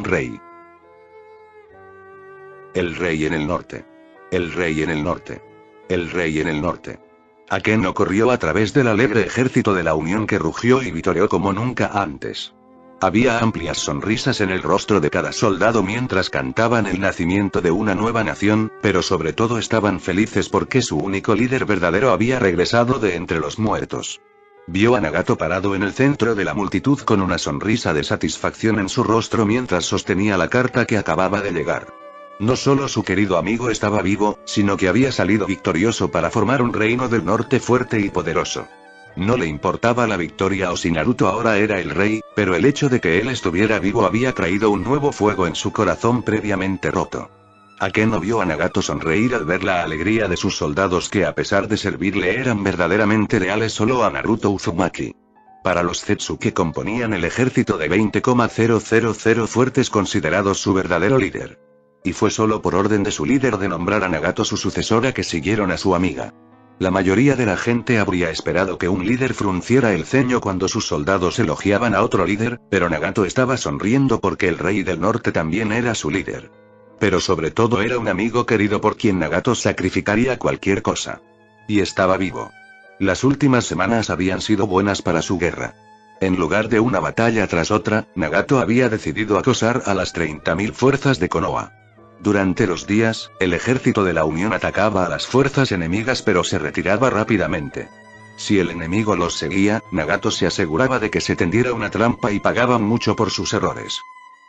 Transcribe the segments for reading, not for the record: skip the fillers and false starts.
rey. El rey en el norte. El rey en el norte. El rey en el norte. Akeno corrió a través del alegre ejército de la Unión que rugió y vitoreó como nunca antes. Había amplias sonrisas en el rostro de cada soldado mientras cantaban el nacimiento de una nueva nación, pero sobre todo estaban felices porque su único líder verdadero había regresado de entre los muertos. Vio a Nagato parado en el centro de la multitud con una sonrisa de satisfacción en su rostro mientras sostenía la carta que acababa de llegar. No solo su querido amigo estaba vivo, sino que había salido victorioso para formar un reino del norte fuerte y poderoso. No le importaba la victoria o si Naruto ahora era el rey, pero el hecho de que él estuviera vivo había traído un nuevo fuego en su corazón previamente roto. Akeno vio a Nagato sonreír al ver la alegría de sus soldados que a pesar de servirle eran verdaderamente leales solo a Naruto Uzumaki. Para los Zetsu que componían el ejército de 20,000 fuertes considerados su verdadero líder. Y fue solo por orden de su líder de nombrar a Nagato su sucesora que siguieron a su amiga. La mayoría de la gente habría esperado que un líder frunciera el ceño cuando sus soldados elogiaban a otro líder, pero Nagato estaba sonriendo porque el rey del norte también era su líder. Pero sobre todo era un amigo querido por quien Nagato sacrificaría cualquier cosa. Y estaba vivo. Las últimas semanas habían sido buenas para su guerra. En lugar de una batalla tras otra, Nagato había decidido acosar a las 30.000 fuerzas de Konoha. Durante los días, el ejército de la Unión atacaba a las fuerzas enemigas pero se retiraba rápidamente. Si el enemigo los seguía, Nagato se aseguraba de que se tendiera una trampa y pagaban mucho por sus errores.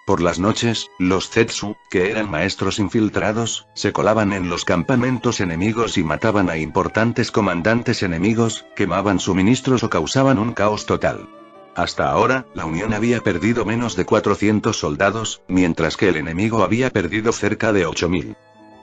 Por las noches, los Zetsu, que eran maestros infiltrados, se colaban en los campamentos enemigos y mataban a importantes comandantes enemigos, quemaban suministros o causaban un caos total. Hasta ahora, la Unión había perdido menos de 400 soldados, mientras que el enemigo había perdido cerca de 8.000.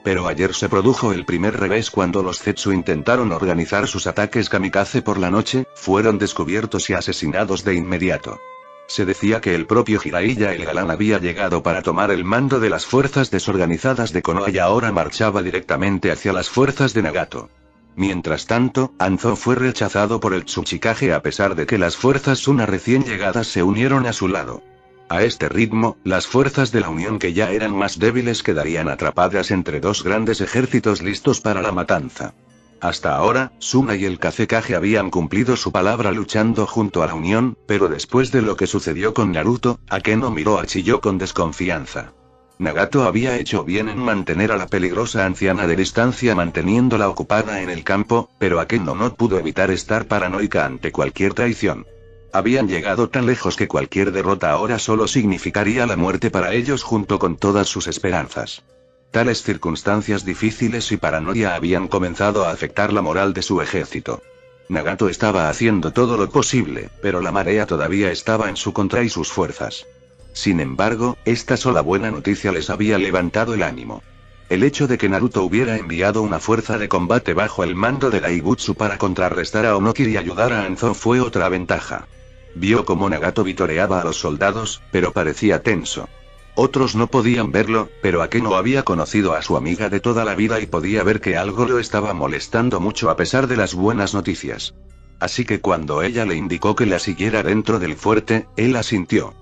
Pero ayer se produjo el primer revés cuando los Zetsu intentaron organizar sus ataques kamikaze por la noche, fueron descubiertos y asesinados de inmediato. Se decía que el propio Jiraiya el Galán había llegado para tomar el mando de las fuerzas desorganizadas de Konoha y ahora marchaba directamente hacia las fuerzas de Nagato. Mientras tanto, Anzo fue rechazado por el Tsuchikage a pesar de que las fuerzas Suna recién llegadas se unieron a su lado. A este ritmo, las fuerzas de la Unión que ya eran más débiles quedarían atrapadas entre dos grandes ejércitos listos para la matanza. Hasta ahora, Suna y el Kazekage habían cumplido su palabra luchando junto a la Unión, pero después de lo que sucedió con Naruto, Akeno miró a Chiyo con desconfianza. Nagato había hecho bien en mantener a la peligrosa anciana de distancia manteniéndola ocupada en el campo, pero Akeno no pudo evitar estar paranoica ante cualquier traición. Habían llegado tan lejos que cualquier derrota ahora solo significaría la muerte para ellos junto con todas sus esperanzas. Tales circunstancias difíciles y paranoia habían comenzado a afectar la moral de su ejército. Nagato estaba haciendo todo lo posible, pero la marea todavía estaba en su contra y sus fuerzas. Sin embargo, esta sola buena noticia les había levantado el ánimo. El hecho de que Naruto hubiera enviado una fuerza de combate bajo el mando de Daibutsu para contrarrestar a Onokiri y ayudar a Anzo fue otra ventaja. Vio cómo Nagato vitoreaba a los soldados, pero parecía tenso. Otros no podían verlo, pero Akeno había conocido a su amiga de toda la vida y podía ver que algo lo estaba molestando mucho a pesar de las buenas noticias. Así que cuando ella le indicó que la siguiera dentro del fuerte, él asintió.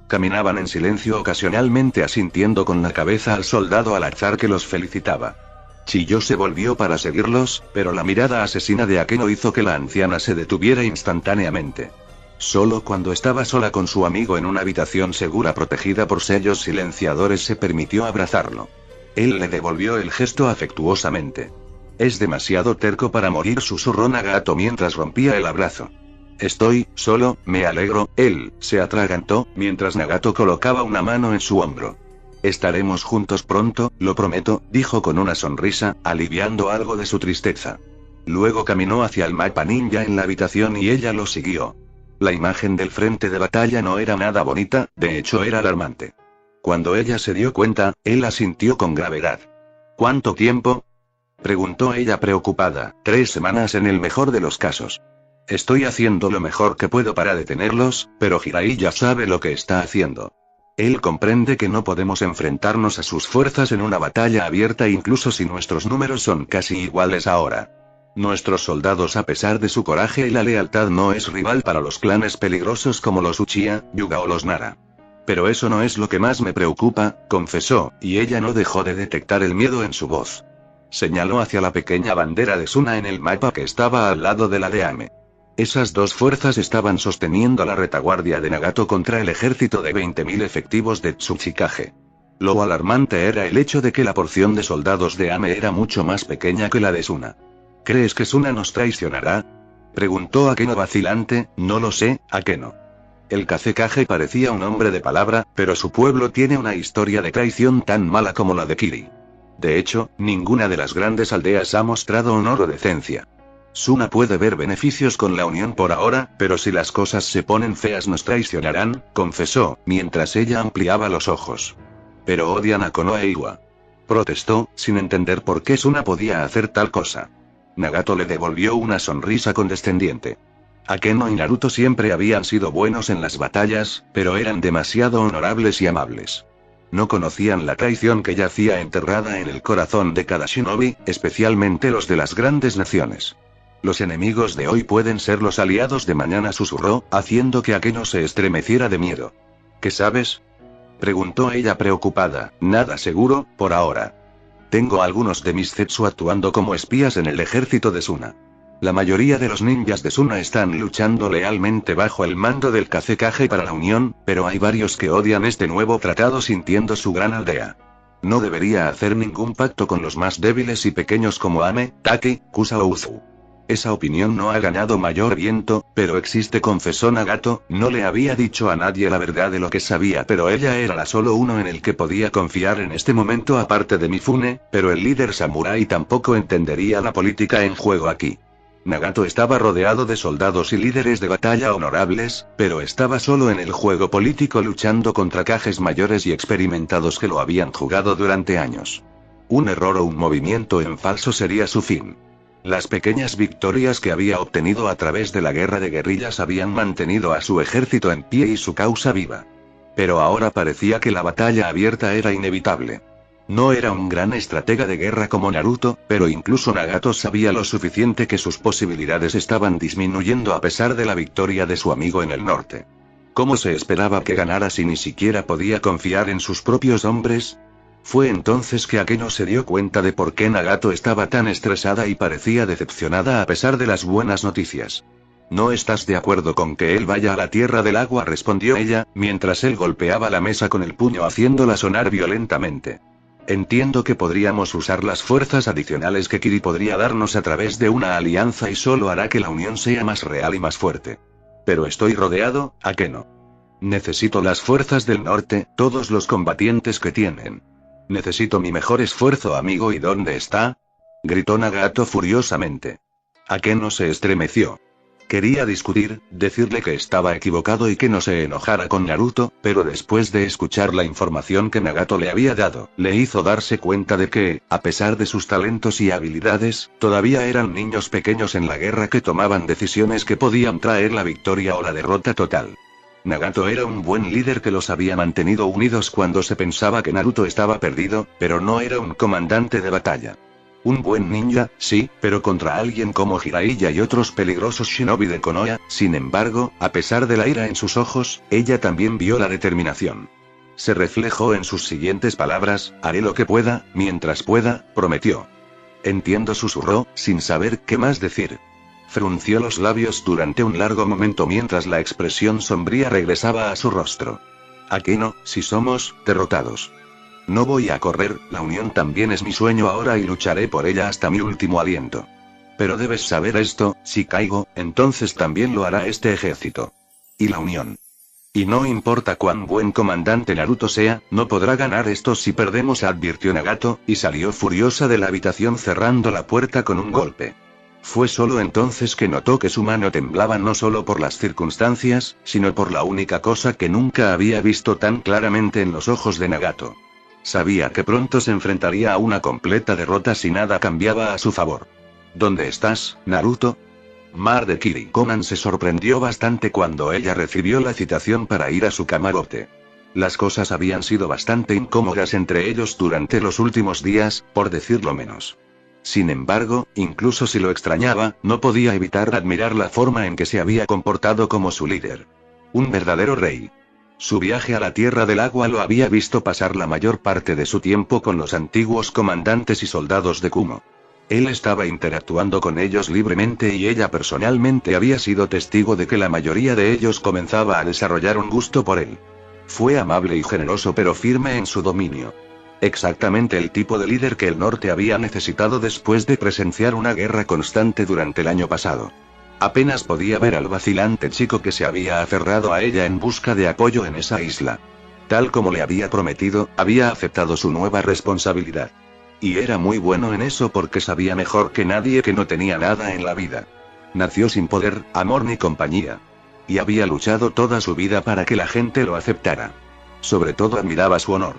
Caminaban en silencio ocasionalmente asintiendo con la cabeza al soldado al azar que los felicitaba. Chiyo se volvió para seguirlos, pero la mirada asesina de Akeno hizo que la anciana se detuviera instantáneamente. Solo cuando estaba sola con su amigo en una habitación segura protegida por sellos silenciadores se permitió abrazarlo. Él le devolvió el gesto afectuosamente. Es demasiado terco para morir, susurró Nagato mientras rompía el abrazo. Estoy solo, me alegro, él se atragantó, mientras Nagato colocaba una mano en su hombro. Estaremos juntos pronto, lo prometo, dijo con una sonrisa, aliviando algo de su tristeza. Luego caminó hacia el mapa ninja en la habitación y ella lo siguió. La imagen del frente de batalla no era nada bonita, de hecho era alarmante. Cuando ella se dio cuenta, él asintió con gravedad. ¿Cuánto tiempo?, preguntó ella preocupada. 3 semanas en el mejor de los casos. Estoy haciendo lo mejor que puedo para detenerlos, pero Jiraiya sabe lo que está haciendo. Él comprende que no podemos enfrentarnos a sus fuerzas en una batalla abierta incluso si nuestros números son casi iguales ahora. Nuestros soldados, a pesar de su coraje y la lealtad, no es rival para los clanes peligrosos como los Uchiha, Hyuga o los Nara. Pero eso no es lo que más me preocupa, confesó, y ella no dejó de detectar el miedo en su voz. Señaló hacia la pequeña bandera de Suna en el mapa que estaba al lado de la de Ame. Esas dos fuerzas estaban sosteniendo la retaguardia de Nagato contra el ejército de 20.000 efectivos de Tsuchikage. Lo alarmante era el hecho de que la porción de soldados de Ame era mucho más pequeña que la de Suna. ¿Crees que Suna nos traicionará?, preguntó Akeno vacilante. No lo sé, Akeno. El Kazekage parecía un hombre de palabra, pero su pueblo tiene una historia de traición tan mala como la de Kiri. De hecho, ninguna de las grandes aldeas ha mostrado honor o decencia. Suna puede ver beneficios con la unión por ahora, pero si las cosas se ponen feas nos traicionarán, confesó, mientras ella ampliaba los ojos. Pero odian a Konoha e Iwa. Protestó, sin entender por qué Suna podía hacer tal cosa. Nagato le devolvió una sonrisa condescendiente. Akeno y Naruto siempre habían sido buenos en las batallas, pero eran demasiado honorables y amables. No conocían la traición que yacía enterrada en el corazón de cada shinobi, especialmente los de las grandes naciones. Los enemigos de hoy pueden ser los aliados de mañana, susurró, haciendo que Akeno se estremeciera de miedo. ¿Qué sabes?, preguntó ella preocupada. Nada seguro, por ahora. Tengo algunos de mis Zetsu actuando como espías en el ejército de Suna. La mayoría de los ninjas de Suna están luchando lealmente bajo el mando del Kazekage para la unión, pero hay varios que odian este nuevo tratado sintiendo su gran aldea. No debería hacer ningún pacto con los más débiles y pequeños como Ame, Taki, Kusa o Uzu. Esa opinión no ha ganado mayor viento, pero existe, confesó Nagato. No le había dicho a nadie la verdad de lo que sabía, pero ella era la solo uno en el que podía confiar en este momento aparte de Mifune, pero el líder samurái tampoco entendería la política en juego aquí. Nagato estaba rodeado de soldados y líderes de batalla honorables, pero estaba solo en el juego político luchando contra Kages mayores y experimentados que lo habían jugado durante años. Un error o un movimiento en falso sería su fin. Las pequeñas victorias que había obtenido a través de la guerra de guerrillas habían mantenido a su ejército en pie y su causa viva. Pero ahora parecía que la batalla abierta era inevitable. No era un gran estratega de guerra como Naruto, pero incluso Nagato sabía lo suficiente que sus posibilidades estaban disminuyendo a pesar de la victoria de su amigo en el norte. ¿Cómo se esperaba que ganara si ni siquiera podía confiar en sus propios hombres? Fue entonces que Akeno se dio cuenta de por qué Nagato estaba tan estresada y parecía decepcionada a pesar de las buenas noticias. ¿No estás de acuerdo con que él vaya a la Tierra del Agua?, respondió ella, mientras él golpeaba la mesa con el puño haciéndola sonar violentamente. Entiendo que podríamos usar las fuerzas adicionales que Kiri podría darnos a través de una alianza y solo hará que la unión sea más real y más fuerte. Pero estoy rodeado, Akeno. Necesito las fuerzas del norte, todos los combatientes que tienen. Necesito mi mejor esfuerzo, amigo. ¿Y dónde está?, gritó Nagato furiosamente. Akeno se estremeció. Quería discutir, decirle que estaba equivocado y que no se enojara con Naruto, pero después de escuchar la información que Nagato le había dado, le hizo darse cuenta de que, a pesar de sus talentos y habilidades, todavía eran niños pequeños en la guerra que tomaban decisiones que podían traer la victoria o la derrota total. Nagato era un buen líder que los había mantenido unidos cuando se pensaba que Naruto estaba perdido, pero no era un comandante de batalla. Un buen ninja, sí, pero contra alguien como Jiraiya y otros peligrosos shinobi de Konoha. Sin embargo, a pesar de la ira en sus ojos, ella también vio la determinación. Se reflejó en sus siguientes palabras: haré lo que pueda, mientras pueda, prometió. Entiendo, susurró, sin saber qué más decir. Frunció los labios durante un largo momento mientras la expresión sombría regresaba a su rostro. Akeno, si somos derrotados. No voy a correr, la unión también es mi sueño ahora y lucharé por ella hasta mi último aliento. Pero debes saber esto, si caigo, entonces también lo hará este ejército. Y la unión. Y no importa cuán buen comandante Naruto sea, no podrá ganar esto si perdemos, advirtió Nagato, y salió furiosa de la habitación cerrando la puerta con un golpe. Fue solo entonces que notó que su mano temblaba no solo por las circunstancias, sino por la única cosa que nunca había visto tan claramente en los ojos de Nagato. Sabía que pronto se enfrentaría a una completa derrota si nada cambiaba a su favor. ¿Dónde estás, Naruto? Mar de Kiri. Konan se sorprendió bastante cuando ella recibió la citación para ir a su camarote. Las cosas habían sido bastante incómodas entre ellos durante los últimos días, por decirlo menos. Sin embargo, incluso si lo extrañaba, no podía evitar admirar la forma en que se había comportado como su líder. Un verdadero rey. Su viaje a la Tierra del Agua lo había visto pasar la mayor parte de su tiempo con los antiguos comandantes y soldados de Kumo. Él estaba interactuando con ellos libremente y ella personalmente había sido testigo de que la mayoría de ellos comenzaba a desarrollar un gusto por él. Fue amable y generoso pero firme en su dominio. Exactamente el tipo de líder que el norte había necesitado después de presenciar una guerra constante durante el año pasado. Apenas podía ver al vacilante chico que se había aferrado a ella en busca de apoyo en esa isla. Tal como le había prometido, había aceptado su nueva responsabilidad. Y era muy bueno en eso porque sabía mejor que nadie que no tenía nada en la vida. Nació sin poder, amor ni compañía. Y había luchado toda su vida para que la gente lo aceptara. Sobre todo admiraba su honor.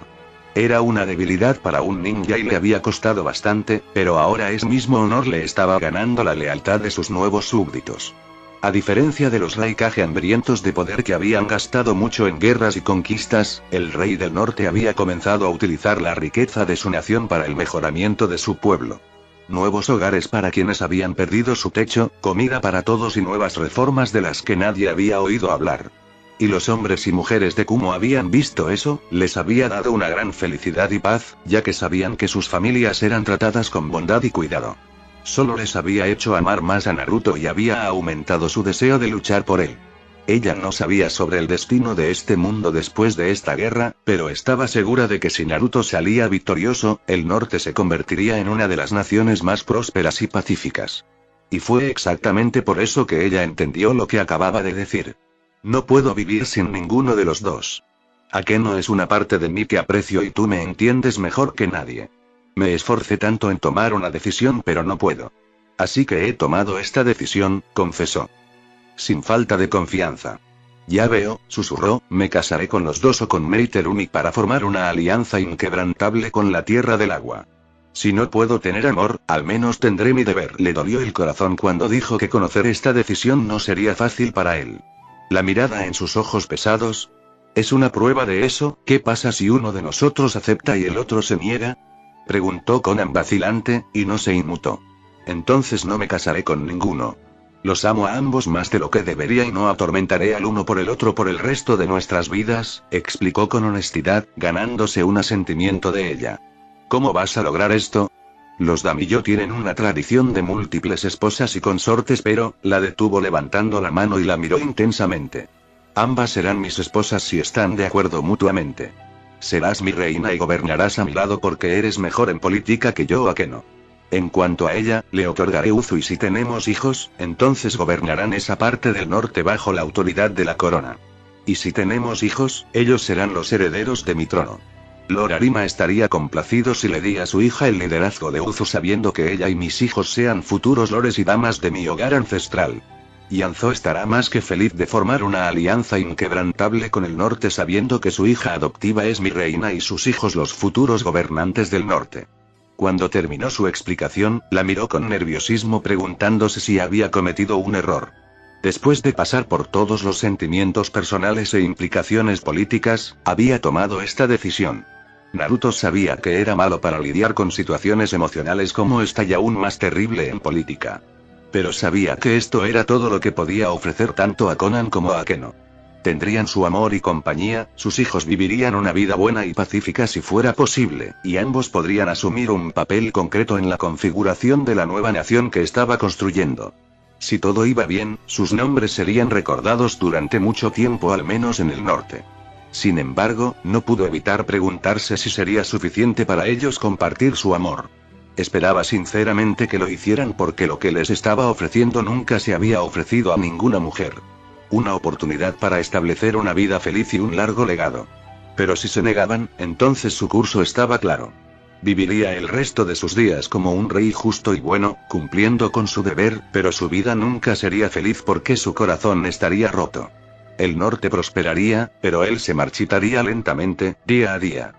Era una debilidad para un ninja y le había costado bastante, pero ahora ese mismo honor le estaba ganando la lealtad de sus nuevos súbditos. A diferencia de los Raikage hambrientos de poder que habían gastado mucho en guerras y conquistas, el rey del norte había comenzado a utilizar la riqueza de su nación para el mejoramiento de su pueblo. Nuevos hogares para quienes habían perdido su techo, comida para todos y nuevas reformas de las que nadie había oído hablar. Y los hombres y mujeres de Kumo habían visto eso, les había dado una gran felicidad y paz, ya que sabían que sus familias eran tratadas con bondad y cuidado. Solo les había hecho amar más a Naruto y había aumentado su deseo de luchar por él. Ella no sabía sobre el destino de este mundo después de esta guerra, pero estaba segura de que si Naruto salía victorioso, el norte se convertiría en una de las naciones más prósperas y pacíficas. Y fue exactamente por eso que ella entendió lo que acababa de decir. No puedo vivir sin ninguno de los dos. Akeno es una parte de mí que aprecio y tú me entiendes mejor que nadie. Me esforcé tanto en tomar una decisión pero no puedo. Así que he tomado esta decisión, confesó. Sin falta de confianza. Ya veo, susurró, me casaré con los dos o con Meiterumi para formar una alianza inquebrantable con la Tierra del Agua. Si no puedo tener amor, al menos tendré mi deber. Le dolió el corazón cuando dijo que conocer esta decisión no sería fácil para él. La mirada en sus ojos pesados. ¿Es una prueba de eso? ¿Qué pasa si uno de nosotros acepta y el otro se niega? Preguntó Conan vacilante, y no se inmutó. Entonces no me casaré con ninguno. Los amo a ambos más de lo que debería y no atormentaré al uno por el otro por el resto de nuestras vidas, explicó con honestidad, ganándose un asentimiento de ella. ¿Cómo vas a lograr esto? Los Damijo tienen una tradición de múltiples esposas y consortes, pero, la detuvo levantando la mano y la miró intensamente. Ambas serán mis esposas si están de acuerdo mutuamente. Serás mi reina y gobernarás a mi lado porque eres mejor en política que yo, Akeno. En cuanto a ella, le otorgaré Uzu y si tenemos hijos, entonces gobernarán esa parte del norte bajo la autoridad de la corona. Y si tenemos hijos, ellos serán los herederos de mi trono. Lord Arima estaría complacido si le di a su hija el liderazgo de Uzu sabiendo que ella y mis hijos sean futuros lores y damas de mi hogar ancestral. Y Anzo estará más que feliz de formar una alianza inquebrantable con el norte sabiendo que su hija adoptiva es mi reina y sus hijos los futuros gobernantes del norte. Cuando terminó su explicación, la miró con nerviosismo preguntándose si había cometido un error. Después de pasar por todos los sentimientos personales e implicaciones políticas, había tomado esta decisión. Naruto sabía que era malo para lidiar con situaciones emocionales como esta y aún más terrible en política. Pero sabía que esto era todo lo que podía ofrecer tanto a Conan como a Akeno. Tendrían su amor y compañía, sus hijos vivirían una vida buena y pacífica si fuera posible, y ambos podrían asumir un papel concreto en la configuración de la nueva nación que estaba construyendo. Si todo iba bien, sus nombres serían recordados durante mucho tiempo al menos en el norte. Sin embargo, no pudo evitar preguntarse si sería suficiente para ellos compartir su amor. Esperaba sinceramente que lo hicieran porque lo que les estaba ofreciendo nunca se había ofrecido a ninguna mujer. Una oportunidad para establecer una vida feliz y un largo legado. Pero si se negaban, entonces su curso estaba claro. Viviría el resto de sus días como un rey justo y bueno, cumpliendo con su deber, pero su vida nunca sería feliz porque su corazón estaría roto. El norte prosperaría, pero él se marchitaría lentamente, día a día.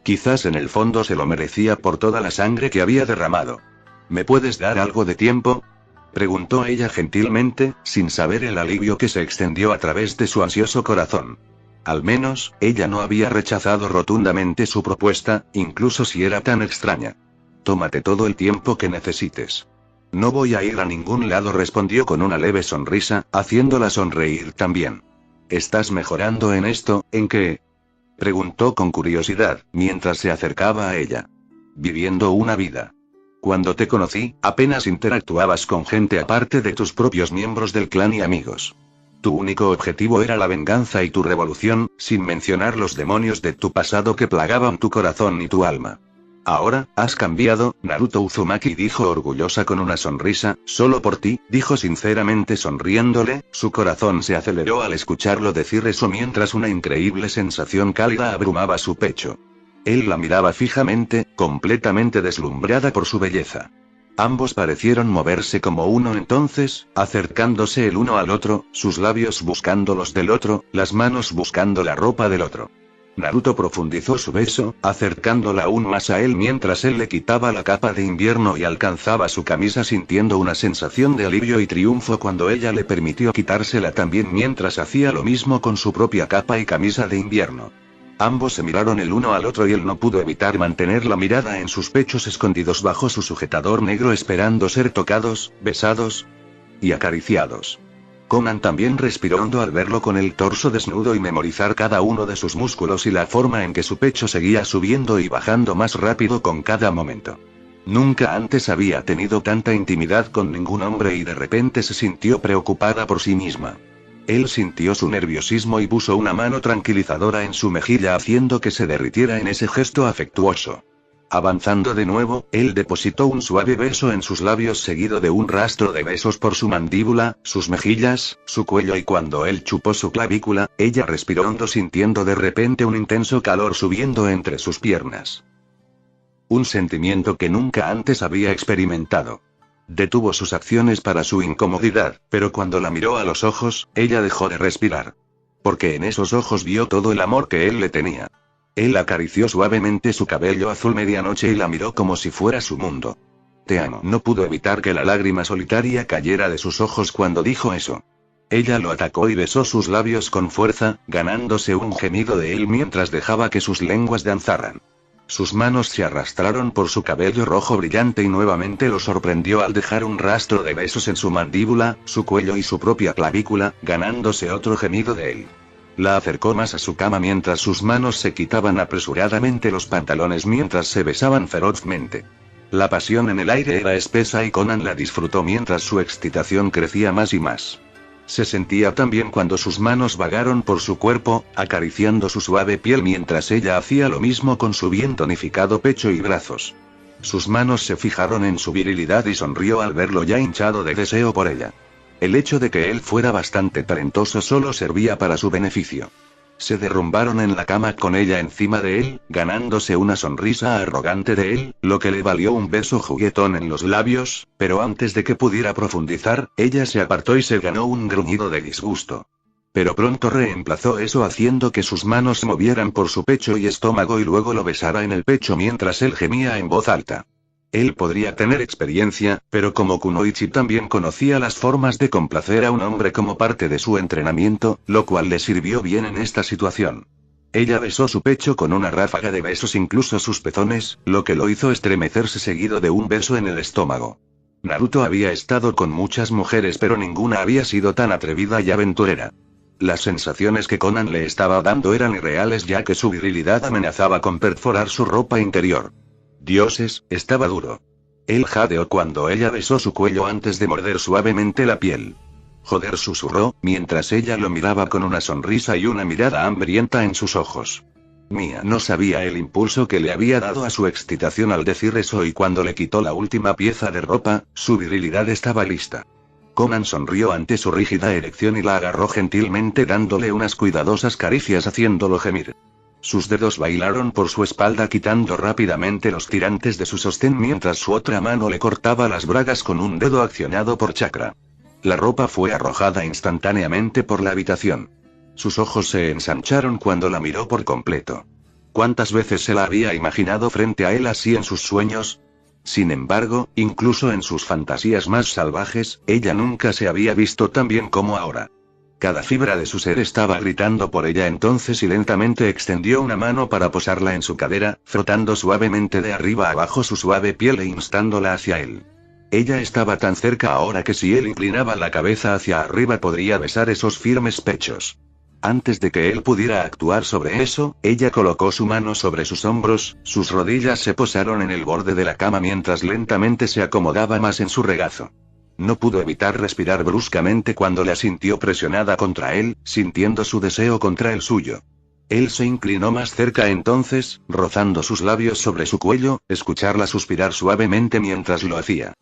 Quizás en el fondo se lo merecía por toda la sangre que había derramado. ¿Me puedes dar algo de tiempo?, preguntó ella gentilmente, sin saber el alivio que se extendió a través de su ansioso corazón. Al menos, ella no había rechazado rotundamente su propuesta, incluso si era tan extraña. Tómate todo el tiempo que necesites. No voy a ir a ningún lado, respondió con una leve sonrisa, haciéndola sonreír también. ¿Estás mejorando en esto? ¿En qué? Preguntó con curiosidad, mientras se acercaba a ella. Viviendo una vida. Cuando te conocí, apenas interactuabas con gente aparte de tus propios miembros del clan y amigos. Tu único objetivo era la venganza y tu revolución, sin mencionar los demonios de tu pasado que plagaban tu corazón y tu alma. Ahora, has cambiado, Naruto Uzumaki dijo orgullosa con una sonrisa, solo por ti, dijo sinceramente sonriéndole, su corazón se aceleró al escucharlo decir eso mientras una increíble sensación cálida abrumaba su pecho. Él la miraba fijamente, completamente deslumbrada por su belleza. Ambos parecieron moverse como uno entonces, acercándose el uno al otro, sus labios buscando los del otro, las manos buscando la ropa del otro. Naruto profundizó su beso, acercándola aún más a él mientras él le quitaba la capa de invierno y alcanzaba su camisa sintiendo una sensación de alivio y triunfo cuando ella le permitió quitársela también mientras hacía lo mismo con su propia capa y camisa de invierno. Ambos se miraron el uno al otro y él no pudo evitar mantener la mirada en sus pechos escondidos bajo su sujetador negro esperando ser tocados, besados y acariciados. Conan también respiró hondo al verlo con el torso desnudo y memorizar cada uno de sus músculos y la forma en que su pecho seguía subiendo y bajando más rápido con cada momento. Nunca antes había tenido tanta intimidad con ningún hombre y de repente se sintió preocupada por sí misma. Él sintió su nerviosismo y puso una mano tranquilizadora en su mejilla haciendo que se derritiera en ese gesto afectuoso. Avanzando de nuevo, él depositó un suave beso en sus labios seguido de un rastro de besos por su mandíbula, sus mejillas, su cuello y cuando él chupó su clavícula, ella respiró hondo sintiendo de repente un intenso calor subiendo entre sus piernas. Un sentimiento que nunca antes había experimentado. Detuvo sus acciones para su incomodidad, pero cuando la miró a los ojos, ella dejó de respirar. Porque en esos ojos vio todo el amor que él le tenía. Él acarició suavemente su cabello azul medianoche y la miró como si fuera su mundo. Te amo. No pudo evitar que la lágrima solitaria cayera de sus ojos cuando dijo eso. Ella lo atacó y besó sus labios con fuerza, ganándose un gemido de él mientras dejaba que sus lenguas danzaran. Sus manos se arrastraron por su cabello rojo brillante y nuevamente lo sorprendió al dejar un rastro de besos en su mandíbula, su cuello y su propia clavícula, ganándose otro gemido de él. La acercó más a su cama mientras sus manos se quitaban apresuradamente los pantalones mientras se besaban ferozmente. La pasión en el aire era espesa y Conan la disfrutó mientras su excitación crecía más y más. Se sentía tan bien cuando sus manos vagaron por su cuerpo, acariciando su suave piel mientras ella hacía lo mismo con su bien tonificado pecho y brazos. Sus manos se fijaron en su virilidad y sonrió al verlo ya hinchado de deseo por ella. El hecho de que él fuera bastante talentoso solo servía para su beneficio. Se derrumbaron en la cama con ella encima de él, ganándose una sonrisa arrogante de él, lo que le valió un beso juguetón en los labios, pero antes de que pudiera profundizar, ella se apartó y se ganó un gruñido de disgusto. Pero pronto reemplazó eso haciendo que sus manos se movieran por su pecho y estómago y luego lo besara en el pecho mientras él gemía en voz alta. Él podría tener experiencia, pero como Kunoichi también conocía las formas de complacer a un hombre como parte de su entrenamiento, lo cual le sirvió bien en esta situación. Ella besó su pecho con una ráfaga de besos incluso sus pezones, lo que lo hizo estremecerse seguido de un beso en el estómago. Naruto había estado con muchas mujeres pero ninguna había sido tan atrevida y aventurera. Las sensaciones que Conan le estaba dando eran irreales ya que su virilidad amenazaba con perforar su ropa interior. Dioses, estaba duro. Él jadeó cuando ella besó su cuello antes de morder suavemente la piel. Joder, susurró, mientras ella lo miraba con una sonrisa y una mirada hambrienta en sus ojos. Mía no sabía el impulso que le había dado a su excitación al decir eso y cuando le quitó la última pieza de ropa, su virilidad estaba lista. Conan sonrió ante su rígida erección y la agarró gentilmente dándole unas cuidadosas caricias haciéndolo gemir. Sus dedos bailaron por su espalda quitando rápidamente los tirantes de su sostén mientras su otra mano le cortaba las bragas con un dedo accionado por chakra. La ropa fue arrojada instantáneamente por la habitación. Sus ojos se ensancharon cuando la miró por completo. ¿Cuántas veces se la había imaginado frente a él así en sus sueños? Sin embargo, incluso en sus fantasías más salvajes, ella nunca se había visto tan bien como ahora. Cada fibra de su ser estaba gritando por ella entonces y lentamente extendió una mano para posarla en su cadera, frotando suavemente de arriba abajo su suave piel e instándola hacia él. Ella estaba tan cerca ahora que si él inclinaba la cabeza hacia arriba podría besar esos firmes pechos. Antes de que él pudiera actuar sobre eso, ella colocó su mano sobre sus hombros, sus rodillas se posaron en el borde de la cama mientras lentamente se acomodaba más en su regazo. No pudo evitar respirar bruscamente cuando la sintió presionada contra él, sintiendo su deseo contra el suyo. Él se inclinó más cerca entonces, rozando sus labios sobre su cuello, escucharla suspirar suavemente mientras lo hacía.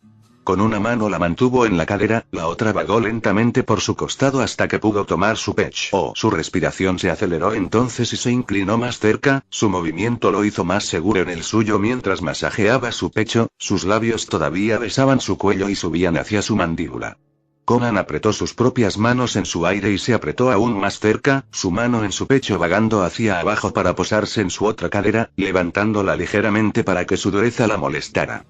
Con una mano la mantuvo en la cadera, la otra vagó lentamente por su costado hasta que pudo tomar su pecho. Su respiración se aceleró entonces y se inclinó más cerca, su movimiento lo hizo más seguro en el suyo mientras masajeaba su pecho, sus labios todavía besaban su cuello y subían hacia su mandíbula. Conan apretó sus propias manos en su aire y se apretó aún más cerca, su mano en su pecho vagando hacia abajo para posarse en su otra cadera, levantándola ligeramente para que su dureza la molestara.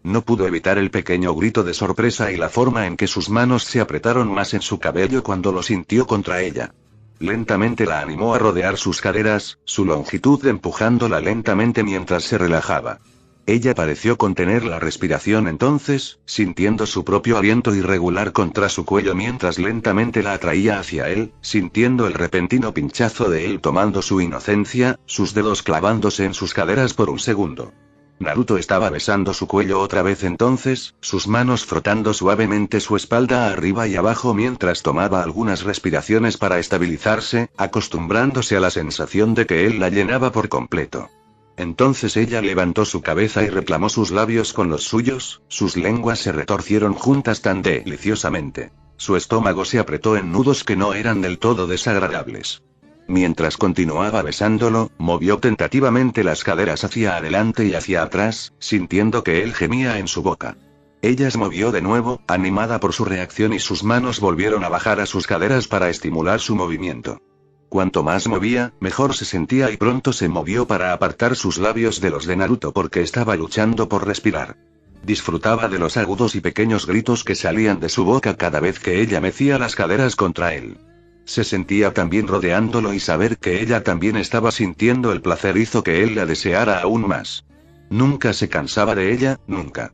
No pudo evitar el pequeño grito de sorpresa y la forma en que sus manos se apretaron más en su cabello cuando lo sintió contra ella. Lentamente la animó a rodear sus caderas, su longitud empujándola lentamente mientras se relajaba. Ella pareció contener la respiración entonces, sintiendo su propio aliento irregular contra su cuello mientras lentamente la atraía hacia él, sintiendo el repentino pinchazo de él tomando su inocencia, sus dedos clavándose en sus caderas por un segundo. Naruto estaba besando su cuello otra vez entonces, sus manos frotando suavemente su espalda arriba y abajo mientras tomaba algunas respiraciones para estabilizarse, acostumbrándose a la sensación de que él la llenaba por completo. Entonces ella levantó su cabeza y reclamó sus labios con los suyos, sus lenguas se retorcieron juntas tan deliciosamente. Su estómago se apretó en nudos que no eran del todo desagradables. Mientras continuaba besándolo, movió tentativamente las caderas hacia adelante y hacia atrás, sintiendo que él gemía en su boca. Ella se movió de nuevo, animada por su reacción y sus manos volvieron a bajar a sus caderas para estimular su movimiento. Cuanto más movía, mejor se sentía y pronto se movió para apartar sus labios de los de Naruto porque estaba luchando por respirar. Disfrutaba de los agudos y pequeños gritos que salían de su boca cada vez que ella mecía las caderas contra él. Se sentía también rodeándolo y saber que ella también estaba sintiendo el placer hizo que él la deseara aún más. Nunca se cansaba de ella, nunca.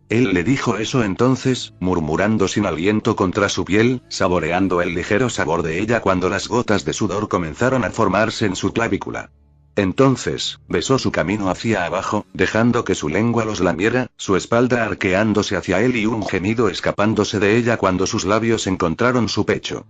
Él le dijo eso entonces, murmurando sin aliento contra su piel, saboreando el ligero sabor de ella cuando las gotas de sudor comenzaron a formarse en su clavícula. Entonces, besó su camino hacia abajo, dejando que su lengua los lamiera, su espalda arqueándose hacia él y un gemido escapándose de ella cuando sus labios encontraron su pecho.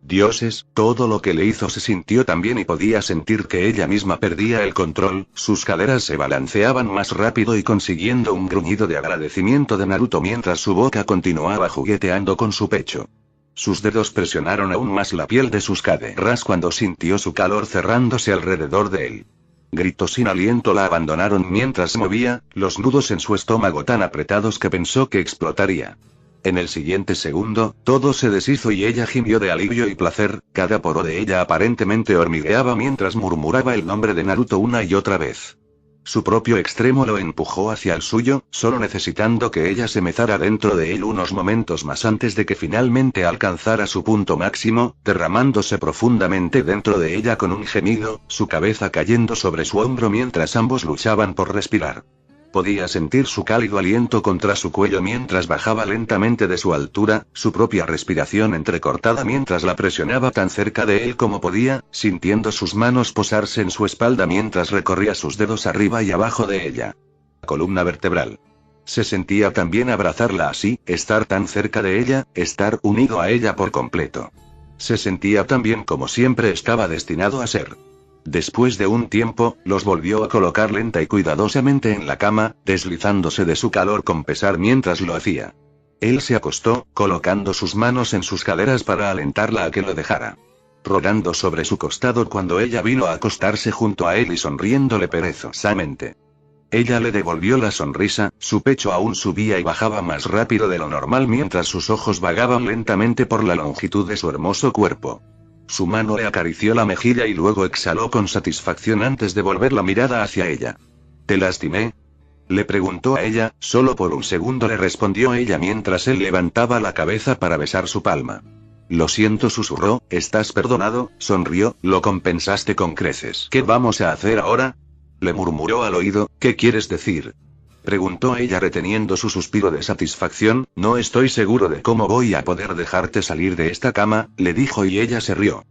Dioses, todo lo que le hizo se sintió tan bien y podía sentir que ella misma perdía el control, sus caderas se balanceaban más rápido y consiguiendo un gruñido de agradecimiento de Naruto mientras su boca continuaba jugueteando con su pecho. Sus dedos presionaron aún más la piel de sus caderas cuando sintió su calor cerrándose alrededor de él. Gritos sin aliento la abandonaron mientras se movía, los nudos en su estómago tan apretados que pensó que explotaría. En el siguiente segundo, todo se deshizo y ella gimió de alivio y placer, cada poro de ella aparentemente hormigueaba mientras murmuraba el nombre de Naruto una y otra vez. Su propio extremo lo empujó hacia el suyo, solo necesitando que ella se mezara dentro de él unos momentos más antes de que finalmente alcanzara su punto máximo, derramándose profundamente dentro de ella con un gemido, su cabeza cayendo sobre su hombro mientras ambos luchaban por respirar. Podía sentir su cálido aliento contra su cuello mientras bajaba lentamente de su altura, su propia respiración entrecortada mientras la presionaba tan cerca de él como podía, sintiendo sus manos posarse en su espalda mientras recorría sus dedos arriba y abajo de ella. Columna vertebral. Se sentía también abrazarla así, estar tan cerca de ella, estar unido a ella por completo. Se sentía tan bien como siempre estaba destinado a ser. Después de un tiempo, los volvió a colocar lenta y cuidadosamente en la cama, deslizándose de su calor con pesar mientras lo hacía. Él se acostó, colocando sus manos en sus caderas para alentarla a que lo dejara. Rodando sobre su costado cuando ella vino a acostarse junto a él y sonriéndole perezosamente. Ella le devolvió la sonrisa, su pecho aún subía y bajaba más rápido de lo normal mientras sus ojos vagaban lentamente por la longitud de su hermoso cuerpo. Su mano le acarició la mejilla y luego exhaló con satisfacción antes de volver la mirada hacia ella. ¿Te lastimé? Le preguntó a ella, solo por un segundo le respondió ella mientras él levantaba la cabeza para besar su palma. Lo siento, susurró, ¿estás perdonado? Sonrió, lo compensaste con creces. ¿Qué vamos a hacer ahora? Le murmuró al oído, ¿qué quieres decir? Preguntó ella reteniendo su suspiro de satisfacción, no estoy seguro de cómo voy a poder dejarte salir de esta cama, le dijo y ella se rió.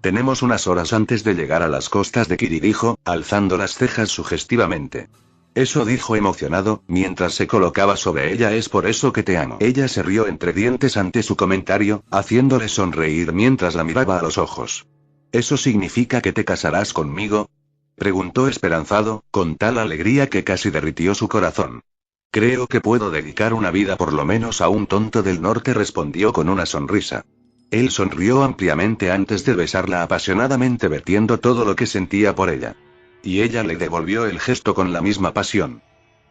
Tenemos unas horas antes de llegar a las costas de Kiri, dijo, alzando las cejas sugestivamente. Eso dijo emocionado, mientras se colocaba sobre ella. Es por eso que te amo. Ella se rió entre dientes ante su comentario, haciéndole sonreír mientras la miraba a los ojos. ¿Eso significa que te casarás conmigo? Preguntó esperanzado, con tal alegría que casi derritió su corazón. Creo que puedo dedicar una vida por lo menos a un tonto del norte, respondió con una sonrisa. Él sonrió ampliamente antes de besarla apasionadamente, vertiendo todo lo que sentía por ella. Y ella le devolvió el gesto con la misma pasión.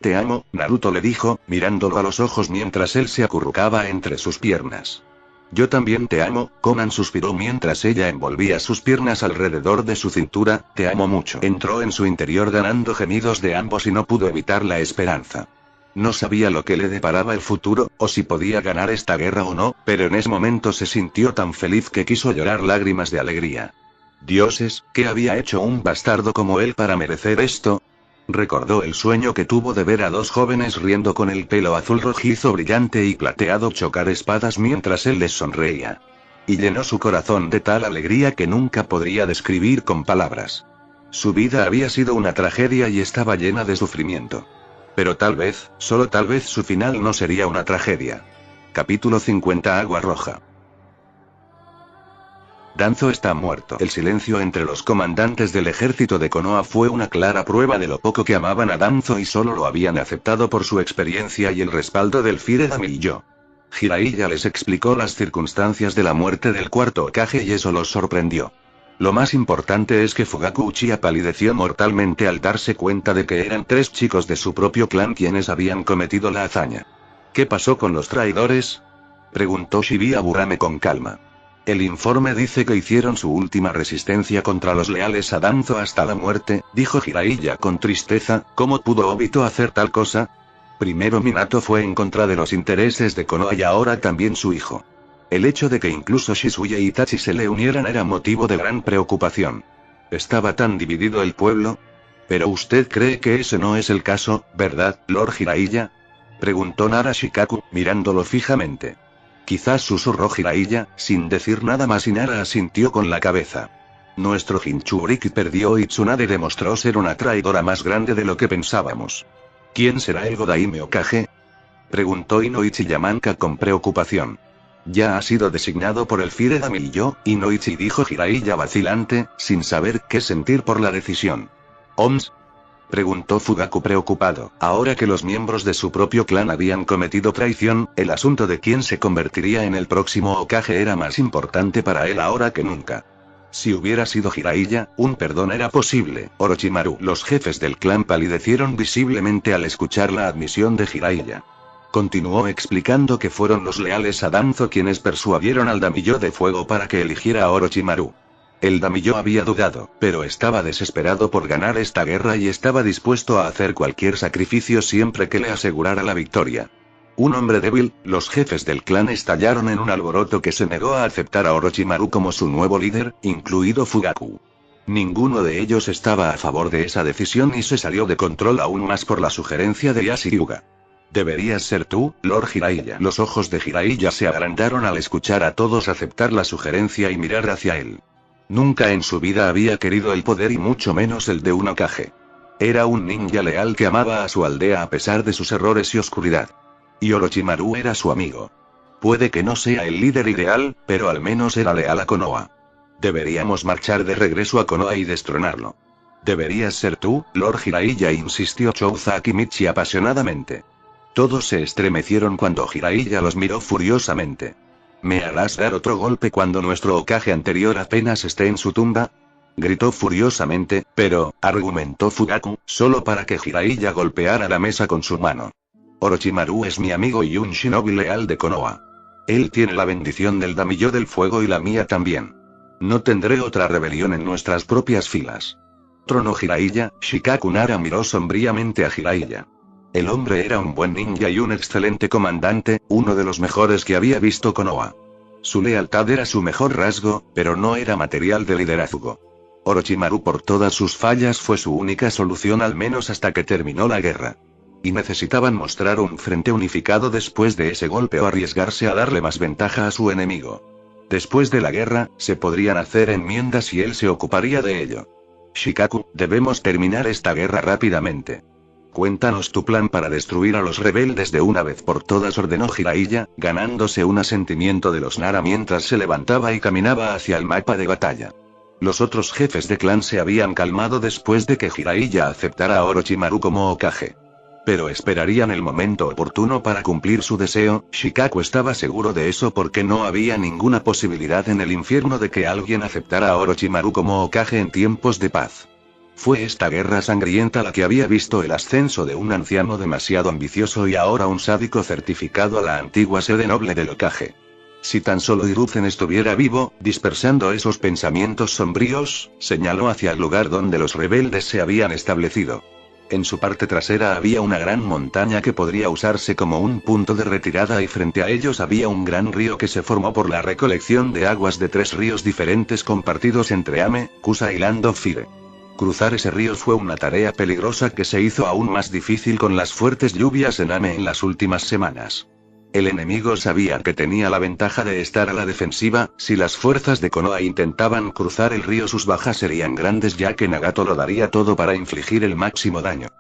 Te amo, Naruto, le dijo, mirándolo a los ojos mientras él se acurrucaba entre sus piernas. Yo también te amo, Konan suspiró mientras ella envolvía sus piernas alrededor de su cintura. Te amo mucho. Entró en su interior ganando gemidos de ambos y no pudo evitar la esperanza. No sabía lo que le deparaba el futuro, o si podía ganar esta guerra o no, pero en ese momento se sintió tan feliz que quiso llorar lágrimas de alegría. Dioses, ¿qué había hecho un bastardo como él para merecer esto? Recordó el sueño que tuvo de ver a dos jóvenes riendo con el pelo azul rojizo brillante y plateado chocar espadas mientras él les sonreía. Y llenó su corazón de tal alegría que nunca podría describir con palabras. Su vida había sido una tragedia y estaba llena de sufrimiento. Pero tal vez, solo tal vez, su final no sería una tragedia. Capítulo 50. Agua roja. Danzo está muerto. El silencio entre los comandantes del ejército de Konoha fue una clara prueba de lo poco que amaban a Danzo y solo lo habían aceptado por su experiencia y el respaldo del Fire Damijo. Jiraiya les explicó las circunstancias de la muerte del cuarto Hokage y eso los sorprendió. Lo más importante es que Fugaku Uchiha palideció mortalmente al darse cuenta de que eran 3 chicos de su propio clan quienes habían cometido la hazaña. ¿Qué pasó con los traidores?, preguntó Shibuya Burame con calma. El informe dice que hicieron su última resistencia contra los leales a Danzo hasta la muerte, dijo Jiraiya con tristeza. ¿Cómo pudo Obito hacer tal cosa? Primero Minato fue en contra de los intereses de Konoha y ahora también su hijo. El hecho de que incluso Shizuya y Itachi se le unieran era motivo de gran preocupación. ¿Estaba tan dividido el pueblo? Pero usted cree que ese no es el caso, ¿verdad, Lord Jiraiya?, preguntó Nara Shikaku, mirándolo fijamente. Quizás, susurró Jiraiya, sin decir nada más, y Nara asintió con la cabeza. Nuestro Jinchuriki perdió y Tsunade demostró ser una traidora más grande de lo que pensábamos. ¿Quién será el Godaime Hokage?, preguntó Inoichi Yamanka con preocupación. Ya ha sido designado por el Fire Damijo, Inoichi, dijo Jiraiya vacilante, sin saber qué sentir por la decisión. ¿Oms?, preguntó Fugaku preocupado. Ahora que los miembros de su propio clan habían cometido traición, el asunto de quién se convertiría en el próximo Hokage era más importante para él ahora que nunca. Si hubiera sido Jiraiya, un perdón era posible. Orochimaru. Los jefes del clan palidecieron visiblemente al escuchar la admisión de Jiraiya. Continuó explicando que fueron los leales a Danzo quienes persuadieron al Damijo de Fuego para que eligiera a Orochimaru. El Damijo había dudado, pero estaba desesperado por ganar esta guerra y estaba dispuesto a hacer cualquier sacrificio siempre que le asegurara la victoria. Un hombre débil, los jefes del clan estallaron en un alboroto que se negó a aceptar a Orochimaru como su nuevo líder, incluido Fugaku. Ninguno de ellos estaba a favor de esa decisión y se salió de control aún más por la sugerencia de Yashiuga. Deberías ser tú, Lord Jiraiya. Los ojos de Jiraiya se agrandaron al escuchar a todos aceptar la sugerencia y mirar hacia él. Nunca en su vida había querido el poder y mucho menos el de un Hokage. Era un ninja leal que amaba a su aldea a pesar de sus errores y oscuridad. Y Orochimaru era su amigo. Puede que no sea el líder ideal, pero al menos era leal a Konoha. Deberíamos marchar de regreso a Konoha y destronarlo. Deberías ser tú, Lord Jiraiya, insistió Chouza Akimichi apasionadamente. Todos se estremecieron cuando Jiraiya los miró furiosamente. ¿Me harás dar otro golpe cuando nuestro Hokage anterior apenas esté en su tumba?, gritó furiosamente, pero, argumentó Fugaku, solo para que Jiraiya golpeara la mesa con su mano. Orochimaru es mi amigo y un shinobi leal de Konoha. Él tiene la bendición del Damijo del Fuego y la mía también. No tendré otra rebelión en nuestras propias filas. Tronó Jiraiya. Shikaku Nara miró sombríamente a Jiraiya. El hombre era un buen ninja y un excelente comandante, uno de los mejores que había visto Konoha. Su lealtad era su mejor rasgo, pero no era material de liderazgo. Orochimaru, por todas sus fallas, fue su única solución, al menos hasta que terminó la guerra. Y necesitaban mostrar un frente unificado después de ese golpe o arriesgarse a darle más ventaja a su enemigo. Después de la guerra, se podrían hacer enmiendas y él se ocuparía de ello. Shikaku, debemos terminar esta guerra rápidamente. Cuéntanos tu plan para destruir a los rebeldes de una vez por todas, ordenó Jiraiya, ganándose un asentimiento de los Nara mientras se levantaba y caminaba hacia el mapa de batalla. Los otros jefes de clan se habían calmado después de que Jiraiya aceptara a Orochimaru como Hokage. Pero esperarían el momento oportuno para cumplir su deseo. Shikaku estaba seguro de eso porque no había ninguna posibilidad en el infierno de que alguien aceptara a Orochimaru como Hokage en tiempos de paz. Fue esta guerra sangrienta la que había visto el ascenso de un anciano demasiado ambicioso y ahora un sádico certificado a la antigua sede noble del Hokage. Si tan solo Hiruzen estuviera vivo, dispersando esos pensamientos sombríos, señaló hacia el lugar donde los rebeldes se habían establecido. En su parte trasera había una gran montaña que podría usarse como un punto de retirada y frente a ellos había un gran río que se formó por la recolección de aguas de 3 ríos diferentes compartidos entre Ame, Kusa y Land of Fire. Cruzar ese río fue una tarea peligrosa que se hizo aún más difícil con las fuertes lluvias en Ame en las últimas semanas. El enemigo sabía que tenía la ventaja de estar a la defensiva. Si las fuerzas de Konoha intentaban cruzar el río, sus bajas serían grandes ya que Nagato lo daría todo para infligir el máximo daño.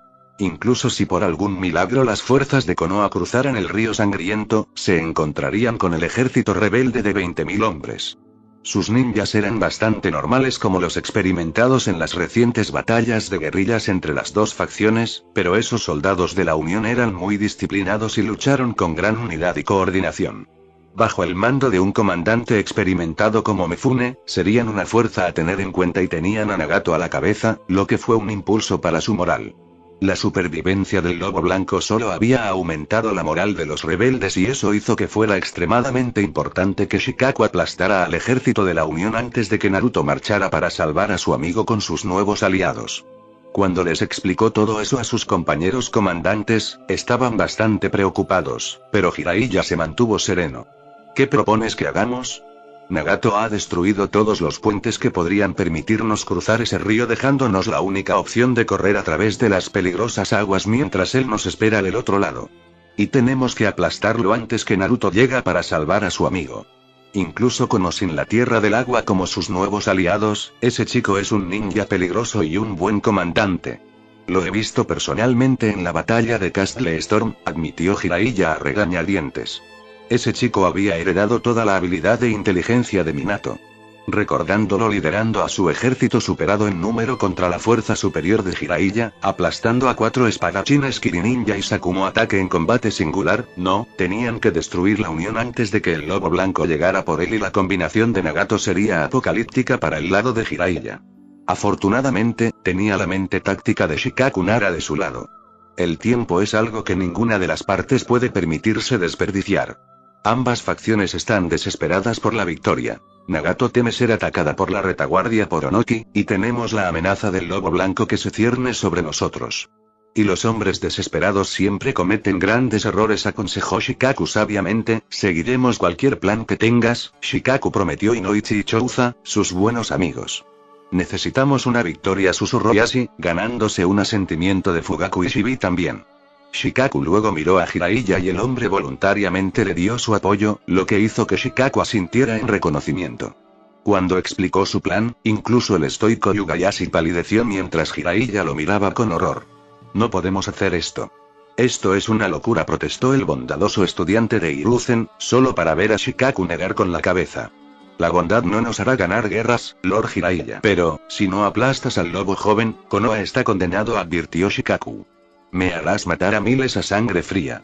Incluso si por algún milagro las fuerzas de Konoha cruzaran el río sangriento, se encontrarían con el ejército rebelde de 20.000 hombres. Sus ninjas eran bastante normales como los experimentados en las recientes batallas de guerrillas entre las dos facciones, pero esos soldados de la Unión eran muy disciplinados y lucharon con gran unidad y coordinación. Bajo el mando de un comandante experimentado como Mifune, serían una fuerza a tener en cuenta y tenían a Nagato a la cabeza, lo que fue un impulso para su moral. La supervivencia del lobo blanco solo había aumentado la moral de los rebeldes y eso hizo que fuera extremadamente importante que Shikaku aplastara al ejército de la Unión antes de que Naruto marchara para salvar a su amigo con sus nuevos aliados. Cuando les explicó todo eso a sus compañeros comandantes, estaban bastante preocupados, pero Jiraiya se mantuvo sereno. ¿Qué propones que hagamos? Nagato ha destruido todos los puentes que podrían permitirnos cruzar ese río dejándonos la única opción de correr a través de las peligrosas aguas mientras él nos espera del otro lado. Y tenemos que aplastarlo antes que Naruto llegue para salvar a su amigo. Incluso con o sin la Tierra del Agua como sus nuevos aliados, ese chico es un ninja peligroso y un buen comandante. Lo he visto personalmente en la batalla de Castle Storm, admitió Jiraiya a regañadientes. Ese chico había heredado toda la habilidad e inteligencia de Minato. Recordándolo liderando a su ejército superado en número contra la fuerza superior de Jiraiya, aplastando a 4 espadachines Kirininja y Sakumo ataque en combate singular, no, tenían que destruir la unión antes de que el lobo blanco llegara por él y la combinación de Nagato sería apocalíptica para el lado de Jiraiya. Afortunadamente, tenía la mente táctica de Shikaku Nara de su lado. El tiempo es algo que ninguna de las partes puede permitirse desperdiciar. Ambas facciones están desesperadas por la victoria. Nagato teme ser atacada por la retaguardia por Onoki, y tenemos la amenaza del lobo blanco que se cierne sobre nosotros. Y los hombres desesperados siempre cometen grandes errores, aconsejó Shikaku sabiamente. Seguiremos cualquier plan que tengas, Shikaku prometió Inoichi y Chouza, sus buenos amigos. Necesitamos una victoria, susurró Yashi, ganándose un asentimiento de Fugaku y Shibi también. Shikaku luego miró a Jiraiya y el hombre voluntariamente le dio su apoyo, lo que hizo que Shikaku asintiera en reconocimiento. Cuando explicó su plan, incluso el estoico Yugayashi palideció mientras Jiraiya lo miraba con horror. No podemos hacer esto. Esto es una locura, protestó el bondadoso estudiante de Hiruzen, solo para ver a Shikaku negar con la cabeza. La bondad no nos hará ganar guerras, Lord Jiraiya. Pero, si no aplastas al lobo joven, Konoha está condenado, advirtió Shikaku. Me harás matar a miles a sangre fría.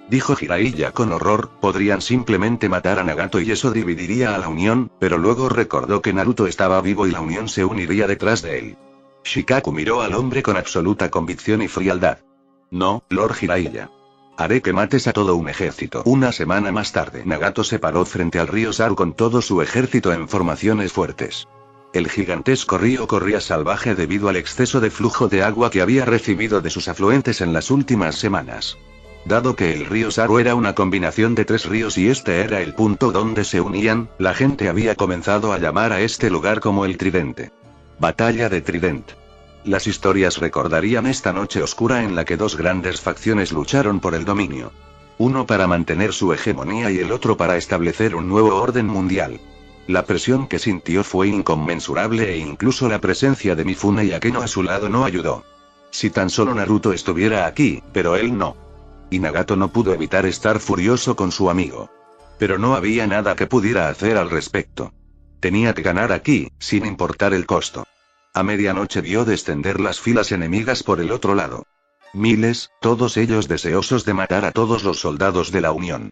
Dijo Jiraiya con horror, podrían simplemente matar a Nagato y eso dividiría a la Unión, pero luego recordó que Naruto estaba vivo y la Unión se uniría detrás de él. Shikaku miró al hombre con absoluta convicción y frialdad. No, Lord Jiraiya. Haré que mates a todo un ejército. Una semana más tarde, Nagato se paró frente al río Saru con todo su ejército en formaciones fuertes. El gigantesco río corría salvaje debido al exceso de flujo de agua que había recibido de sus afluentes en las últimas semanas. Dado que el río Saru era una combinación de 3 ríos y este era el punto donde se unían, la gente había comenzado a llamar a este lugar como el Tridente. Batalla de Trident. Las historias recordarían esta noche oscura en la que 2 grandes facciones lucharon por el dominio. Uno para mantener su hegemonía y el otro para establecer un nuevo orden mundial. La presión que sintió fue inconmensurable e incluso la presencia de Mifune y Akeno a su lado no ayudó. Si tan solo Naruto estuviera aquí, pero él no. Y Nagato no pudo evitar estar furioso con su amigo. Pero no había nada que pudiera hacer al respecto. Tenía que ganar aquí, sin importar el costo. A medianoche vio descender las filas enemigas por el otro lado. Miles, todos ellos deseosos de matar a todos los soldados de la Unión.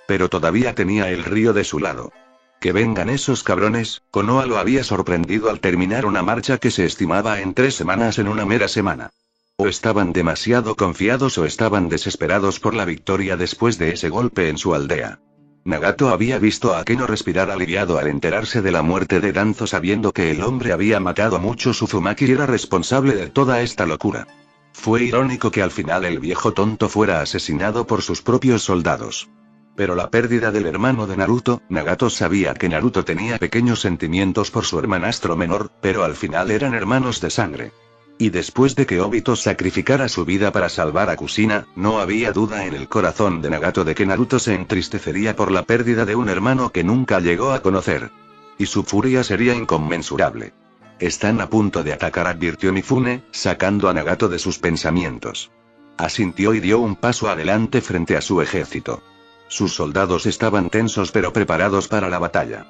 Pero todavía tenía el río de su lado. Que vengan esos cabrones. Konoha lo había sorprendido al terminar una marcha que se estimaba en 3 semanas en una mera semana. O estaban demasiado confiados o estaban desesperados por la victoria después de ese golpe en su aldea. Nagato había visto a Akeno respirar aliviado al enterarse de la muerte de Danzo, sabiendo que el hombre había matado a muchos Uzumaki y era responsable de toda esta locura. Fue irónico que al final el viejo tonto fuera asesinado por sus propios soldados. Pero la pérdida del hermano de Naruto, Nagato sabía que Naruto tenía pequeños sentimientos por su hermanastro menor, pero al final eran hermanos de sangre. Y después de que Obito sacrificara su vida para salvar a Kushina, no había duda en el corazón de Nagato de que Naruto se entristecería por la pérdida de un hermano que nunca llegó a conocer. Y su furia sería inconmensurable. Están a punto de atacar, advirtió Mifune, sacando a Nagato de sus pensamientos. Asintió y dio un paso adelante frente a su ejército. Sus soldados estaban tensos pero preparados para la batalla.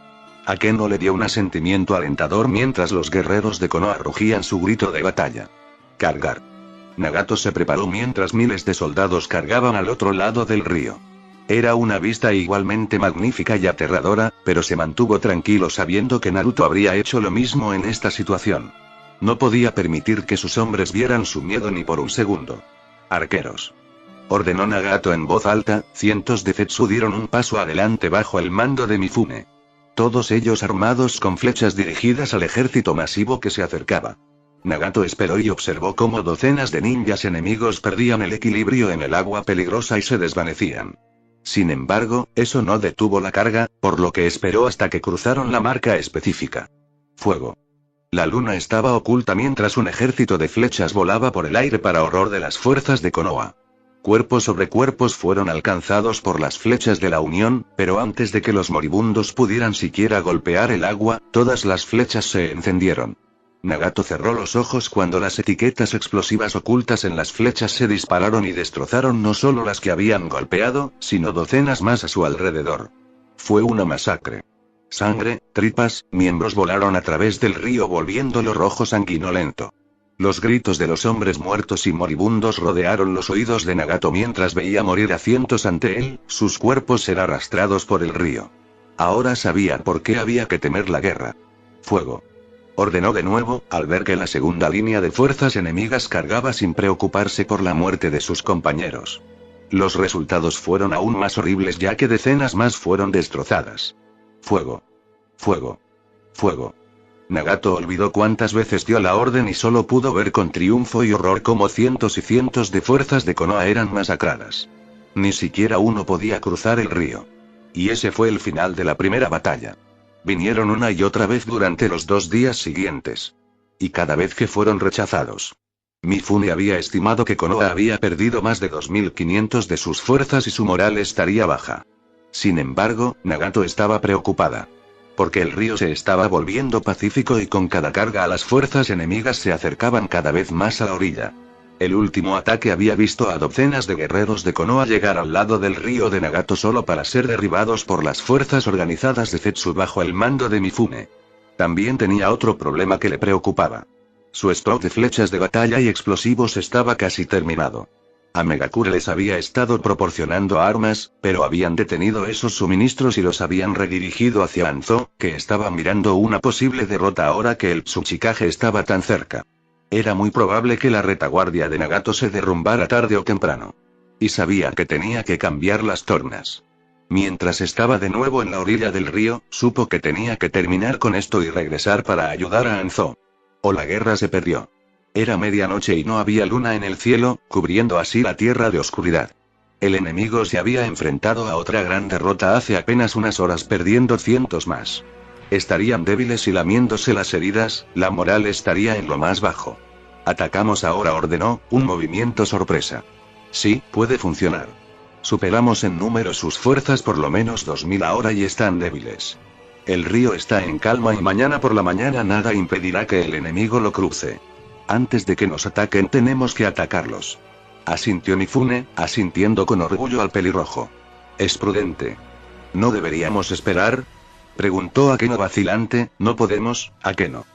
Akeno le dio un asentimiento alentador mientras los guerreros de Konoha rugían su grito de batalla. Cargar. Nagato se preparó mientras miles de soldados cargaban al otro lado del río. Era una vista igualmente magnífica y aterradora, pero se mantuvo tranquilo sabiendo que Naruto habría hecho lo mismo en esta situación. No podía permitir que sus hombres vieran su miedo ni por un segundo. Arqueros. Ordenó Nagato en voz alta. Cientos de Zetsu dieron un paso adelante bajo el mando de Mifune. Todos ellos armados con flechas dirigidas al ejército masivo que se acercaba. Nagato esperó y observó cómo docenas de ninjas enemigos perdían el equilibrio en el agua peligrosa y se desvanecían. Sin embargo, eso no detuvo la carga, por lo que esperó hasta que cruzaron la marca específica. Fuego. La luna estaba oculta mientras un ejército de flechas volaba por el aire para horror de las fuerzas de Konoha. Cuerpos sobre cuerpos fueron alcanzados por las flechas de la Unión, pero antes de que los moribundos pudieran siquiera golpear el agua, todas las flechas se encendieron. Nagato cerró los ojos cuando las etiquetas explosivas ocultas en las flechas se dispararon y destrozaron no solo las que habían golpeado, sino docenas más a su alrededor. Fue una masacre. Sangre, tripas, miembros volaron a través del río volviéndolo rojo sanguinolento. Los gritos de los hombres muertos y moribundos rodearon los oídos de Nagato mientras veía morir a cientos ante él, sus cuerpos ser arrastrados por el río. Ahora sabía por qué había que temer la guerra. Fuego. Ordenó de nuevo, al ver que la segunda línea de fuerzas enemigas cargaba sin preocuparse por la muerte de sus compañeros. Los resultados fueron aún más horribles ya que decenas más fueron destrozadas. Fuego. Fuego. Fuego. Nagato olvidó cuántas veces dio la orden y solo pudo ver con triunfo y horror cómo cientos y cientos de fuerzas de Konoha eran masacradas. Ni siquiera uno podía cruzar el río. Y ese fue el final de la primera batalla. Vinieron una y otra vez durante los 2 días siguientes. Y cada vez que fueron rechazados. Mifune había estimado que Konoha había perdido más de 2500 de sus fuerzas y su moral estaría baja. Sin embargo, Nagato estaba preocupada. Porque el río se estaba volviendo pacífico y con cada carga a las fuerzas enemigas se acercaban cada vez más a la orilla. El último ataque había visto a docenas de guerreros de Konoha llegar al lado del río de Nagato solo para ser derribados por las fuerzas organizadas de Zetsu bajo el mando de Mifune. También tenía otro problema que le preocupaba. Su stock de flechas de batalla y explosivos estaba casi terminado. A Megakure les había estado proporcionando armas, pero habían detenido esos suministros y los habían redirigido hacia Anzo, que estaba mirando una posible derrota ahora que el Tsuchikage estaba tan cerca. Era muy probable que la retaguardia de Nagato se derrumbara tarde o temprano. Y sabía que tenía que cambiar las tornas. Mientras estaba de nuevo en la orilla del río, supo que tenía que terminar con esto y regresar para ayudar a Anzo. O la guerra se perdió. Era medianoche y no había luna en el cielo, cubriendo así la tierra de oscuridad. El enemigo se había enfrentado a otra gran derrota hace apenas unas horas perdiendo cientos más. Estarían débiles y lamiéndose las heridas, la moral estaría en lo más bajo. Atacamos ahora, ordenó, un movimiento sorpresa. Sí, puede funcionar. Superamos en número sus fuerzas por lo menos 2000 ahora y están débiles. El río está en calma y mañana por la mañana nada impedirá que el enemigo lo cruce. Antes de que nos ataquen tenemos que atacarlos. Asintió Mifune, asintiendo con orgullo al pelirrojo. Es prudente. ¿No deberíamos esperar? Preguntó Akeno vacilante. No podemos, Akeno.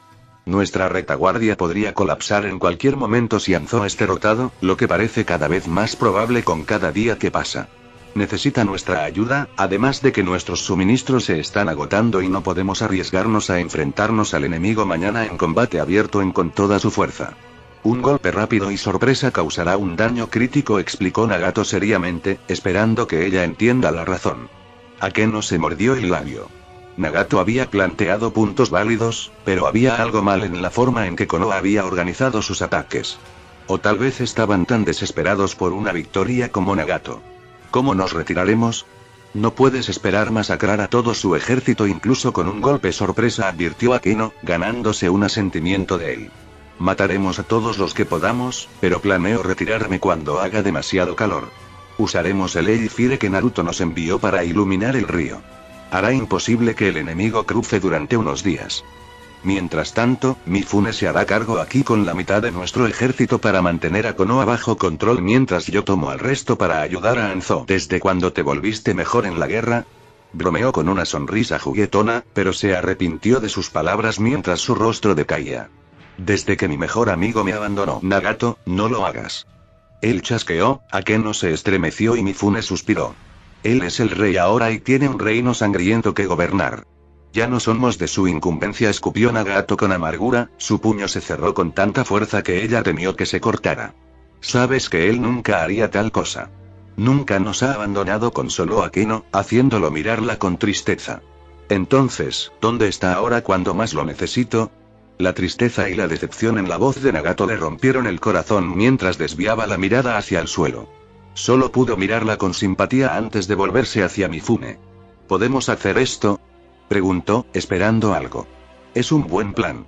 Nuestra retaguardia podría colapsar en cualquier momento si Hanzo es derrotado, lo que parece cada vez más probable con cada día que pasa. Necesita nuestra ayuda, además de que nuestros suministros se están agotando y no podemos arriesgarnos a enfrentarnos al enemigo mañana en combate abierto con toda su fuerza. Un golpe rápido y sorpresa causará un daño crítico, explicó Nagato seriamente, esperando que ella entienda la razón. Akeno se mordió el labio. Nagato había planteado puntos válidos, pero había algo mal en la forma en que Konoha había organizado sus ataques. O tal vez estaban tan desesperados por una victoria como Nagato. ¿Cómo nos retiraremos? No puedes esperar masacrar a todo su ejército incluso con un golpe sorpresa, advirtió Akeno, ganándose un asentimiento de él. Mataremos a todos los que podamos, pero planeo retirarme cuando haga demasiado calor. Usaremos el Eifire que Naruto nos envió para iluminar el río. Hará imposible que el enemigo cruce durante unos días. Mientras tanto, Mifune se hará cargo aquí con la mitad de nuestro ejército para mantener a Konoha bajo control mientras yo tomo al resto para ayudar a Hanzo. ¿Desde cuándo te volviste mejor en la guerra? Bromeó con una sonrisa juguetona, pero se arrepintió de sus palabras mientras su rostro decaía. Desde que mi mejor amigo me abandonó. Nagato, no lo hagas. Él chasqueó, Akeno se estremeció y Mifune suspiró. Él es el rey ahora y tiene un reino sangriento que gobernar. Ya no somos de su incumbencia, escupió Nagato con amargura, su puño se cerró con tanta fuerza que ella temió que se cortara. Sabes que él nunca haría tal cosa. Nunca nos ha abandonado, consoló Akeno, haciéndolo mirarla con tristeza. Entonces, ¿dónde está ahora cuando más lo necesito? La tristeza y la decepción en la voz de Nagato le rompieron el corazón mientras desviaba la mirada hacia el suelo. Solo pudo mirarla con simpatía antes de volverse hacia Mifune. ¿Podemos hacer esto?, preguntó, esperando algo. Es un buen plan.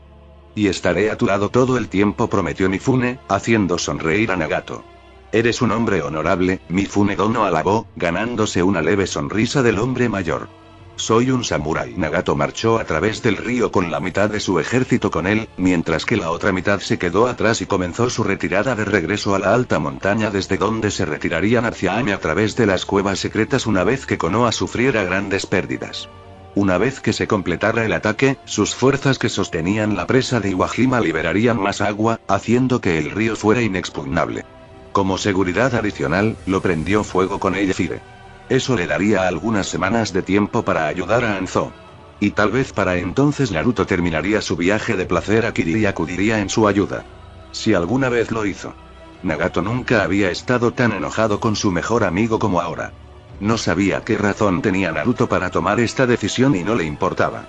Y estaré a tu lado todo el tiempo, prometió Mifune, haciendo sonreír a Nagato. Eres un hombre honorable, Mifune Dono alabó, ganándose una leve sonrisa del hombre mayor. Soy un samurái. Nagato marchó a través del río con la mitad de su ejército con él, mientras que la otra mitad se quedó atrás y comenzó su retirada de regreso a la alta montaña desde donde se retirarían hacia Ame a través de las cuevas secretas una vez que Konoha sufriera grandes pérdidas. Una vez que se completara el ataque, sus fuerzas que sostenían la presa de Iwajima liberarían más agua, haciendo que el río fuera inexpugnable. Como seguridad adicional, lo prendió fuego con Eifire. Eso le daría algunas semanas de tiempo para ayudar a Hanzo. Y tal vez para entonces Naruto terminaría su viaje de placer a Kiriri y acudiría en su ayuda. Si alguna vez lo hizo. Nagato nunca había estado tan enojado con su mejor amigo como ahora. No sabía qué razón tenía Naruto para tomar esta decisión y no le importaba.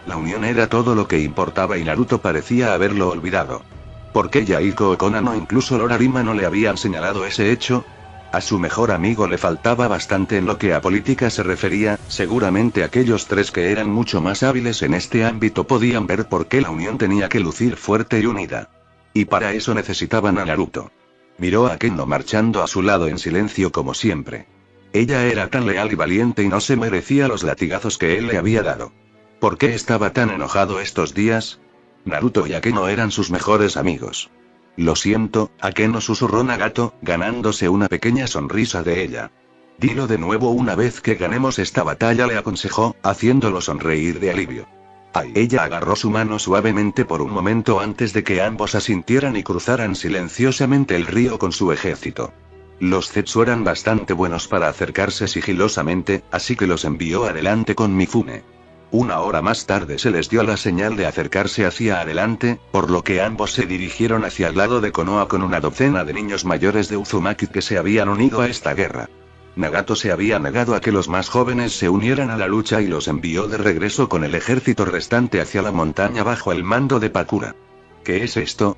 La unión era todo lo que importaba y Naruto parecía haberlo olvidado. ¿Por qué Yaiko o Konan o incluso Lorarima no le habían señalado ese hecho? A su mejor amigo le faltaba bastante en lo que a política se refería, seguramente aquellos tres que eran mucho más hábiles en este ámbito podían ver por qué la unión tenía que lucir fuerte y unida. Y para eso necesitaban a Naruto. Miró a Kendo marchando a su lado en silencio como siempre. Ella era tan leal y valiente y no se merecía los latigazos que él le había dado. ¿Por qué estaba tan enojado estos días? Naruto y Akeno eran sus mejores amigos. Lo siento, Akeno, susurró Nagato, ganándose una pequeña sonrisa de ella. Dilo de nuevo una vez que ganemos esta batalla, le aconsejó, haciéndolo sonreír de alivio. Ay. Ella agarró su mano suavemente por un momento antes de que ambos asintieran y cruzaran silenciosamente el río con su ejército. Los Zetsu eran bastante buenos para acercarse sigilosamente, así que los envió adelante con Mifune. Una hora más tarde se les dio la señal de acercarse hacia adelante, por lo que ambos se dirigieron hacia el lado de Konoha con una docena de niños mayores de Uzumaki que se habían unido a esta guerra. Nagato se había negado a que los más jóvenes se unieran a la lucha y los envió de regreso con el ejército restante hacia la montaña bajo el mando de Pakura. ¿Qué es esto?,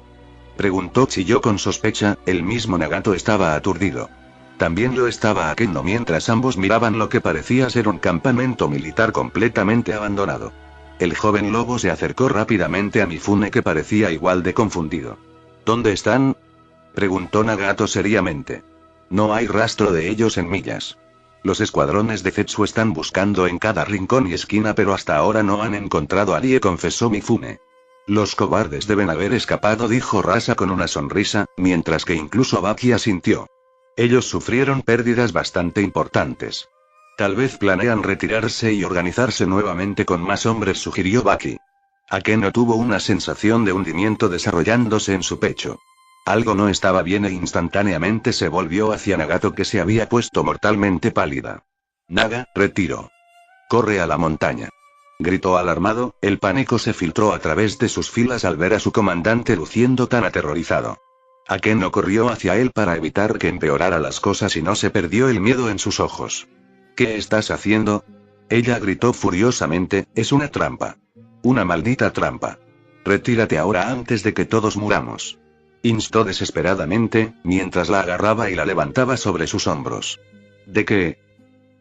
preguntó Chiyo con sospecha. El mismo Nagato estaba aturdido. También lo estaba Akeno mientras ambos miraban lo que parecía ser un campamento militar completamente abandonado. El joven lobo se acercó rápidamente a Mifune, que parecía igual de confundido. ¿Dónde están?, preguntó Nagato seriamente. No hay rastro de ellos en millas. Los escuadrones de Zetsu están buscando en cada rincón y esquina, pero hasta ahora no han encontrado a Rie, confesó Mifune. Los cobardes deben haber escapado, dijo Rasa con una sonrisa, mientras que incluso Baki asintió. Ellos sufrieron pérdidas bastante importantes. Tal vez planean retirarse y organizarse nuevamente con más hombres, sugirió Baki. Akeno tuvo una sensación de hundimiento desarrollándose en su pecho. Algo no estaba bien e instantáneamente se volvió hacia Nagato, que se había puesto mortalmente pálida. Naga, retiro. Corre a la montaña. Gritó alarmado, el pánico se filtró a través de sus filas al ver a su comandante luciendo tan aterrorizado. Akeno corrió hacia él para evitar que empeorara las cosas y no se perdió el miedo en sus ojos. ¿Qué estás haciendo? Ella gritó furiosamente, es una trampa. Una maldita trampa. Retírate ahora antes de que todos muramos. Instó desesperadamente, mientras la agarraba y la levantaba sobre sus hombros. ¿De qué?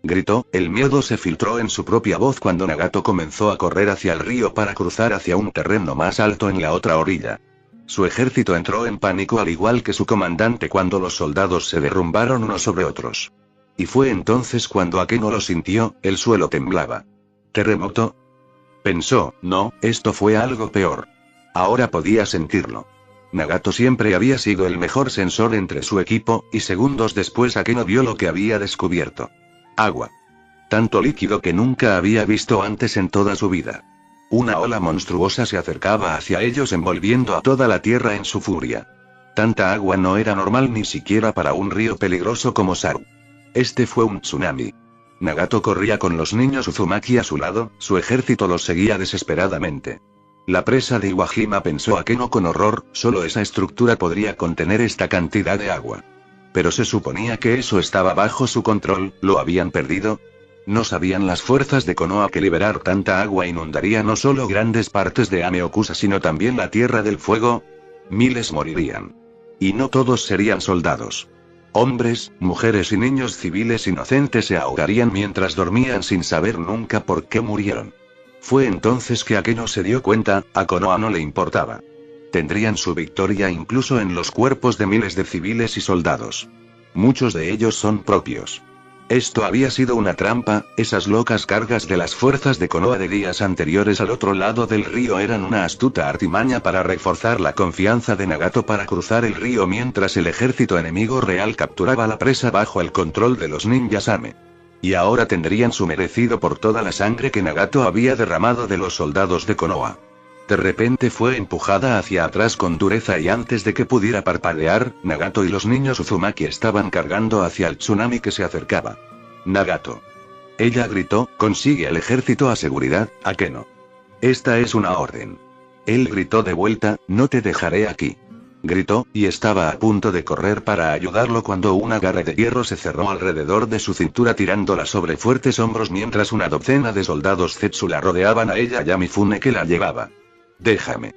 Gritó, el miedo se filtró en su propia voz cuando Nagato comenzó a correr hacia el río para cruzar hacia un terreno más alto en la otra orilla. Su ejército entró en pánico al igual que su comandante cuando los soldados se derrumbaron unos sobre otros. Y fue entonces cuando Akeno lo sintió, el suelo temblaba. ¿Terremoto? Pensó, no, esto fue algo peor. Ahora podía sentirlo. Nagato siempre había sido el mejor sensor entre su equipo, y segundos después Akeno vio lo que había descubierto. Agua. Tanto líquido que nunca había visto antes en toda su vida. Una ola monstruosa se acercaba hacia ellos envolviendo a toda la tierra en su furia. Tanta agua no era normal ni siquiera para un río peligroso como Saru. Este fue un tsunami. Nagato corría con los niños Uzumaki a su lado, su ejército los seguía desesperadamente. La presa de Iwajima, pensó Akeno con horror, solo esa estructura podría contener esta cantidad de agua. Pero se suponía que eso estaba bajo su control, ¿lo habían perdido? ¿No sabían las fuerzas de Konoha que liberar tanta agua inundaría no solo grandes partes de Ameokusa sino también la Tierra del Fuego? Miles morirían. Y no todos serían soldados. Hombres, mujeres y niños civiles inocentes se ahogarían mientras dormían sin saber nunca por qué murieron. Fue entonces que Akeno se dio cuenta, a Konoha no le importaba. Tendrían su victoria incluso en los cuerpos de miles de civiles y soldados. Muchos de ellos son propios. Esto había sido una trampa, esas locas cargas de las fuerzas de Konoha de días anteriores al otro lado del río eran una astuta artimaña para reforzar la confianza de Nagato para cruzar el río mientras el ejército enemigo real capturaba la presa bajo el control de los ninjas Ame. Y ahora tendrían su merecido por toda la sangre que Nagato había derramado de los soldados de Konoha. De repente fue empujada hacia atrás con dureza y antes de que pudiera parpadear, Nagato y los niños Uzumaki estaban cargando hacia el tsunami que se acercaba. Nagato. Ella gritó, consigue al ejército a seguridad, Akeno. Esta es una orden. Él gritó de vuelta, no te dejaré aquí. Gritó, y estaba a punto de correr para ayudarlo cuando una garra de hierro se cerró alrededor de su cintura tirándola sobre fuertes hombros mientras una docena de soldados Zetsu la rodeaban a ella y a Mifune que la llevaba. Déjame.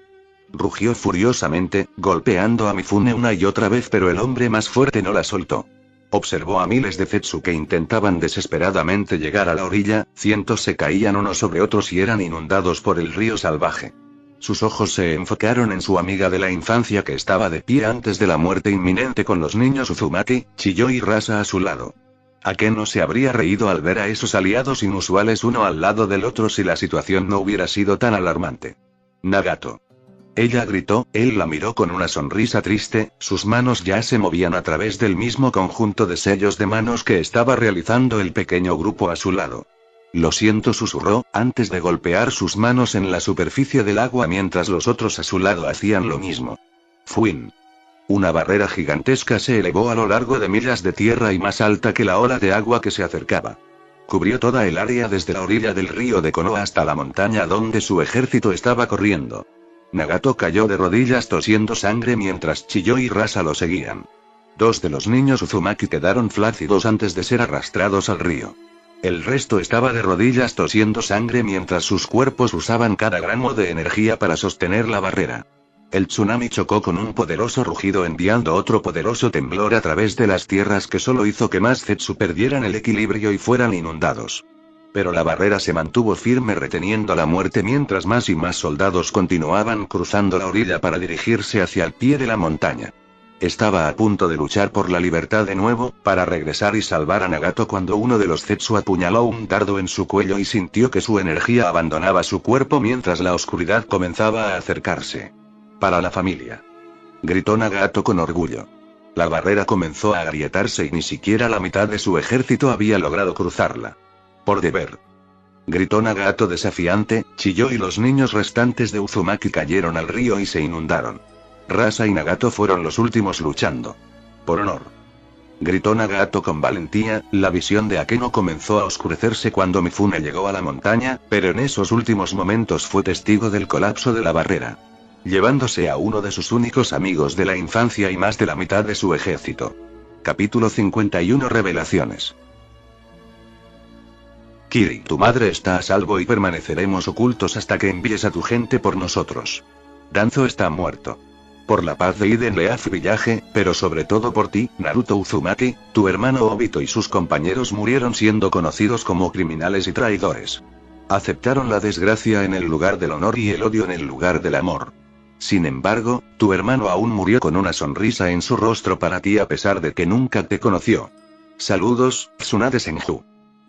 Rugió furiosamente, golpeando a Mifune una y otra vez, pero el hombre más fuerte no la soltó. Observó a miles de Zetsu que intentaban desesperadamente llegar a la orilla, cientos se caían unos sobre otros y eran inundados por el río salvaje. Sus ojos se enfocaron en su amiga de la infancia que estaba de pie antes de la muerte inminente con los niños Uzumaki, Chiyo y Rasa a su lado. Akeno se habría reído al ver a esos aliados inusuales uno al lado del otro si la situación no hubiera sido tan alarmante. Nagato. Ella gritó, él la miró con una sonrisa triste, sus manos ya se movían a través del mismo conjunto de sellos de manos que estaba realizando el pequeño grupo a su lado. Lo siento, susurró, antes de golpear sus manos en la superficie del agua mientras los otros a su lado hacían lo mismo. Fuin. Una barrera gigantesca se elevó a lo largo de millas de tierra y más alta que la ola de agua que se acercaba. Cubrió toda el área desde la orilla del río de Konoha hasta la montaña donde su ejército estaba corriendo. Nagato cayó de rodillas tosiendo sangre mientras Chiyo y Rasa lo seguían. Dos de los niños Uzumaki quedaron flácidos antes de ser arrastrados al río. El resto estaba de rodillas tosiendo sangre mientras sus cuerpos usaban cada gramo de energía para sostener la barrera. El tsunami chocó con un poderoso rugido enviando otro poderoso temblor a través de las tierras que solo hizo que más Zetsu perdieran el equilibrio y fueran inundados. Pero la barrera se mantuvo firme reteniendo la muerte mientras más y más soldados continuaban cruzando la orilla para dirigirse hacia el pie de la montaña. Estaba a punto de luchar por la libertad de nuevo, para regresar y salvar a Nagato cuando uno de los Zetsu apuñaló un dardo en su cuello y sintió que su energía abandonaba su cuerpo mientras la oscuridad comenzaba a acercarse. Para la familia. Gritó Nagato con orgullo. La barrera comenzó a agrietarse y ni siquiera la mitad de su ejército había logrado cruzarla. Por deber. Gritó Nagato desafiante, chilló y los niños restantes de Uzumaki cayeron al río y se inundaron. Rasa y Nagato fueron los últimos luchando. Por honor. Gritó Nagato con valentía. La visión de Akeno comenzó a oscurecerse cuando Mifune llegó a la montaña, pero en esos últimos momentos fue testigo del colapso de la barrera. Llevándose a uno de sus únicos amigos de la infancia y más de la mitad de su ejército. Capítulo 51 Revelaciones. Kiri, tu madre está a salvo y permaneceremos ocultos hasta que envíes a tu gente por nosotros. Danzo está muerto. Por la paz de Iden Leaf Village, pero sobre todo por ti, Naruto Uzumaki, tu hermano Obito y sus compañeros murieron siendo conocidos como criminales y traidores. Aceptaron la desgracia en el lugar del honor y el odio en el lugar del amor. Sin embargo, tu hermano aún murió con una sonrisa en su rostro para ti a pesar de que nunca te conoció. Saludos, Tsunade Senju.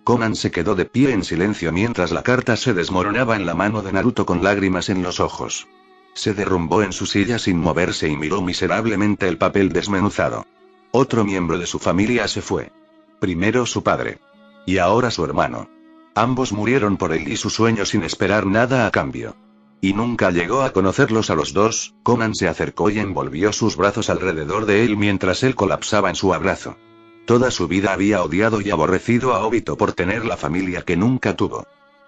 Konan se quedó de pie en silencio mientras la carta se desmoronaba en la mano de Naruto con lágrimas en los ojos. Se derrumbó en su silla sin moverse y miró miserablemente el papel desmenuzado. Otro miembro de su familia se fue. Primero su padre. Y ahora su hermano. Ambos murieron por él y su sueño sin esperar nada a cambio. Y nunca llegó a conocerlos a los dos. Konan se acercó y envolvió sus brazos alrededor de él mientras él colapsaba en su abrazo. Toda su vida había odiado y aborrecido a Obito por tener la familia que nunca tuvo.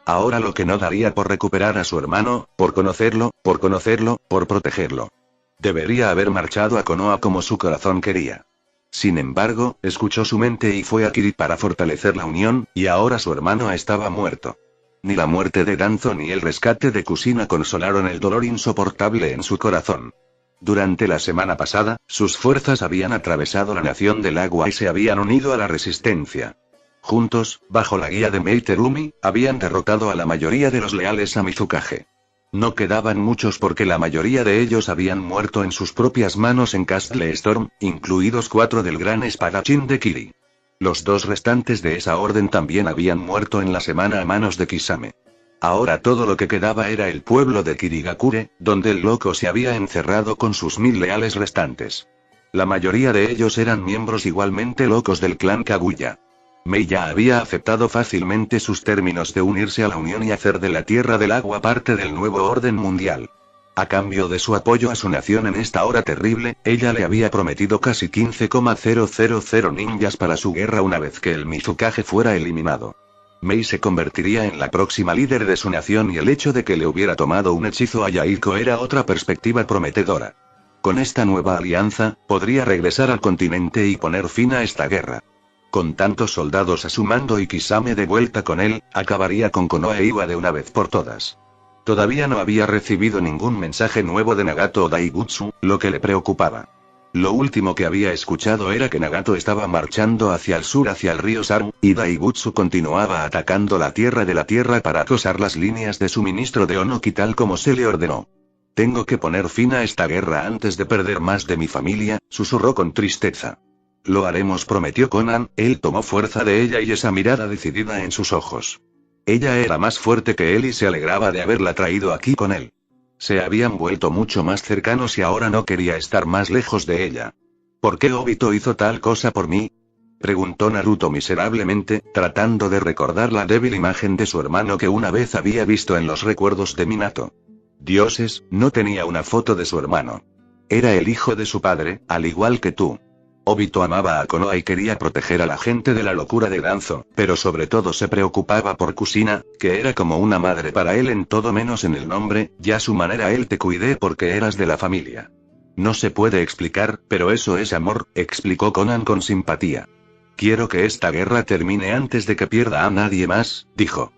Ahora lo que no daría por recuperar a su hermano, por conocerlo, por protegerlo. Debería haber marchado a Konoha como su corazón quería. Sin embargo, escuchó su mente y fue a Kiri para fortalecer la unión, y ahora su hermano estaba muerto. Ni la muerte de Danzo ni el rescate de Kushina consolaron el dolor insoportable en su corazón. Durante la semana pasada, sus fuerzas habían atravesado la Nación del Agua y se habían unido a la resistencia. Juntos, bajo la guía de Meiterumi, habían derrotado a la mayoría de los leales a Mizukage. No quedaban muchos porque la mayoría de ellos habían muerto en sus propias manos en Castle Storm, incluidos 4 del gran espadachín de Kiri. Los 2 restantes de esa orden también habían muerto en la semana a manos de Kisame. Ahora todo lo que quedaba era el pueblo de Kirigakure, donde el loco se había encerrado con sus 1000 leales restantes. La mayoría de ellos eran miembros igualmente locos del clan Kaguya. Mei ya había aceptado fácilmente sus términos de unirse a la Unión y hacer de la Tierra del Agua parte del nuevo orden mundial. A cambio de su apoyo a su nación en esta hora terrible, ella le había prometido casi 15,000 ninjas para su guerra una vez que el Mizukage fuera eliminado. Mei se convertiría en la próxima líder de su nación y el hecho de que le hubiera tomado un hechizo a Yahiko era otra perspectiva prometedora. Con esta nueva alianza, podría regresar al continente y poner fin a esta guerra. Con tantos soldados a su mando y Kisame de vuelta con él, acabaría con Konoha e Iwa de una vez por todas. Todavía no había recibido ningún mensaje nuevo de Nagato o Daibutsu, lo que le preocupaba. Lo último que había escuchado era que Nagato estaba marchando hacia el sur hacia el río Saru, y Daibutsu continuaba atacando la Tierra de la Tierra para acosar las líneas de suministro de Onoki tal como se le ordenó. Tengo que poner fin a esta guerra antes de perder más de mi familia, susurró con tristeza. Lo haremos, prometió Konan. Él tomó fuerza de ella y esa mirada decidida en sus ojos. Ella era más fuerte que él y se alegraba de haberla traído aquí con él. Se habían vuelto mucho más cercanos y ahora no quería estar más lejos de ella. ¿Por qué Obito hizo tal cosa por mí?, preguntó Naruto miserablemente, tratando de recordar la débil imagen de su hermano que una vez había visto en los recuerdos de Minato. Dioses, no tenía una foto de su hermano. Era el hijo de su padre, al igual que tú. Obito amaba a Konoha y quería proteger a la gente de la locura de Danzo, pero sobre todo se preocupaba por Kushina, que era como una madre para él en todo menos en el nombre. Ya a su manera él te cuidé porque eras de la familia. No se puede explicar, pero eso es amor, explicó Konan con simpatía. Quiero que esta guerra termine antes de que pierda a nadie más, dijo.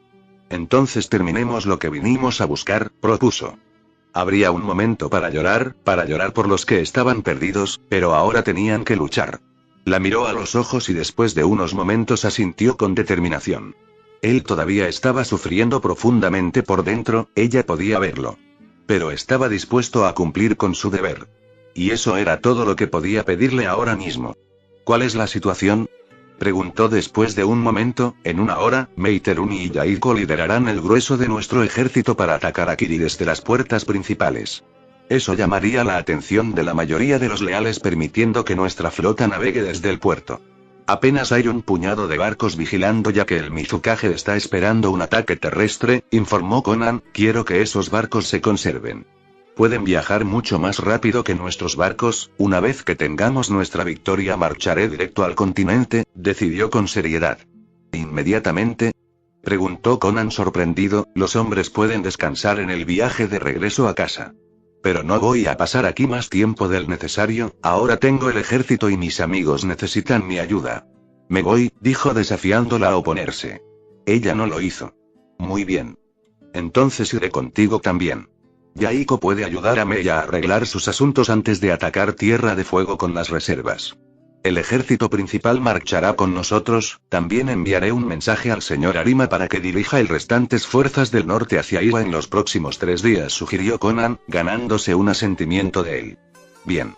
Entonces terminemos lo que vinimos a buscar, propuso. Habría un momento para llorar por los que estaban perdidos, pero ahora tenían que luchar. La miró a los ojos y después de unos momentos asintió con determinación. Él todavía estaba sufriendo profundamente por dentro, ella podía verlo. Pero estaba dispuesto a cumplir con su deber. Y eso era todo lo que podía pedirle ahora mismo. ¿Cuál es la situación? Preguntó después de un momento. En una hora, Meiteruni y Yaiko liderarán el grueso de nuestro ejército para atacar a Kiri desde las puertas principales. Eso llamaría la atención de la mayoría de los leales, permitiendo que nuestra flota navegue desde el puerto. Apenas hay un puñado de barcos vigilando, ya que el Mizukage está esperando un ataque terrestre, informó Conan. Quiero que esos barcos se conserven. Pueden viajar mucho más rápido que nuestros barcos. Una vez que tengamos nuestra victoria marcharé directo al continente, decidió con seriedad. ¿Inmediatamente? Preguntó Conan sorprendido. Los hombres pueden descansar en el viaje de regreso a casa. Pero no voy a pasar aquí más tiempo del necesario. Ahora tengo el ejército y mis amigos necesitan mi ayuda. Me voy, dijo desafiándola a oponerse. Ella no lo hizo. Muy bien. Entonces iré contigo también. Yaiko puede ayudar a Mei a arreglar sus asuntos antes de atacar Tierra de Fuego con las reservas. El ejército principal marchará con nosotros. También enviaré un mensaje al señor Arima para que dirija el restantes fuerzas del norte hacia Iwa en los próximos 3 días, sugirió Conan, ganándose un asentimiento de él. Bien.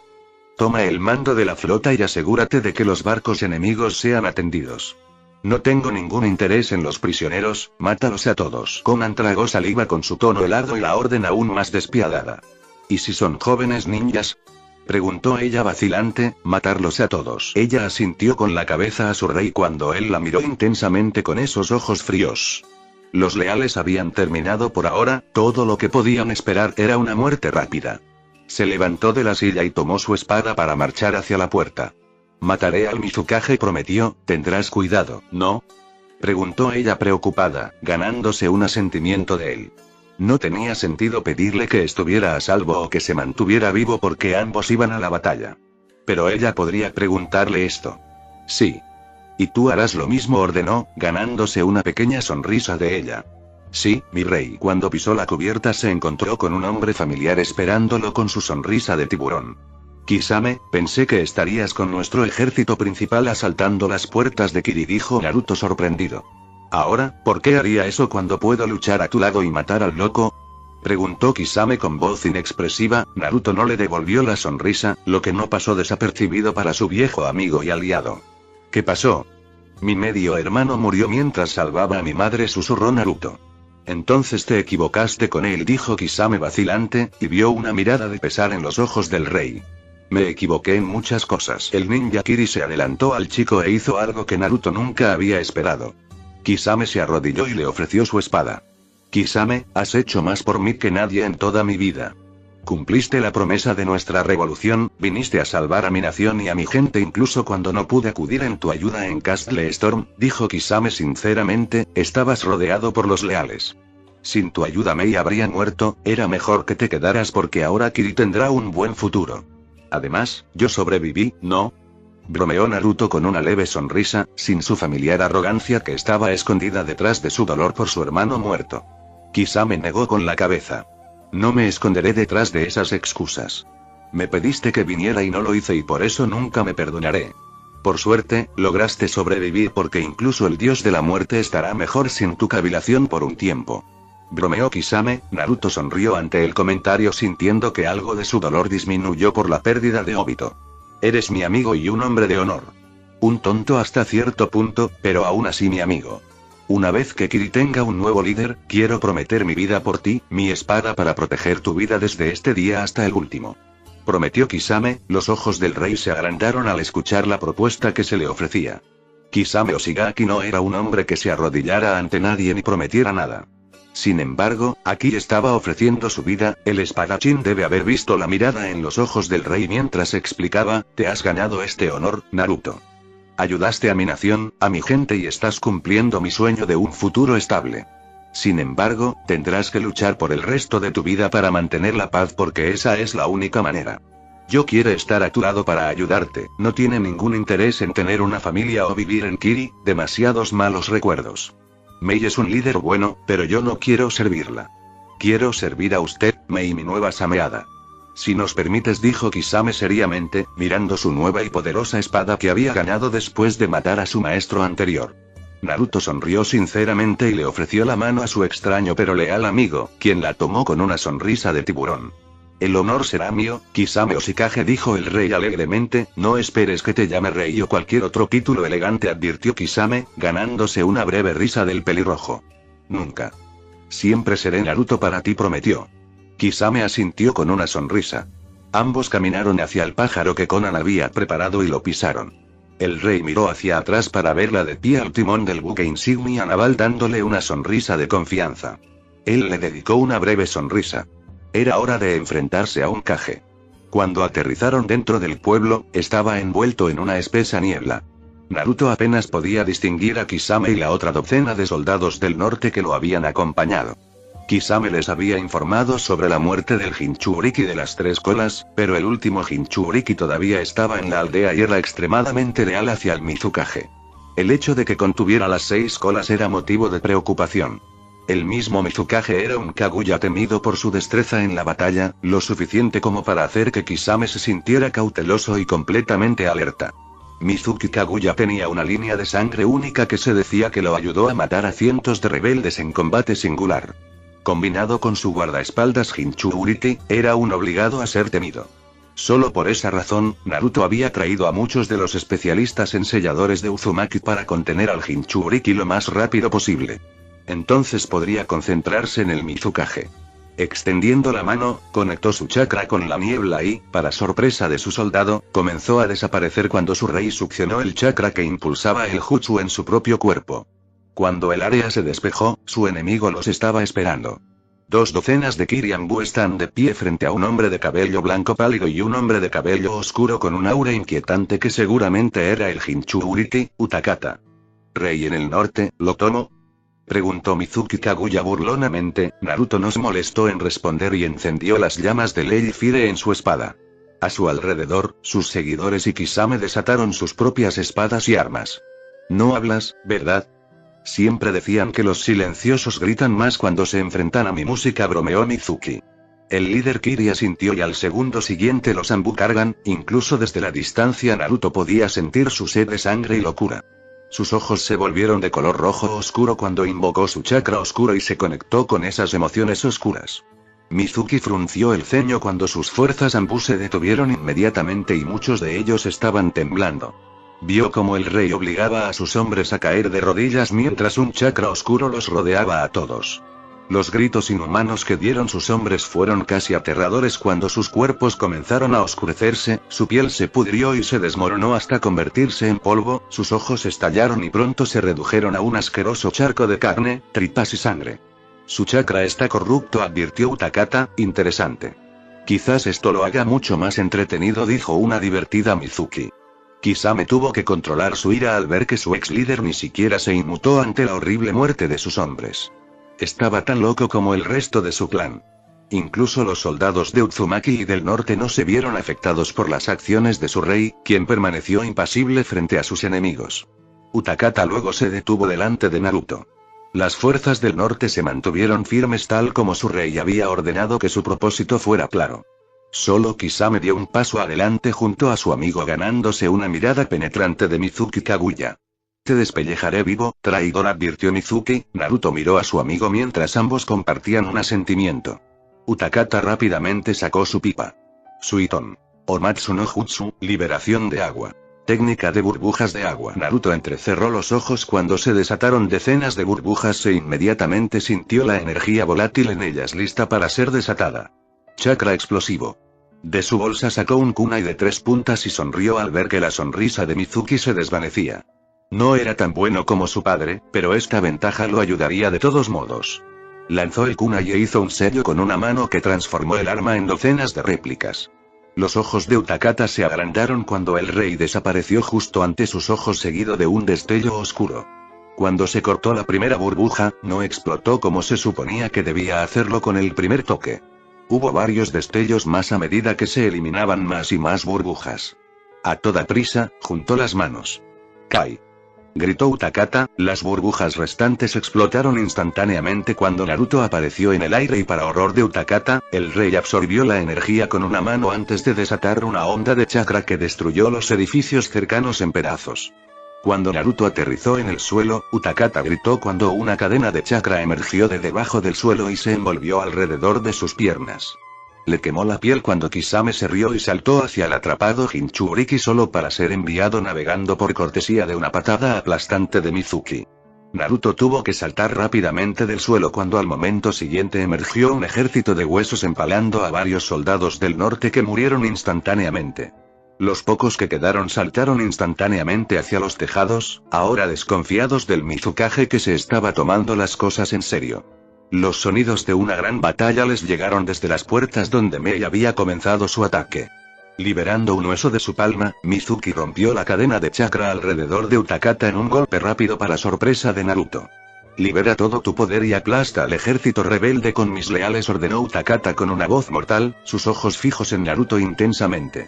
Toma el mando de la flota y asegúrate de que los barcos enemigos sean atendidos. No tengo ningún interés en los prisioneros, mátalos a todos. Conan tragó saliva con su tono helado y la orden aún más despiadada. ¿Y si son jóvenes ninjas? Preguntó ella vacilante. Matarlos a todos. Ella asintió con la cabeza a su rey cuando él la miró intensamente con esos ojos fríos. Los leales habían terminado por ahora, todo lo que podían esperar era una muerte rápida. Se levantó de la silla y tomó su espada para marchar hacia la puerta. Mataré al Mizukage, prometió. ¿Tendrás cuidado, no? Preguntó ella preocupada, ganándose un asentimiento de él. No tenía sentido pedirle que estuviera a salvo o que se mantuviera vivo porque ambos iban a la batalla. Pero ella podría preguntarle esto. Sí. Y tú harás lo mismo, ordenó, ganándose una pequeña sonrisa de ella. Sí, mi rey. Cuando pisó la cubierta se encontró con un hombre familiar esperándolo con su sonrisa de tiburón. Kisame, pensé que estarías con nuestro ejército principal asaltando las puertas de Kiri, dijo Naruto sorprendido. Ahora, ¿por qué haría eso cuando puedo luchar a tu lado y matar al loco? Preguntó Kisame con voz inexpresiva. Naruto no le devolvió la sonrisa, lo que no pasó desapercibido para su viejo amigo y aliado. ¿Qué pasó? Mi medio hermano murió mientras salvaba a mi madre, susurró Naruto. Entonces te equivocaste con él, dijo Kisame vacilante, y vio una mirada de pesar en los ojos del rey. Me equivoqué en muchas cosas. El ninja Kiri se adelantó al chico e hizo algo que Naruto nunca había esperado. Kisame se arrodilló y le ofreció su espada. Kisame, has hecho más por mí que nadie en toda mi vida. Cumpliste la promesa de nuestra revolución, viniste a salvar a mi nación y a mi gente incluso cuando no pude acudir en tu ayuda en Castle Storm, dijo Kisame sinceramente. Estabas rodeado por los leales. Sin tu ayuda Mei habría muerto. Era mejor que te quedaras porque ahora Kiri tendrá un buen futuro. Además, yo sobreviví, ¿no? Bromeó Naruto con una leve sonrisa, sin su familiar arrogancia que estaba escondida detrás de su dolor por su hermano muerto. Kisame negó con la cabeza. No me esconderé detrás de esas excusas. Me pediste que viniera y no lo hice y por eso nunca me perdonaré. Por suerte, lograste sobrevivir porque incluso el dios de la muerte estará mejor sin tu cavilación por un tiempo. Bromeó Kisame. Naruto sonrió ante el comentario sintiendo que algo de su dolor disminuyó por la pérdida de Obito. Eres mi amigo y un hombre de honor. Un tonto hasta cierto punto, pero aún así mi amigo. Una vez que Kiri tenga un nuevo líder, quiero prometer mi vida por ti, mi espada para proteger tu vida desde este día hasta el último. Prometió Kisame. Los ojos del rey se agrandaron al escuchar la propuesta que se le ofrecía. Kisame Oshigaki no era un hombre que se arrodillara ante nadie ni prometiera nada. Sin embargo, aquí estaba ofreciendo su vida. El espadachín debe haber visto la mirada en los ojos del rey mientras explicaba. Te has ganado este honor, Naruto. Ayudaste a mi nación, a mi gente y estás cumpliendo mi sueño de un futuro estable. Sin embargo, tendrás que luchar por el resto de tu vida para mantener la paz porque esa es la única manera. Yo quiero estar a tu lado para ayudarte. No tiene ningún interés en tener una familia o vivir en Kiri, demasiados malos recuerdos. Mei es un líder bueno, pero yo no quiero servirla. Quiero servir a usted, Mei, mi nueva sameada. Si nos permites, dijo Kisame seriamente, mirando su nueva y poderosa espada que había ganado después de matar a su maestro anterior. Naruto sonrió sinceramente y le ofreció la mano a su extraño pero leal amigo, quien la tomó con una sonrisa de tiburón. El honor será mío, Kisame Oshikage, dijo el rey alegremente. No esperes que te llame rey o cualquier otro título elegante, advirtió Kisame, ganándose una breve risa del pelirrojo. Nunca. Siempre seré Naruto para ti, prometió. Kisame asintió con una sonrisa. Ambos caminaron hacia el pájaro que Konan había preparado y lo pisaron. El rey miró hacia atrás para verla de pie al timón del buque insignia naval, dándole una sonrisa de confianza. Él le dedicó una breve sonrisa. Era hora de enfrentarse a un Kage. Cuando aterrizaron dentro del pueblo, estaba envuelto en una espesa niebla. Naruto apenas podía distinguir a Kisame y la otra docena de soldados del norte que lo habían acompañado. Kisame les había informado sobre la muerte del Jinchuriki de las tres colas, pero el último Jinchuriki todavía estaba en la aldea y era extremadamente leal hacia el Mizukage. El hecho de que contuviera las 6 colas era motivo de preocupación. El mismo Mizukage era un Kaguya temido por su destreza en la batalla, lo suficiente como para hacer que Kisame se sintiera cauteloso y completamente alerta. Mizuki Kaguya tenía una línea de sangre única que se decía que lo ayudó a matar a cientos de rebeldes en combate singular. Combinado con su guardaespaldas Jinchuriki, era un obligado a ser temido. Solo por esa razón, Naruto había traído a muchos de los especialistas en selladores de Uzumaki para contener al Jinchuriki lo más rápido posible. Entonces podría concentrarse en el Mizukage. Extendiendo la mano, conectó su chakra con la niebla y, para sorpresa de su soldado, comenzó a desaparecer cuando su rey succionó el chakra que impulsaba el jutsu en su propio cuerpo. Cuando el área se despejó, su enemigo los estaba esperando. 2 docenas de Kiryambu están de pie frente a un hombre de cabello blanco pálido y un hombre de cabello oscuro con un aura inquietante que seguramente era el Jinchuriki, Utakata. ¿Rey en el norte, lo tomo?, preguntó Mizuki Kaguya burlonamente. Naruto no se molestó en responder y encendió las llamas del Elfire en su espada. A su alrededor, sus seguidores y Kisame desataron sus propias espadas y armas. No hablas, ¿verdad? Siempre decían que los silenciosos gritan más cuando se enfrentan a mi música, bromeó Mizuki. El líder Kiri asintió y al segundo siguiente los Anbu cargan. Incluso desde la distancia Naruto podía sentir su sed de sangre y locura. Sus ojos se volvieron de color rojo oscuro cuando invocó su chakra oscuro y se conectó con esas emociones oscuras. Mizuki frunció el ceño cuando sus fuerzas Anbu se detuvieron inmediatamente y muchos de ellos estaban temblando. Vio como el rey obligaba a sus hombres a caer de rodillas mientras un chakra oscuro los rodeaba a todos. Los gritos inhumanos que dieron sus hombres fueron casi aterradores cuando sus cuerpos comenzaron a oscurecerse, su piel se pudrió y se desmoronó hasta convertirse en polvo, sus ojos estallaron y pronto se redujeron a un asqueroso charco de carne, tripas y sangre. Su chakra está corrupto, advirtió Utakata. Interesante. Quizás esto lo haga mucho más entretenido, dijo una divertida Mizuki. Kisame tuvo que controlar su ira al ver que su ex líder ni siquiera se inmutó ante la horrible muerte de sus hombres. Estaba tan loco como el resto de su clan. Incluso los soldados de Uzumaki y del norte no se vieron afectados por las acciones de su rey, quien permaneció impasible frente a sus enemigos. Utakata luego se detuvo delante de Naruto. Las fuerzas del norte se mantuvieron firmes tal como su rey había ordenado que su propósito fuera claro. Solo Kisame dio un paso adelante junto a su amigo ganándose una mirada penetrante de Mizuki Kaguya. Te despellejaré vivo, traidor, advirtió Mizuki. Naruto miró a su amigo mientras ambos compartían un asentimiento. Utakata rápidamente sacó su pipa. Suiton. Omatsu no Jutsu, liberación de agua. Técnica de burbujas de agua. Naruto entrecerró los ojos cuando se desataron decenas de burbujas e inmediatamente sintió la energía volátil en ellas lista para ser desatada. Chakra explosivo. De su bolsa sacó un kunai de 3 puntas y sonrió al ver que la sonrisa de Mizuki se desvanecía. No era tan bueno como su padre, pero esta ventaja lo ayudaría de todos modos. Lanzó el kunai e hizo un sello con una mano que transformó el arma en docenas de réplicas. Los ojos de Utakata se agrandaron cuando el rey desapareció justo ante sus ojos seguido de un destello oscuro. Cuando se cortó la primera burbuja, no explotó como se suponía que debía hacerlo con el primer toque. Hubo varios destellos más a medida que se eliminaban más y más burbujas. A toda prisa, juntó las manos. ¡Kai! Gritó Utakata. Las burbujas restantes explotaron instantáneamente cuando Naruto apareció en el aire y para horror de Utakata, el rey absorbió la energía con una mano antes de desatar una onda de chakra que destruyó los edificios cercanos en pedazos. Cuando Naruto aterrizó en el suelo, Utakata gritó cuando una cadena de chakra emergió de debajo del suelo y se envolvió alrededor de sus piernas. Le quemó la piel cuando Kisame se rió y saltó hacia el atrapado Jinchuriki solo para ser enviado navegando por cortesía de una patada aplastante de Mizuki. Naruto tuvo que saltar rápidamente del suelo cuando al momento siguiente emergió un ejército de huesos empalando a varios soldados del norte que murieron instantáneamente. Los pocos que quedaron saltaron instantáneamente hacia los tejados, ahora desconfiados del Mizukage que se estaba tomando las cosas en serio. Los sonidos de una gran batalla les llegaron desde las puertas donde Mei había comenzado su ataque. Liberando un hueso de su palma, Mizuki rompió la cadena de chakra alrededor de Utakata en un golpe rápido para sorpresa de Naruto. «Libera todo tu poder y aplasta al ejército rebelde con mis leales», ordenó Utakata con una voz mortal, sus ojos fijos en Naruto intensamente.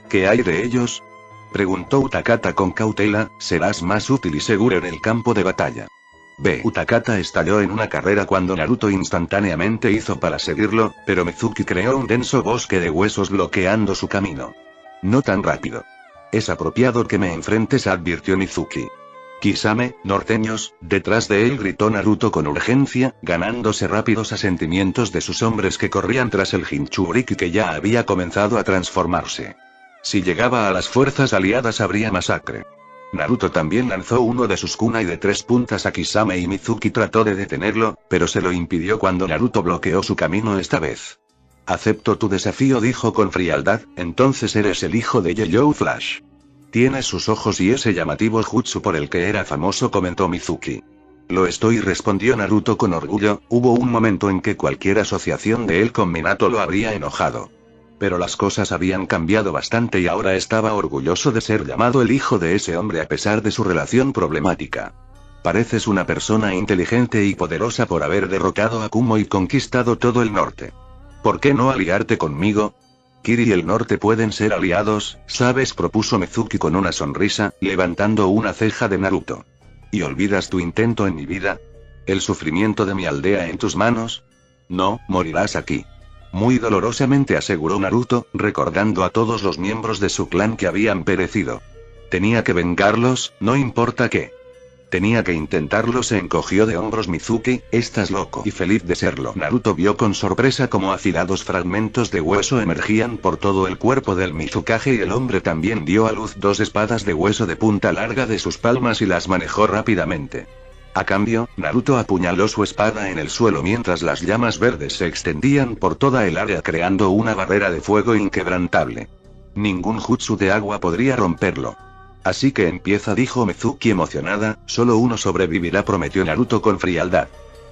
«¿Qué hay de ellos?», preguntó Utakata con cautela. «Serás más útil y seguro en el campo de batalla». Utakata estalló en una carrera cuando Naruto instantáneamente hizo para seguirlo, pero Mizuki creó un denso bosque de huesos bloqueando su camino. «No tan rápido. Es apropiado que me enfrentes», advirtió Mizuki. «Kisame, norteños», detrás de él gritó Naruto con urgencia, ganándose rápidos asentimientos de sus hombres que corrían tras el Jinchuriki que ya había comenzado a transformarse. Si llegaba a las fuerzas aliadas habría masacre. Naruto también lanzó uno de sus kunai de 3 puntas a Kisame y Mizuki trató de detenerlo, pero se lo impidió cuando Naruto bloqueó su camino esta vez. «Acepto tu desafío», dijo con frialdad. «Entonces eres el hijo de Yellow Flash. Tienes sus ojos y ese llamativo jutsu por el que era famoso», comentó Mizuki. «Lo estoy», respondió Naruto con orgullo. Hubo un momento en que cualquier asociación de él con Minato lo habría enojado. Pero las cosas habían cambiado bastante y ahora estaba orgulloso de ser llamado el hijo de ese hombre a pesar de su relación problemática. «Pareces una persona inteligente y poderosa por haber derrotado a Kumo y conquistado todo el norte. ¿Por qué no aliarte conmigo? Kiri y el norte pueden ser aliados, ¿sabes?», propuso Mizuki con una sonrisa, levantando una ceja de Naruto. «¿Y olvidas tu intento en mi vida? ¿El sufrimiento de mi aldea en tus manos? No, morirás aquí». Muy dolorosamente aseguró Naruto, recordando a todos los miembros de su clan que habían perecido. Tenía que vengarlos, no importa qué. Tenía que intentarlo. Se encogió de hombros Mizuki. «Estás loco». Y feliz de serlo. Naruto vio con sorpresa cómo afilados fragmentos de hueso emergían por todo el cuerpo del Mizukage y el hombre también dio a luz 2 espadas de hueso de punta larga de sus palmas y las manejó rápidamente. A cambio, Naruto apuñaló su espada en el suelo mientras las llamas verdes se extendían por toda el área creando una barrera de fuego inquebrantable. Ningún jutsu de agua podría romperlo. «Así que empieza», dijo Mizuki emocionada. «Solo uno sobrevivirá», prometió Naruto con frialdad.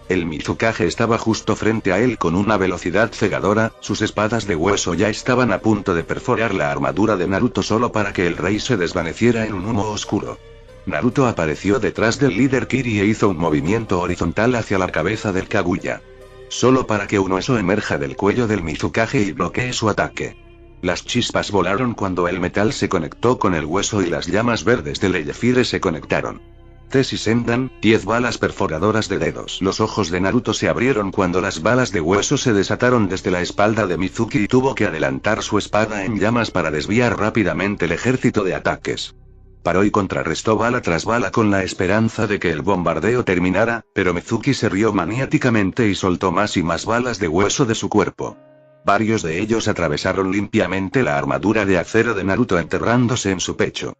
El Mizukage estaba justo frente a él con una velocidad cegadora, sus espadas de hueso ya estaban a punto de perforar la armadura de Naruto solo para que el rey se desvaneciera en un humo oscuro. Naruto apareció detrás del líder Kiri e hizo un movimiento horizontal hacia la cabeza del Kaguya. Solo para que un hueso emerja del cuello del Mizukage y bloquee su ataque. Las chispas volaron cuando el metal se conectó con el hueso y las llamas verdes del Elefire se conectaron. Teshi Sendan, 10 balas perforadoras de dedos. Los ojos de Naruto se abrieron cuando las balas de hueso se desataron desde la espalda de Mizuki y tuvo que adelantar su espada en llamas para desviar rápidamente el ejército de ataques. Paró y contrarrestó bala tras bala con la esperanza de que el bombardeo terminara, pero Mizuki se rió maniáticamente y soltó más y más balas de hueso de su cuerpo. Varios de ellos atravesaron limpiamente la armadura de acero de Naruto enterrándose en su pecho.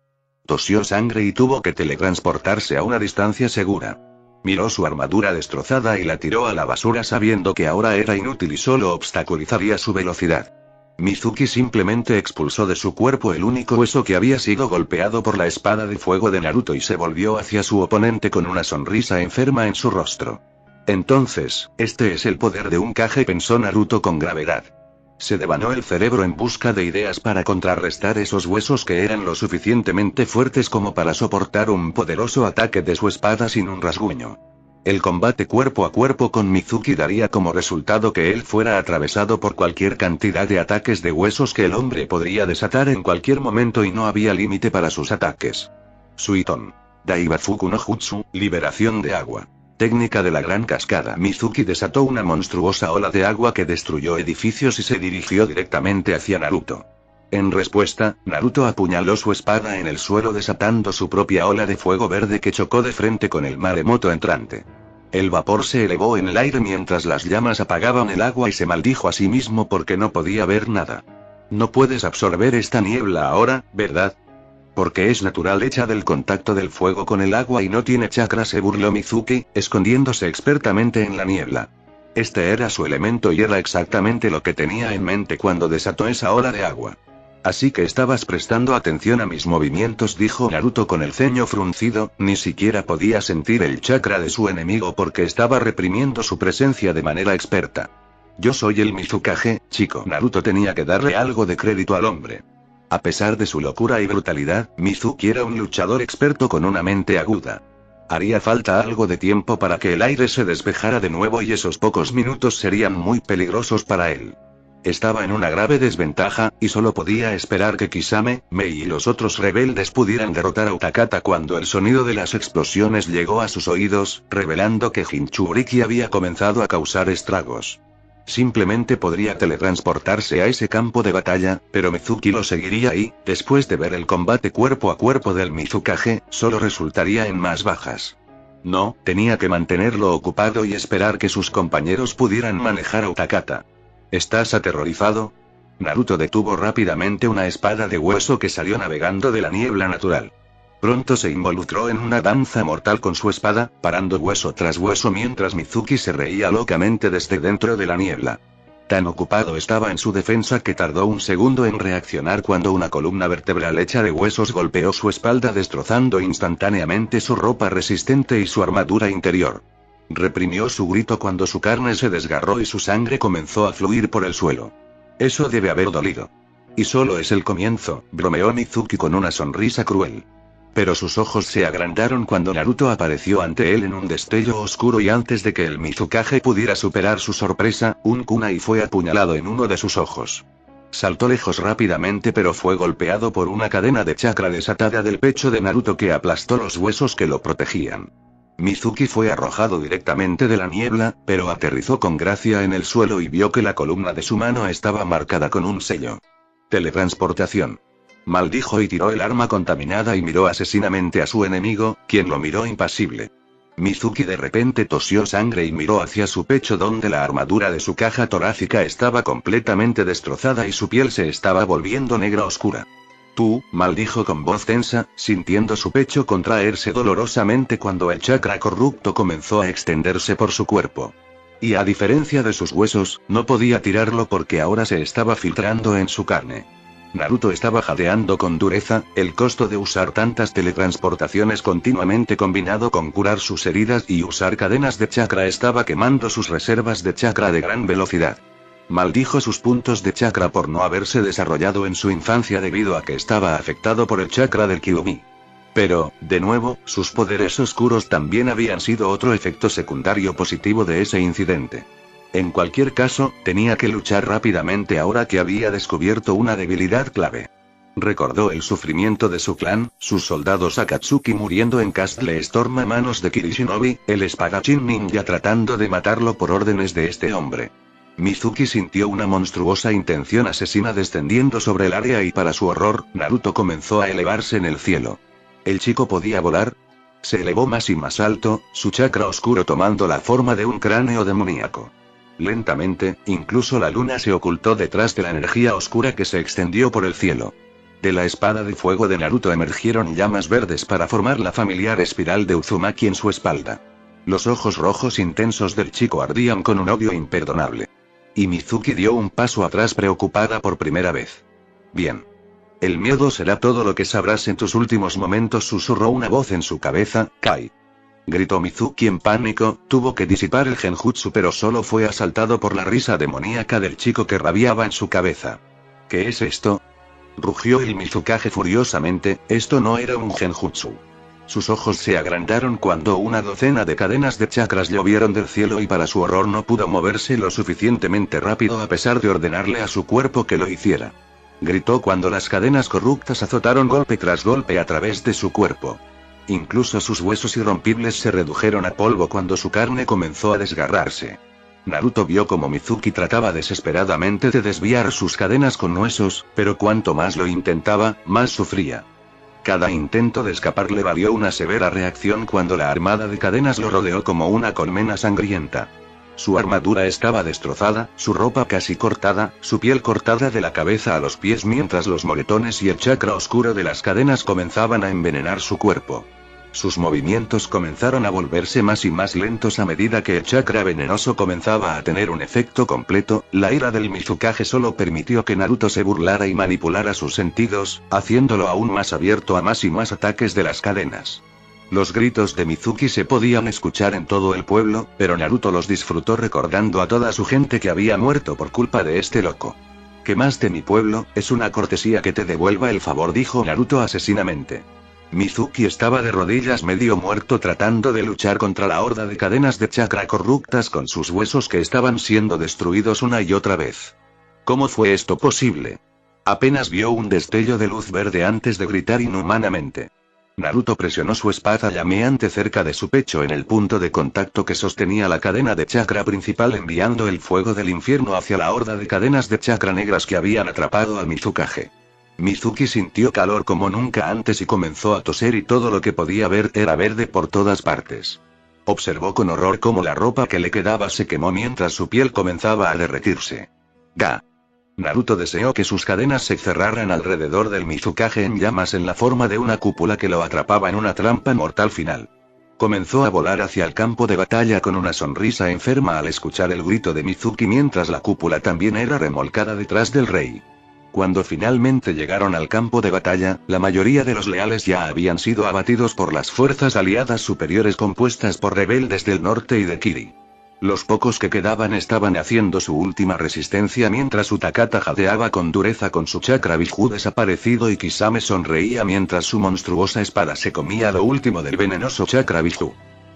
Tosió sangre y tuvo que teletransportarse a una distancia segura. Miró su armadura destrozada y la tiró a la basura sabiendo que ahora era inútil y solo obstaculizaría su velocidad. Mizuki simplemente expulsó de su cuerpo el único hueso que había sido golpeado por la espada de fuego de Naruto y se volvió hacia su oponente con una sonrisa enferma en su rostro. Entonces, este es el poder de un Kage, pensó Naruto con gravedad. Se devanó el cerebro en busca de ideas para contrarrestar esos huesos que eran lo suficientemente fuertes como para soportar un poderoso ataque de su espada sin un rasguño. El combate cuerpo a cuerpo con Mizuki daría como resultado que él fuera atravesado por cualquier cantidad de ataques de huesos que el hombre podría desatar en cualquier momento y no había límite para sus ataques. Suiton. Daibafuku no Jutsu, liberación de agua. Técnica de la gran cascada. Mizuki desató una monstruosa ola de agua que destruyó edificios y se dirigió directamente hacia Naruto. En respuesta, Naruto apuñaló su espada en el suelo desatando su propia ola de fuego verde que chocó de frente con el maremoto entrante. El vapor se elevó en el aire mientras las llamas apagaban el agua y se maldijo a sí mismo porque no podía ver nada. No puedes absorber esta niebla ahora, ¿verdad? Porque es natural, hecha del contacto del fuego con el agua y no tiene chakra, se burló Mizuki, escondiéndose expertamente en la niebla. Este era su elemento y era exactamente lo que tenía en mente cuando desató esa ola de agua. Así que estabas prestando atención a mis movimientos, dijo Naruto con el ceño fruncido, ni siquiera podía sentir el chakra de su enemigo porque estaba reprimiendo su presencia de manera experta. Yo soy el Mizukage, chico. Naruto tenía que darle algo de crédito al hombre. A pesar de su locura y brutalidad, Mizuki era un luchador experto con una mente aguda. Haría falta algo de tiempo para que el aire se despejara de nuevo y esos pocos minutos serían muy peligrosos para él. Estaba en una grave desventaja, y solo podía esperar que Kisame, Mei y los otros rebeldes pudieran derrotar a Utakata cuando el sonido de las explosiones llegó a sus oídos, revelando que Jinchuriki había comenzado a causar estragos. Simplemente podría teletransportarse a ese campo de batalla, pero Mizuki lo seguiría ahí. Después de ver el combate cuerpo a cuerpo del Mizukage, solo resultaría en más bajas. No, tenía que mantenerlo ocupado y esperar que sus compañeros pudieran manejar a Utakata. ¿Estás aterrorizado? Naruto detuvo rápidamente una espada de hueso que salió navegando de la niebla natural. Pronto se involucró en una danza mortal con su espada, parando hueso tras hueso mientras Mizuki se reía locamente desde dentro de la niebla. Tan ocupado estaba en su defensa que tardó un segundo en reaccionar cuando una columna vertebral hecha de huesos golpeó su espalda destrozando instantáneamente su ropa resistente y su armadura interior. Reprimió su grito cuando su carne se desgarró y su sangre comenzó a fluir por el suelo. Eso debe haber dolido. Y solo es el comienzo, bromeó Mizuki con una sonrisa cruel. Pero sus ojos se agrandaron cuando Naruto apareció ante él en un destello oscuro y antes de que el Mizukage pudiera superar su sorpresa, un kunai fue apuñalado en uno de sus ojos. Saltó lejos rápidamente pero fue golpeado por una cadena de chakra desatada del pecho de Naruto que aplastó los huesos que lo protegían. Mizuki fue arrojado directamente de la niebla, pero aterrizó con gracia en el suelo y vio que la columna de su mano estaba marcada con un sello. Teletransportación. Maldijo y tiró el arma contaminada y miró asesinamente a su enemigo, quien lo miró impasible. Mizuki de repente tosió sangre y miró hacia su pecho donde la armadura de su caja torácica estaba completamente destrozada y su piel se estaba volviendo negra oscura. Tú, maldijo con voz tensa, sintiendo su pecho contraerse dolorosamente cuando el chakra corrupto comenzó a extenderse por su cuerpo. Y a diferencia de sus huesos, no podía tirarlo porque ahora se estaba filtrando en su carne. Naruto estaba jadeando con dureza, el costo de usar tantas teletransportaciones continuamente combinado con curar sus heridas y usar cadenas de chakra estaba quemando sus reservas de chakra de gran velocidad. Maldijo sus puntos de chakra por no haberse desarrollado en su infancia debido a que estaba afectado por el chakra del Kyuubi. Pero, de nuevo, sus poderes oscuros también habían sido otro efecto secundario positivo de ese incidente. En cualquier caso, tenía que luchar rápidamente ahora que había descubierto una debilidad clave. Recordó el sufrimiento de su clan, sus soldados Akatsuki muriendo en Castle Storm a manos de Kirishinobi, el espadachín ninja tratando de matarlo por órdenes de este hombre. Mizuki sintió una monstruosa intención asesina descendiendo sobre el área y para su horror, Naruto comenzó a elevarse en el cielo. ¿El chico podía volar? Se elevó más y más alto, su chakra oscuro tomando la forma de un cráneo demoníaco. Lentamente, incluso la luna se ocultó detrás de la energía oscura que se extendió por el cielo. De la espada de fuego de Naruto emergieron llamas verdes para formar la familiar espiral de Uzumaki en su espalda. Los ojos rojos intensos del chico ardían con un odio imperdonable. Y Mizuki dio un paso atrás preocupada por primera vez. Bien. El miedo será todo lo que sabrás en tus últimos momentos, susurró una voz en su cabeza. Kai. Gritó Mizuki en pánico, tuvo que disipar el genjutsu pero solo fue asaltado por la risa demoníaca del chico que rabiaba en su cabeza. ¿Qué es esto? Rugió el Mizukage furiosamente, esto no era un genjutsu. Sus ojos se agrandaron cuando una docena de cadenas de chakras llovieron del cielo y para su horror no pudo moverse lo suficientemente rápido a pesar de ordenarle a su cuerpo que lo hiciera. Gritó cuando las cadenas corruptas azotaron golpe tras golpe a través de su cuerpo. Incluso sus huesos irrompibles se redujeron a polvo cuando su carne comenzó a desgarrarse. Naruto vio como Mizuki trataba desesperadamente de desviar sus cadenas con huesos, pero cuanto más lo intentaba, más sufría. Cada intento de escapar le valió una severa reacción cuando la armada de cadenas lo rodeó como una colmena sangrienta. Su armadura estaba destrozada, su ropa casi cortada, su piel cortada de la cabeza a los pies mientras los moretones y el chakra oscuro de las cadenas comenzaban a envenenar su cuerpo. Sus movimientos comenzaron a volverse más y más lentos a medida que el chakra venenoso comenzaba a tener un efecto completo. La ira del Mizukage solo permitió que Naruto se burlara y manipulara sus sentidos, haciéndolo aún más abierto a más y más ataques de las cadenas. Los gritos de Mizuki se podían escuchar en todo el pueblo, pero Naruto los disfrutó recordando a toda su gente que había muerto por culpa de este loco. «¿Quemaste mi pueblo? Es una cortesía que te devuelva el favor», dijo Naruto asesinamente. Mizuki estaba de rodillas medio muerto tratando de luchar contra la horda de cadenas de chakra corruptas con sus huesos que estaban siendo destruidos una y otra vez. ¿Cómo fue esto posible? Apenas vio un destello de luz verde antes de gritar inhumanamente. Naruto presionó su espada llameante cerca de su pecho en el punto de contacto que sostenía la cadena de chakra principal, enviando el fuego del infierno hacia la horda de cadenas de chakra negras que habían atrapado al Mizukage. Mizuki sintió calor como nunca antes y comenzó a toser y todo lo que podía ver era verde por todas partes. Observó con horror cómo la ropa que le quedaba se quemó mientras su piel comenzaba a derretirse. ¡Ga! Naruto deseó que sus cadenas se cerraran alrededor del Mizukage en llamas en la forma de una cúpula que lo atrapaba en una trampa mortal final. Comenzó a volar hacia el campo de batalla con una sonrisa enferma al escuchar el grito de Mizuki mientras la cúpula también era remolcada detrás del rey. Cuando finalmente llegaron al campo de batalla, la mayoría de los leales ya habían sido abatidos por las fuerzas aliadas superiores compuestas por rebeldes del norte y de Kiri. Los pocos que quedaban estaban haciendo su última resistencia mientras Utakata jadeaba con dureza con su chakra Biju desaparecido y Kisame sonreía mientras su monstruosa espada se comía lo último del venenoso chakra Biju.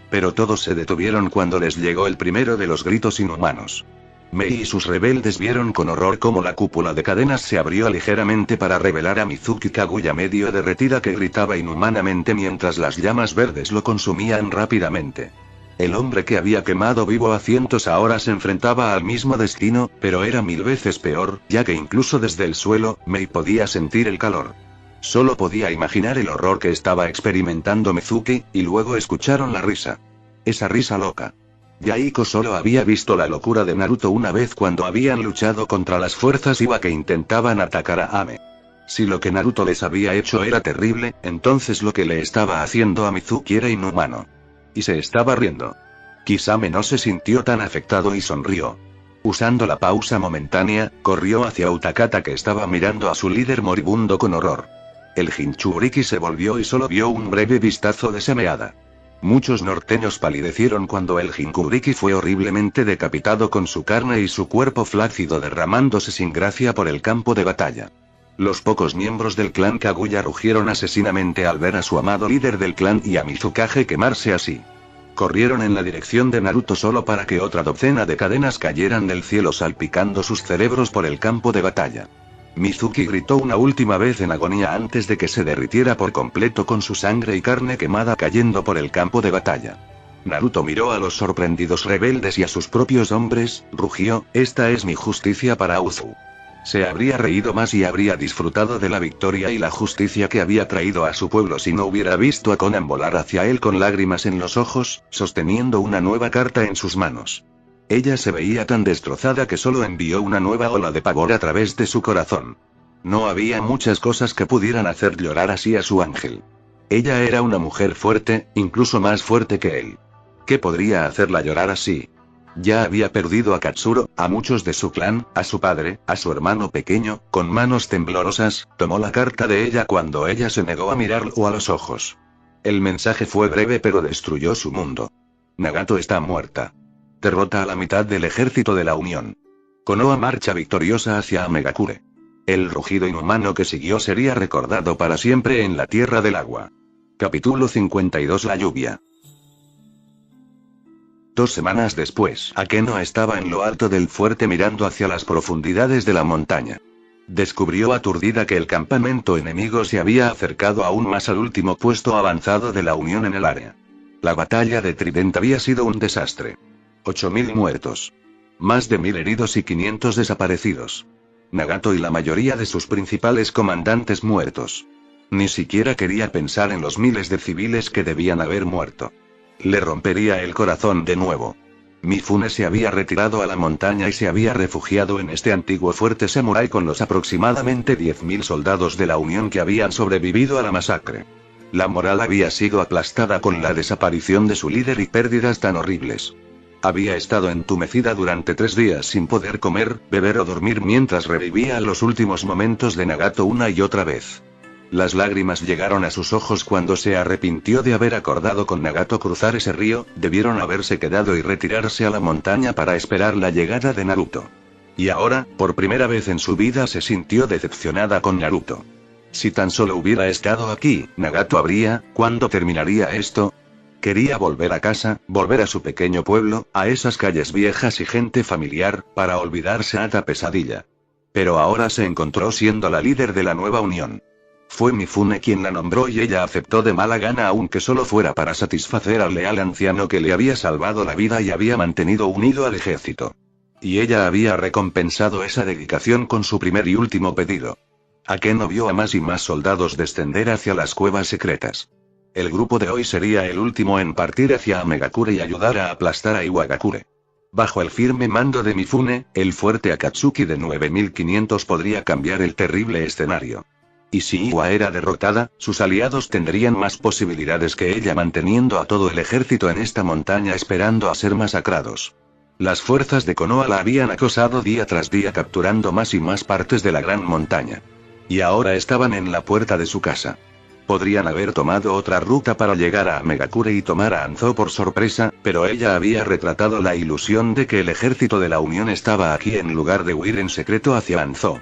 Pero todos se detuvieron cuando les llegó el primero de los gritos inhumanos. Mei y sus rebeldes vieron con horror cómo la cúpula de cadenas se abrió ligeramente para revelar a Mizuki Kaguya medio derretida que gritaba inhumanamente mientras las llamas verdes lo consumían rápidamente. El hombre que había quemado vivo a cientos ahora se enfrentaba al mismo destino, pero era 1000 veces peor, ya que incluso desde el suelo, Mei podía sentir el calor. Solo podía imaginar el horror que estaba experimentando Mizuki, y luego escucharon la risa. Esa risa loca. Yahiko solo había visto la locura de Naruto una vez cuando habían luchado contra las fuerzas Iwa que intentaban atacar a Ame. Si lo que Naruto les había hecho era terrible, entonces lo que le estaba haciendo a Mizuki era inhumano. Y se estaba riendo. Kisame no se sintió tan afectado y sonrió. Usando la pausa momentánea, corrió hacia Utakata que estaba mirando a su líder moribundo con horror. El Jinchuriki se volvió y solo vio un breve vistazo de semeada. Muchos norteños palidecieron cuando el Jinchuriki fue horriblemente decapitado con su carne y su cuerpo flácido derramándose sin gracia por el campo de batalla. Los pocos miembros del clan Kaguya rugieron asesinamente al ver a su amado líder del clan y a Mizukage quemarse así. Corrieron en la dirección de Naruto solo para que otra docena de cadenas cayeran del cielo salpicando sus cerebros por el campo de batalla. Mizuki gritó una última vez en agonía antes de que se derritiera por completo con su sangre y carne quemada cayendo por el campo de batalla. Naruto miró a los sorprendidos rebeldes y a sus propios hombres, rugió, «Esta es mi justicia para Uzu». Se habría reído más y habría disfrutado de la victoria y la justicia que había traído a su pueblo si no hubiera visto a Konan volar hacia él con lágrimas en los ojos, sosteniendo una nueva carta en sus manos. Ella se veía tan destrozada que solo envió una nueva ola de pavor a través de su corazón. No había muchas cosas que pudieran hacer llorar así a su ángel. Ella era una mujer fuerte, incluso más fuerte que él. ¿Qué podría hacerla llorar así? Ya había perdido a Katsuro, a muchos de su clan, a su padre, a su hermano pequeño. Con manos temblorosas, tomó la carta de ella cuando ella se negó a mirarlo a los ojos. El mensaje fue breve pero destruyó su mundo. Nagato está muerta. Derrota a la mitad del ejército de la Unión. Konoha marcha victoriosa hacia Amegakure. El rugido inhumano que siguió sería recordado para siempre en la Tierra del Agua. Capítulo 52. La lluvia. 2 semanas después, Akeno estaba en lo alto del fuerte mirando hacia las profundidades de la montaña. Descubrió aturdida que el campamento enemigo se había acercado aún más al último puesto avanzado de la Unión en el área. La batalla de Trident había sido un desastre. 8000 muertos. Más de 1000 heridos y 500 desaparecidos. Nagato y la mayoría de sus principales comandantes muertos. Ni siquiera quería pensar en los miles de civiles que debían haber muerto. Le rompería el corazón de nuevo. Mifune se había retirado a la montaña y se había refugiado en este antiguo fuerte samurái con los aproximadamente 10.000 soldados de la Unión que habían sobrevivido a la masacre. La moral había sido aplastada con la desaparición de su líder y pérdidas tan horribles. Había estado entumecida durante 3 días sin poder comer, beber o dormir mientras revivía los últimos momentos de Nagato una y otra vez. Las lágrimas llegaron a sus ojos cuando se arrepintió de haber acordado con Nagato cruzar ese río. Debieron haberse quedado y retirarse a la montaña para esperar la llegada de Naruto. Y ahora, por primera vez en su vida se sintió decepcionada con Naruto. Si tan solo hubiera estado aquí, Nagato habría, ¿cuándo terminaría esto? Quería volver a casa, volver a su pequeño pueblo, a esas calles viejas y gente familiar, para olvidarse esta pesadilla. Pero ahora se encontró siendo la líder de la nueva unión. Fue Mifune quien la nombró y ella aceptó de mala gana, aunque solo fuera para satisfacer al leal anciano que le había salvado la vida y había mantenido unido al ejército. Y ella había recompensado esa dedicación con su primer y último pedido. Akeno vio a más y más soldados descender hacia las cuevas secretas. El grupo de hoy sería el último en partir hacia Amegakure y ayudar a aplastar a Iwagakure. Bajo el firme mando de Mifune, el fuerte Akatsuki de 9500 podría cambiar el terrible escenario. Y si Iwa era derrotada, sus aliados tendrían más posibilidades que ella, manteniendo a todo el ejército en esta montaña esperando a ser masacrados. Las fuerzas de Konoha la habían acosado día tras día, capturando más y más partes de la gran montaña. Y ahora estaban en la puerta de su casa. Podrían haber tomado otra ruta para llegar a Amegakure y tomar a Anzo por sorpresa, pero ella había retratado la ilusión de que el ejército de la Unión estaba aquí en lugar de huir en secreto hacia Anzo.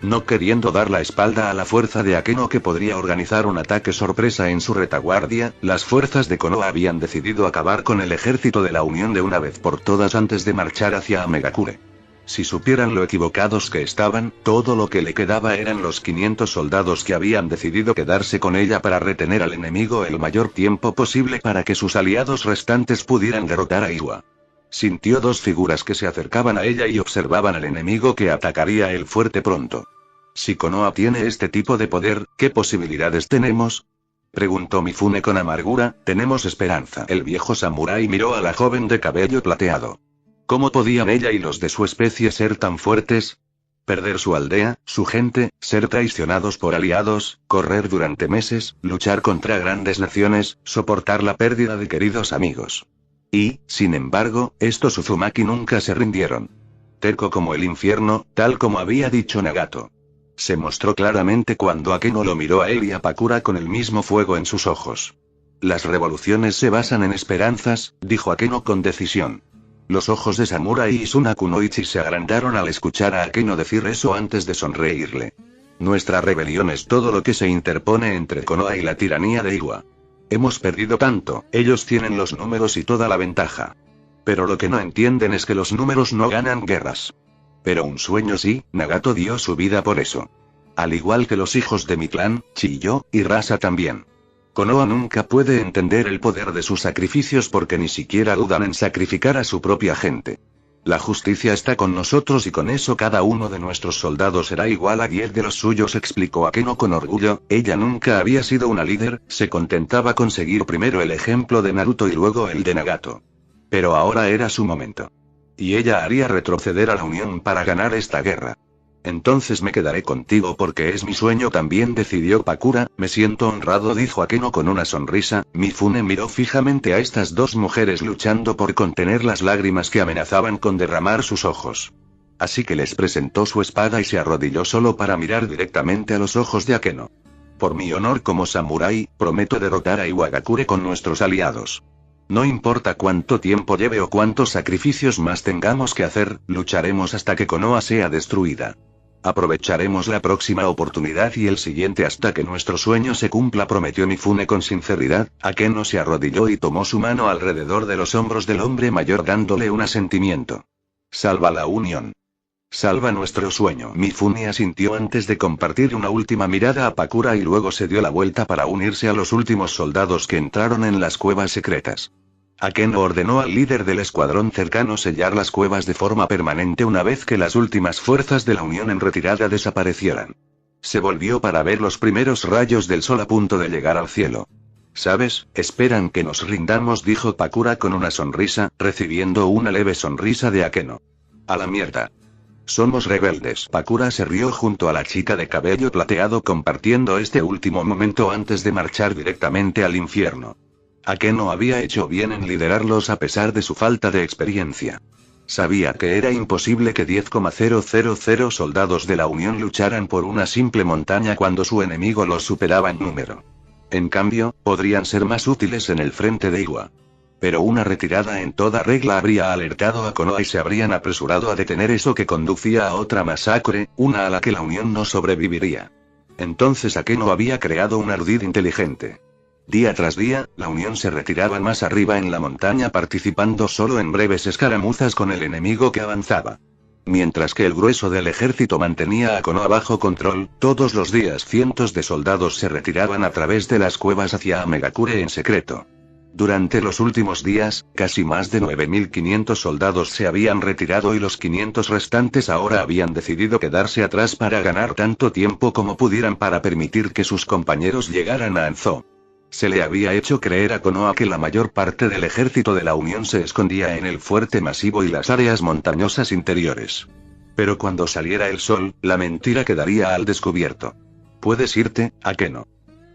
No queriendo dar la espalda a la fuerza de Akeno que podría organizar un ataque sorpresa en su retaguardia, las fuerzas de Konoha habían decidido acabar con el ejército de la Unión de una vez por todas antes de marchar hacia Amegakure. Si supieran lo equivocados que estaban, todo lo que le quedaba eran los 500 soldados que habían decidido quedarse con ella para retener al enemigo el mayor tiempo posible para que sus aliados restantes pudieran derrotar a Iwa. Sintió 2 figuras que se acercaban a ella y observaban al enemigo que atacaría el fuerte pronto. Si Konoha tiene este tipo de poder, ¿qué posibilidades tenemos? Preguntó Mifune con amargura. Tenemos esperanza. El viejo samurái miró a la joven de cabello plateado. ¿Cómo podían ella y los de su especie ser tan fuertes? Perder su aldea, su gente, ser traicionados por aliados, correr durante meses, luchar contra grandes naciones, soportar la pérdida de queridos amigos. Y, sin embargo, estos Uzumaki nunca se rindieron. Terco como el infierno, tal como había dicho Nagato. Se mostró claramente cuando Akeno lo miró a él y a Pakura con el mismo fuego en sus ojos. Las revoluciones se basan en esperanzas, dijo Akeno con decisión. Los ojos de Samurai y Suna Kunoichi se agrandaron al escuchar a Akeno decir eso antes de sonreírle. Nuestra rebelión es todo lo que se interpone entre Konoha y la tiranía de Iwa. Hemos perdido tanto, ellos tienen los números y toda la ventaja. Pero lo que no entienden es que los números no ganan guerras. Pero un sueño sí, Nagato dio su vida por eso. Al igual que los hijos de mi clan, Chiyo, y Rasa también. Konoha nunca puede entender el poder de sus sacrificios porque ni siquiera dudan en sacrificar a su propia gente. La justicia está con nosotros y con eso cada uno de nuestros soldados será igual a 10 de los suyos, explicó Akeno con orgullo. Ella nunca había sido una líder, se contentaba con seguir primero el ejemplo de Naruto y luego el de Nagato. Pero ahora era su momento. Y ella haría retroceder a la Unión para ganar esta guerra. Entonces me quedaré contigo porque es mi sueño también, decidió Pakura. Me siento honrado, dijo Akeno con una sonrisa. Mifune miró fijamente a estas 2 mujeres luchando por contener las lágrimas que amenazaban con derramar sus ojos. Así que les presentó su espada y se arrodilló solo para mirar directamente a los ojos de Akeno. Por mi honor como samurái, prometo derrotar a Iwagakure con nuestros aliados. No importa cuánto tiempo lleve o cuántos sacrificios más tengamos que hacer, lucharemos hasta que Konoha sea destruida. Aprovecharemos la próxima oportunidad y el siguiente hasta que nuestro sueño se cumpla, prometió Mifune con sinceridad. Akeno se arrodilló y tomó su mano alrededor de los hombros del hombre mayor dándole un asentimiento. Salva la Unión. Salva nuestro sueño. Mifune asintió antes de compartir una última mirada a Pakura y luego se dio la vuelta para unirse a los últimos soldados que entraron en las cuevas secretas. Akeno ordenó al líder del escuadrón cercano sellar las cuevas de forma permanente una vez que las últimas fuerzas de la Unión en retirada desaparecieran. Se volvió para ver los primeros rayos del sol a punto de llegar al cielo. ¿Sabes? Esperan que nos rindamos, dijo Pakura con una sonrisa, recibiendo una leve sonrisa de Akeno. A la mierda. Somos rebeldes. Pakura se rió junto a la chica de cabello plateado, compartiendo este último momento antes de marchar directamente al infierno. Akeno había hecho bien en liderarlos a pesar de su falta de experiencia. Sabía que era imposible que 10,000 soldados de la Unión lucharan por una simple montaña cuando su enemigo los superaba en número. En cambio, podrían ser más útiles en el frente de Iwa. Pero una retirada en toda regla habría alertado a Konoha y se habrían apresurado a detener eso que conducía a otra masacre, una a la que la Unión no sobreviviría. Entonces Akeno había creado un ardid inteligente. Día tras día, la Unión se retiraba más arriba en la montaña, participando solo en breves escaramuzas con el enemigo que avanzaba. Mientras que el grueso del ejército mantenía a Konoha bajo control, todos los días cientos de soldados se retiraban a través de las cuevas hacia Amegakure en secreto. Durante los últimos días, casi más de 9.500 soldados se habían retirado y los 500 restantes ahora habían decidido quedarse atrás para ganar tanto tiempo como pudieran para permitir que sus compañeros llegaran a Anzō. Se le había hecho creer a Konoha que la mayor parte del ejército de la Unión se escondía en el fuerte masivo y las áreas montañosas interiores. Pero cuando saliera el sol, la mentira quedaría al descubierto. Puedes irte, Akeno.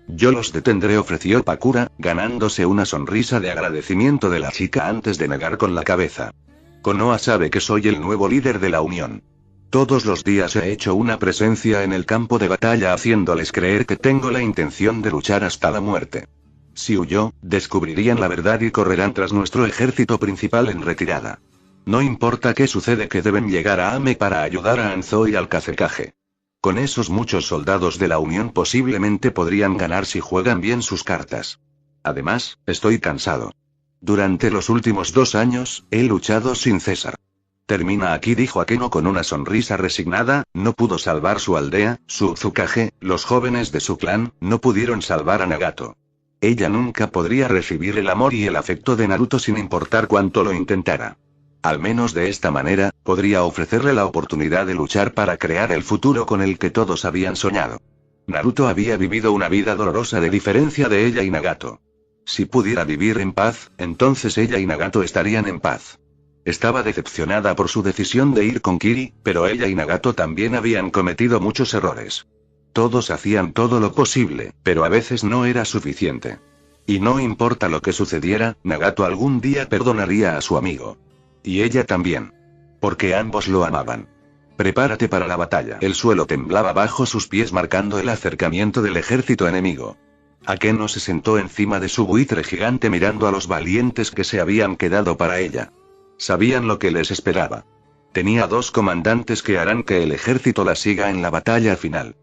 Yo los detendré, ofreció Pakura, ganándose una sonrisa de agradecimiento de la chica antes de negar con la cabeza. Konoha sabe que soy el nuevo líder de la Unión. Todos los días he hecho una presencia en el campo de batalla haciéndoles creer que tengo la intención de luchar hasta la muerte. Si huyó, descubrirían la verdad y correrán tras nuestro ejército principal en retirada. No importa qué sucede, que deben llegar a Ame para ayudar a Anzō y al Kazekage. Con esos muchos soldados de la Unión posiblemente podrían ganar si juegan bien sus cartas. Además, estoy cansado. Durante los últimos 2 años, he luchado sin cesar. Termina aquí, dijo Akeno con una sonrisa resignada. No pudo salvar su aldea, su Tsukage, los jóvenes de su clan, no pudieron salvar a Nagato. Ella nunca podría recibir el amor y el afecto de Naruto sin importar cuánto lo intentara. Al menos de esta manera, podría ofrecerle la oportunidad de luchar para crear el futuro con el que todos habían soñado. Naruto había vivido una vida dolorosa de diferencia de ella y Nagato. Si pudiera vivir en paz, entonces ella y Nagato estarían en paz. Estaba decepcionada por su decisión de ir con Kiri, pero ella y Nagato también habían cometido muchos errores. Todos hacían todo lo posible, pero a veces no era suficiente. Y no importa lo que sucediera, Nagato algún día perdonaría a su amigo. Y ella también. Porque ambos lo amaban. Prepárate para la batalla. El suelo temblaba bajo sus pies marcando el acercamiento del ejército enemigo. Akeno se sentó encima de su buitre gigante mirando a los valientes que se habían quedado para ella. Sabían lo que les esperaba. Tenía 2 comandantes que harán que el ejército la siga en la batalla final.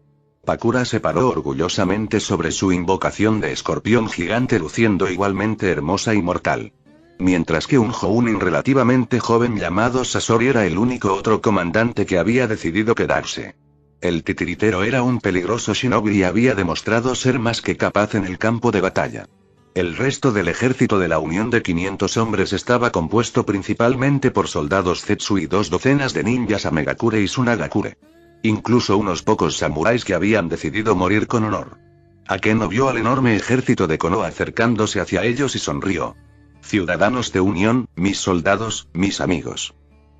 Pakura se paró orgullosamente sobre su invocación de escorpión gigante, luciendo igualmente hermosa y mortal. Mientras que un Jounin relativamente joven llamado Sasori era el único otro comandante que había decidido quedarse. El titiritero era un peligroso shinobi y había demostrado ser más que capaz en el campo de batalla. El resto del ejército de la Unión de 500 hombres estaba compuesto principalmente por soldados Zetsu y 2 docenas de ninjas Amegakure y Sunagakure. Incluso unos pocos samuráis que habían decidido morir con honor. Akeno vio al enorme ejército de Konoha acercándose hacia ellos y sonrió. Ciudadanos de Unión, mis soldados, mis amigos.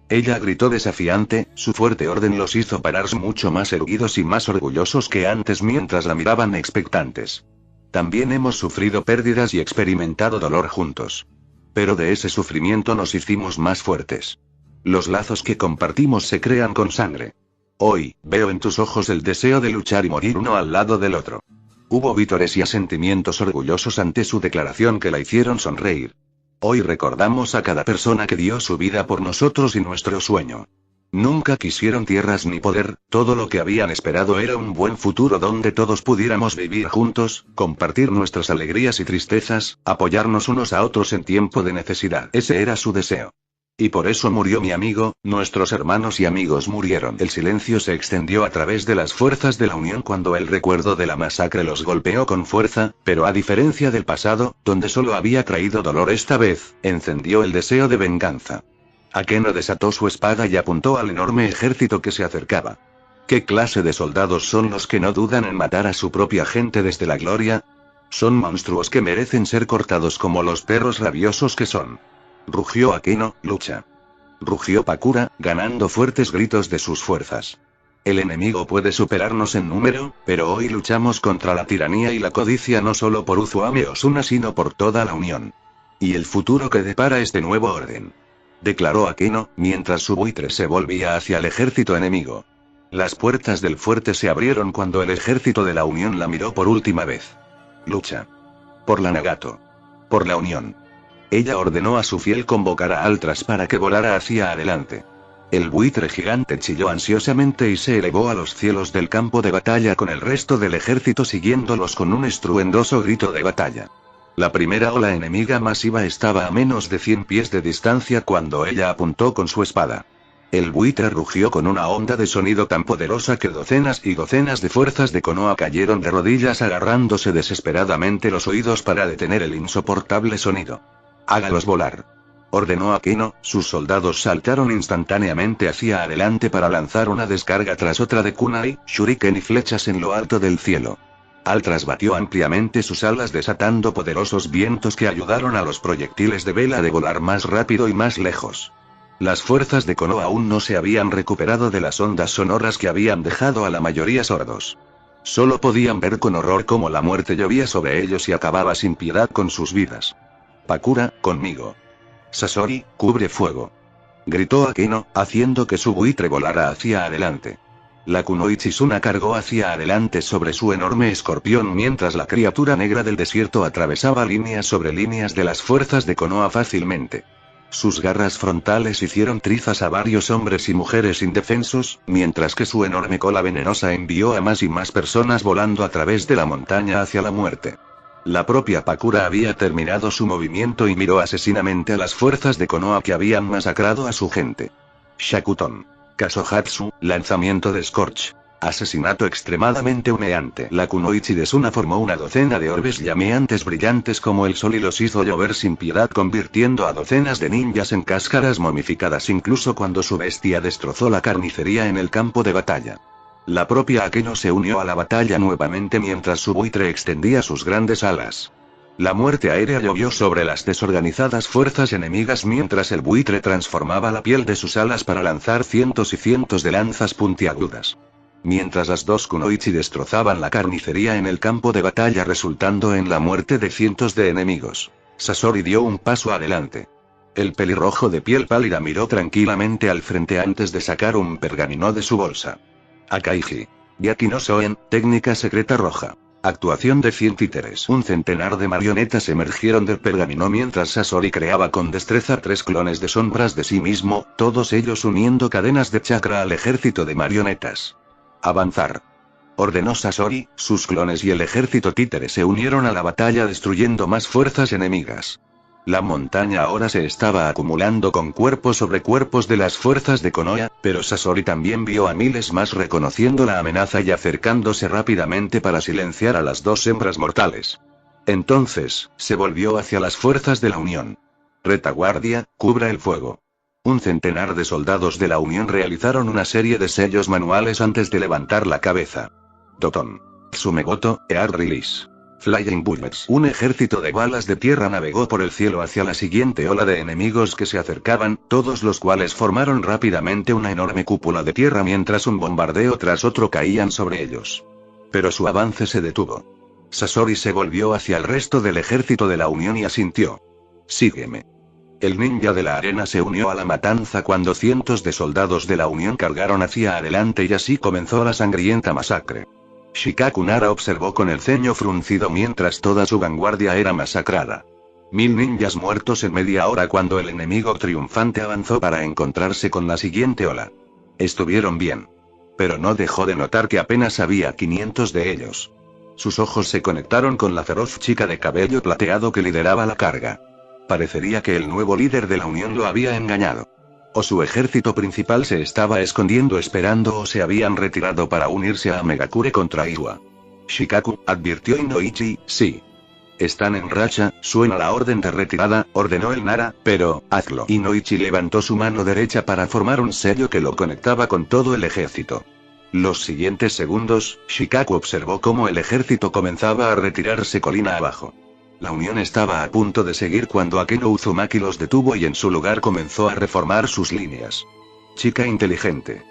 Ella gritó desafiante, su fuerte orden los hizo parar mucho más erguidos y más orgullosos que antes mientras la miraban expectantes. También hemos sufrido pérdidas y experimentado dolor juntos. Pero de ese sufrimiento nos hicimos más fuertes. Los lazos que compartimos se crean con sangre. Hoy, veo en tus ojos el deseo de luchar y morir uno al lado del otro. Hubo vítores y asentimientos orgullosos ante su declaración que la hicieron sonreír. Hoy recordamos a cada persona que dio su vida por nosotros y nuestro sueño. Nunca quisieron tierras ni poder, todo lo que habían esperado era un buen futuro donde todos pudiéramos vivir juntos, compartir nuestras alegrías y tristezas, apoyarnos unos a otros en tiempo de necesidad. Ese era su deseo. Y por eso murió mi amigo, nuestros hermanos y amigos murieron. El silencio se extendió a través de las fuerzas de la Unión cuando el recuerdo de la masacre los golpeó con fuerza, pero a diferencia del pasado, donde solo había traído dolor, esta vez, encendió el deseo de venganza. Akeno desató su espada y apuntó al enorme ejército que se acercaba. ¿Qué clase de soldados son los que no dudan en matar a su propia gente desde la gloria? Son monstruos que merecen ser cortados como los perros rabiosos que son. Rugió Akeno, lucha. Rugió Pakura, ganando fuertes gritos de sus fuerzas. El enemigo puede superarnos en número, pero hoy luchamos contra la tiranía y la codicia no solo por Uzuame Osuna sino por toda la Unión. Y el futuro que depara este nuevo orden. Declaró Akeno, mientras su buitre se volvía hacia el ejército enemigo. Las puertas del fuerte se abrieron cuando el ejército de la Unión la miró por última vez. Lucha. Por la Nagato. Por la Unión. Ella ordenó a su fiel convocar a Altras para que volara hacia adelante. El buitre gigante chilló ansiosamente y se elevó a los cielos del campo de batalla con el resto del ejército siguiéndolos con un estruendoso grito de batalla. La primera ola enemiga masiva estaba a menos de 100 pies de distancia cuando ella apuntó con su espada. El buitre rugió con una onda de sonido tan poderosa que docenas y docenas de fuerzas de Konoha cayeron de rodillas agarrándose desesperadamente los oídos para detener el insoportable sonido. «Hágalos volar», ordenó Akeno. Sus soldados saltaron instantáneamente hacia adelante para lanzar una descarga tras otra de kunai, shuriken y flechas en lo alto del cielo. Altras batió ampliamente sus alas desatando poderosos vientos que ayudaron a los proyectiles de vela de volar más rápido y más lejos. Las fuerzas de Konoha aún no se habían recuperado de las ondas sonoras que habían dejado a la mayoría sordos. Solo podían ver con horror cómo la muerte llovía sobre ellos y acababa sin piedad con sus vidas. «Pakura, conmigo. Sasori, cubre fuego», gritó Akeno, haciendo que su buitre volara hacia adelante. La Kunoichi-suna cargó hacia adelante sobre su enorme escorpión mientras la criatura negra del desierto atravesaba líneas sobre líneas de las fuerzas de Konoha fácilmente. Sus garras frontales hicieron trizas a varios hombres y mujeres indefensos, mientras que su enorme cola venenosa envió a más y más personas volando a través de la montaña hacia la muerte. La propia Pakura había terminado su movimiento y miró asesinamente a las fuerzas de Konoha que habían masacrado a su gente. Shakuton. Kasohatsu, lanzamiento de Scorch. Asesinato extremadamente humeante. La Kunoichi de Suna formó una docena de orbes llameantes brillantes como el sol y los hizo llover sin piedad convirtiendo a docenas de ninjas en cáscaras momificadas incluso cuando su bestia destrozó la carnicería en el campo de batalla. La propia Akeno se unió a la batalla nuevamente mientras su buitre extendía sus grandes alas. La muerte aérea llovió sobre las desorganizadas fuerzas enemigas mientras el buitre transformaba la piel de sus alas para lanzar cientos y cientos de lanzas puntiagudas. Mientras las dos Kunoichi destrozaban la carnicería en el campo de batalla resultando en la muerte de cientos de enemigos, Sasori dio un paso adelante. El pelirrojo de piel pálida miró tranquilamente al frente antes de sacar un pergamino de su bolsa. Akaiji. Yaki no Soen, técnica secreta roja. Actuación de 100 títeres. Un centenar de marionetas emergieron del pergamino mientras Sasori creaba con destreza 3 clones de sombras de sí mismo, todos ellos uniendo cadenas de chakra al ejército de marionetas. Avanzar. Ordenó Sasori, sus clones y el ejército títere se unieron a la batalla destruyendo más fuerzas enemigas. La montaña ahora se estaba acumulando con cuerpos sobre cuerpos de las fuerzas de Konoha, pero Sasori también vio a miles más reconociendo la amenaza y acercándose rápidamente para silenciar a las dos hembras mortales. Entonces, se volvió hacia las fuerzas de la Unión. Retaguardia, cubra el fuego. Un centenar de soldados de la Unión realizaron una serie de sellos manuales antes de levantar la cabeza. Doton. Sumegoto, Ear Release. Flying Bullets. Un ejército de balas de tierra navegó por el cielo hacia la siguiente ola de enemigos que se acercaban, todos los cuales formaron rápidamente una enorme cúpula de tierra mientras un bombardeo tras otro caían sobre ellos. Pero su avance se detuvo. Sasori se volvió hacia el resto del ejército de la Unión y asintió. Sígueme. El ninja de la arena se unió a la matanza cuando cientos de soldados de la Unión cargaron hacia adelante y así comenzó la sangrienta masacre. Shikaku Nara observó con el ceño fruncido mientras toda su vanguardia era masacrada. 1000 ninjas muertos en media hora cuando el enemigo triunfante avanzó para encontrarse con la siguiente ola. Estuvieron bien. Pero no dejó de notar que apenas había 500 de ellos. Sus ojos se conectaron con la feroz chica de cabello plateado que lideraba la carga. Parecería que el nuevo líder de la Unión lo había engañado. O su ejército principal se estaba escondiendo esperando o se habían retirado para unirse a Megakure contra Iwa. Shikaku, advirtió Inoichi, sí. Están en racha, suena la orden de retirada, ordenó el Nara, pero, hazlo. Inoichi levantó su mano derecha para formar un sello que lo conectaba con todo el ejército. Los siguientes segundos, Shikaku observó cómo el ejército comenzaba a retirarse colina abajo. La unión estaba a punto de seguir cuando Akeno Uzumaki los detuvo y en su lugar comenzó a reformar sus líneas. Chica inteligente.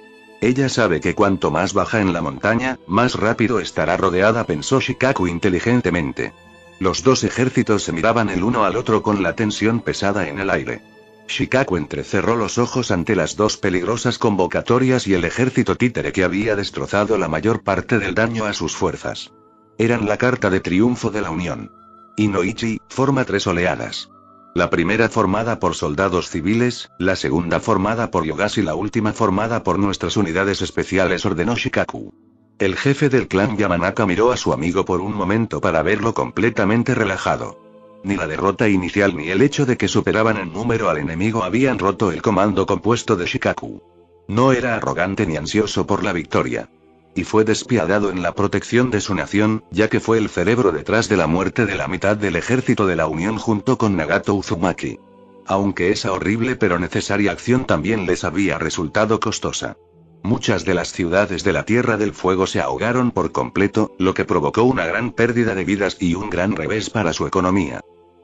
Ella sabe que cuanto más baja en la montaña, más rápido estará rodeada, pensó Shikaku inteligentemente. Los dos ejércitos se miraban el uno al otro con la tensión pesada en el aire. Shikaku entrecerró los ojos ante las dos peligrosas convocatorias y el ejército títere que había destrozado la mayor parte del daño a sus fuerzas. Eran la carta de triunfo de la Unión. Inoichi forma 3 oleadas. La primera formada por soldados civiles, la segunda formada por yogas y la última formada por nuestras unidades especiales, ordenó Shikaku. El jefe del clan Yamanaka miró a su amigo por un momento para verlo completamente relajado. Ni la derrota inicial ni el hecho de que superaban en número al enemigo habían roto el comando compuesto de Shikaku. No era arrogante ni ansioso por la victoria. Y fue despiadado en la protección de su nación, ya que fue el cerebro detrás de la muerte de la mitad del ejército de la Unión junto con Nagato Uzumaki. Aunque esa horrible pero necesaria acción también les había resultado costosa. Muchas de las ciudades de la Tierra del Fuego se ahogaron por completo, lo que provocó una gran pérdida de vidas y un gran revés para su economía.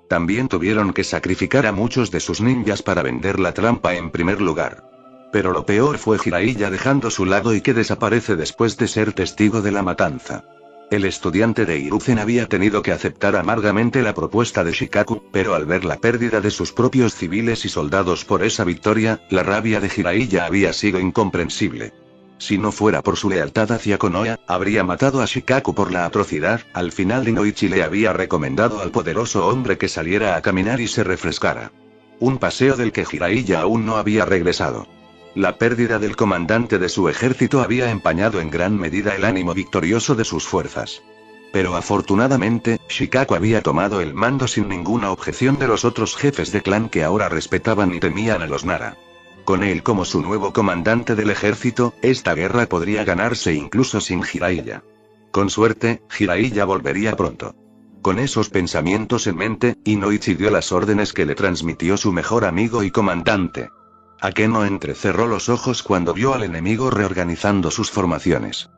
También tuvieron que sacrificar a muchos de sus ninjas para vender la trampa en primer lugar. Pero lo peor fue Jiraiya dejando su lado y que desaparece después de ser testigo de la matanza. El estudiante de Hiruzen había tenido que aceptar amargamente la propuesta de Shikaku, pero al ver la pérdida de sus propios civiles y soldados por esa victoria, la rabia de Jiraiya había sido incomprensible. Si no fuera por su lealtad hacia Konoha, habría matado a Shikaku por la atrocidad. Al final Inoichi le había recomendado al poderoso hombre que saliera a caminar y se refrescara. Un paseo del que Jiraiya aún no había regresado. La pérdida del comandante de su ejército había empañado en gran medida el ánimo victorioso de sus fuerzas. Pero afortunadamente, Shikaku había tomado el mando sin ninguna objeción de los otros jefes de clan que ahora respetaban y temían a los Nara. Con él como su nuevo comandante del ejército, esta guerra podría ganarse incluso sin Jiraiya. Con suerte, Jiraiya volvería pronto. Con esos pensamientos en mente, Inoichi dio las órdenes que le transmitió su mejor amigo y comandante. Akeno entrecerró los ojos cuando vio al enemigo reorganizando sus formaciones.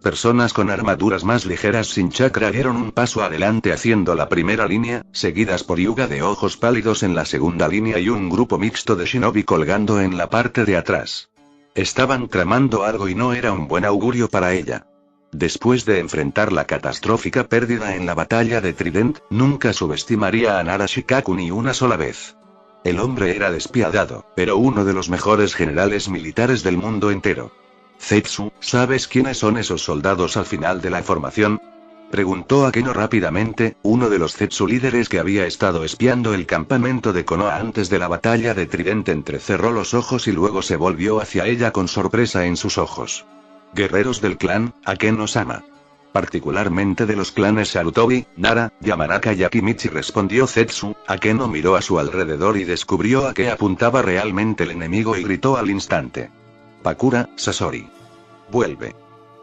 Personas con armaduras más ligeras sin chakra dieron un paso adelante haciendo la primera línea, seguidas por Hyuga de ojos pálidos en la segunda línea y un grupo mixto de shinobi colgando en la parte de atrás. Estaban tramando algo y no era un buen augurio para ella. Después de enfrentar la catastrófica pérdida en la batalla de Trident, nunca subestimaría a Nara Shikaku ni una sola vez. El hombre era despiadado, pero uno de los mejores generales militares del mundo entero. Zetsu, ¿sabes quiénes son esos soldados al final de la formación? Preguntó Akeno rápidamente, uno de los Zetsu líderes que había estado espiando el campamento de Konoha antes de la batalla de Tridente. Entrecerró los ojos y luego se volvió hacia ella con sorpresa en sus ojos. Guerreros del clan, Akeno-sama. Particularmente de los clanes Sarutobi, Nara, Yamanaka y Akimichi, respondió Zetsu. Akeno miró a su alrededor y descubrió a qué apuntaba realmente el enemigo y gritó al instante. Pakura, Sasori. Vuelve.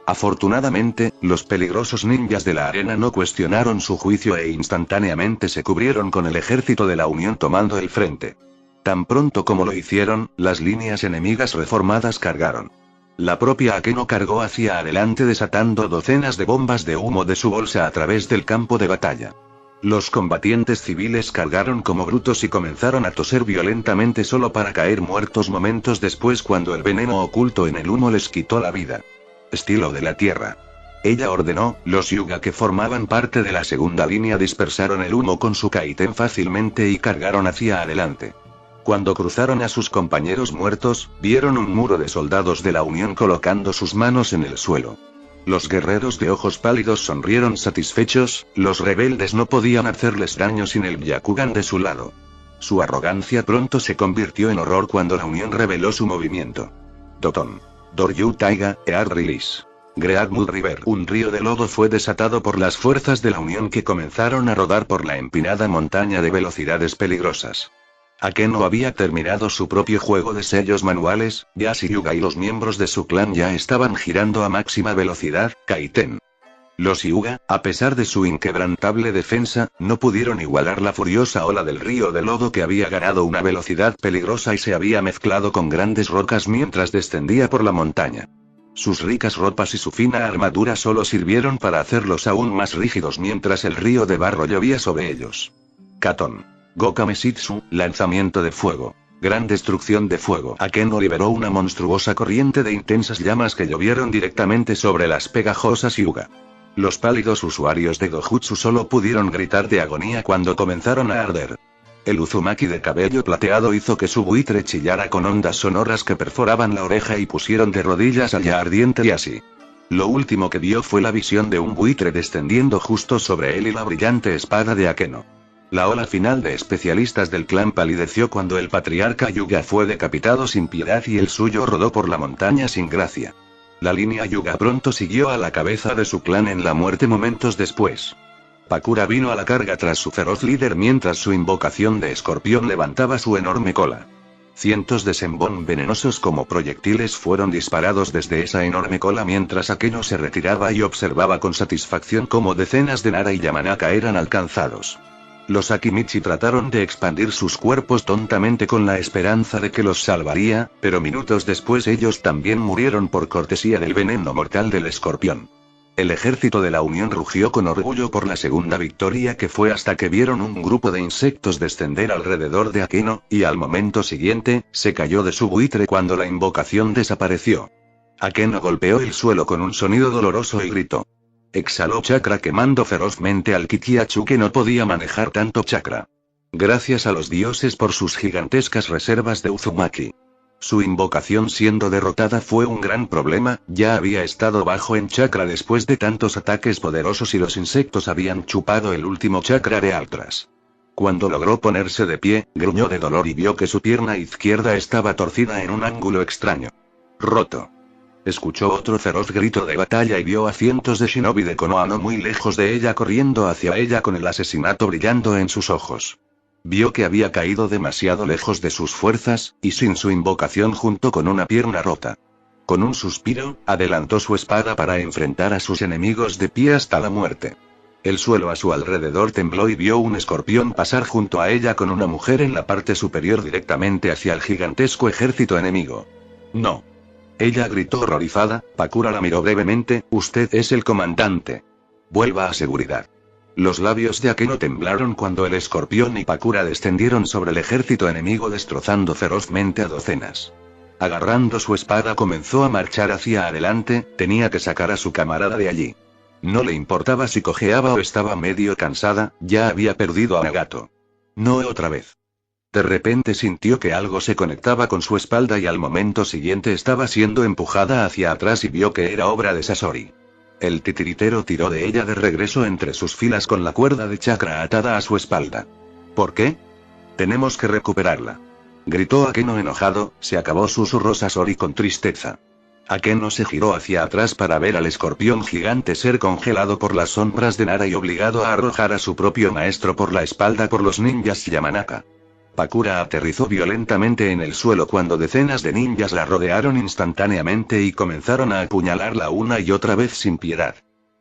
Afortunadamente, los peligrosos ninjas de la arena no cuestionaron su juicio e instantáneamente se cubrieron con el ejército de la Unión tomando el frente. Tan pronto como lo hicieron, las líneas enemigas reformadas cargaron. La propia Akeno cargó hacia adelante desatando docenas de bombas de humo de su bolsa a través del campo de batalla. Los combatientes civiles cargaron como brutos y comenzaron a toser violentamente solo para caer muertos momentos después cuando el veneno oculto en el humo les quitó la vida. Estilo de la tierra. Ella ordenó, los Hyuga que formaban parte de la segunda línea dispersaron el humo con su kaiten fácilmente y cargaron hacia adelante. Cuando cruzaron a sus compañeros muertos, vieron un muro de soldados de la Unión colocando sus manos en el suelo. Los guerreros de ojos pálidos sonrieron satisfechos, los rebeldes no podían hacerles daño sin el Byakugan de su lado. Su arrogancia pronto se convirtió en horror cuando la Unión reveló su movimiento. Doton. Doryu Taiga, Ear Release. Great Mud River. Un río de lodo fue desatado por las fuerzas de la Unión que comenzaron a rodar por la empinada montaña de velocidades peligrosas. Akeno había terminado su propio juego de sellos manuales, Yasuo Hyuga y los miembros de su clan ya estaban girando a máxima velocidad, kaiten. Los Hyuga, a pesar de su inquebrantable defensa, no pudieron igualar la furiosa ola del río de lodo que había ganado una velocidad peligrosa y se había mezclado con grandes rocas mientras descendía por la montaña. Sus ricas ropas y su fina armadura solo sirvieron para hacerlos aún más rígidos mientras el río de barro llovía sobre ellos. Katon. Gokamesitsu, lanzamiento de fuego. Gran destrucción de fuego. Akeno liberó una monstruosa corriente de intensas llamas que llovieron directamente sobre las pegajosas Hyuga. Los pálidos usuarios de Dojutsu solo pudieron gritar de agonía cuando comenzaron a arder. El Uzumaki de cabello plateado hizo que su buitre chillara con ondas sonoras que perforaban la oreja y pusieron de rodillas al ya ardiente Yashi. Lo último que vio fue la visión de un buitre descendiendo justo sobre él y la brillante espada de Akeno. La ola final de especialistas del clan palideció cuando el patriarca Hyuga fue decapitado sin piedad y el suyo rodó por la montaña sin gracia. La línea Hyuga pronto siguió a la cabeza de su clan en la muerte momentos después. Pakura vino a la carga tras su feroz líder mientras su invocación de escorpión levantaba su enorme cola. Cientos de senbon venenosos como proyectiles fueron disparados desde esa enorme cola mientras Akeno se retiraba y observaba con satisfacción cómo decenas de Nara y Yamanaka eran alcanzados. Los Akimichi trataron de expandir sus cuerpos tontamente con la esperanza de que los salvaría, pero minutos después ellos también murieron por cortesía del veneno mortal del escorpión. El ejército de la Unión rugió con orgullo por la segunda victoria que fue hasta que vieron un grupo de insectos descender alrededor de Akeno, y al momento siguiente, se cayó de su buitre cuando la invocación desapareció. Akeno golpeó el suelo con un sonido doloroso y gritó. Exhaló chakra quemando ferozmente al Kikiachu que no podía manejar tanto chakra. Gracias a los dioses por sus gigantescas reservas de Uzumaki. Su invocación siendo derrotada fue un gran problema, ya había estado bajo en chakra después de tantos ataques poderosos y los insectos habían chupado el último chakra de Altras. Cuando logró ponerse de pie, gruñó de dolor y vio que su pierna izquierda estaba torcida en un ángulo extraño. Roto. Escuchó otro feroz grito de batalla y vio a cientos de shinobi de Konoha no muy lejos de ella corriendo hacia ella con el asesinato brillando en sus ojos. Vio que había caído demasiado lejos de sus fuerzas, y sin su invocación junto con una pierna rota. Con un suspiro, adelantó su espada para enfrentar a sus enemigos de pie hasta la muerte. El suelo a su alrededor tembló y vio un escorpión pasar junto a ella con una mujer en la parte superior directamente hacia el gigantesco ejército enemigo. No. Ella gritó horrorizada. Pakura la miró brevemente. Usted es el comandante. Vuelva a seguridad. Los labios de Akeno temblaron cuando el escorpión y Pakura descendieron sobre el ejército enemigo destrozando ferozmente a docenas. Agarrando su espada comenzó a marchar hacia adelante, tenía que sacar a su camarada de allí. No le importaba si cojeaba o estaba medio cansada, ya había perdido a Nagato. No otra vez. De repente sintió que algo se conectaba con su espalda y al momento siguiente estaba siendo empujada hacia atrás y vio que era obra de Sasori. El titiritero tiró de ella de regreso entre sus filas con la cuerda de chakra atada a su espalda. ¿Por qué? Tenemos que recuperarla. Gritó Akeno enojado, se acabó, susurró Sasori con tristeza. Akeno se giró hacia atrás para ver al escorpión gigante ser congelado por las sombras de Nara y obligado a arrojar a su propio maestro por la espalda por los ninjas Yamanaka. Pakura aterrizó violentamente en el suelo cuando decenas de ninjas la rodearon instantáneamente y comenzaron a apuñalarla una y otra vez sin piedad.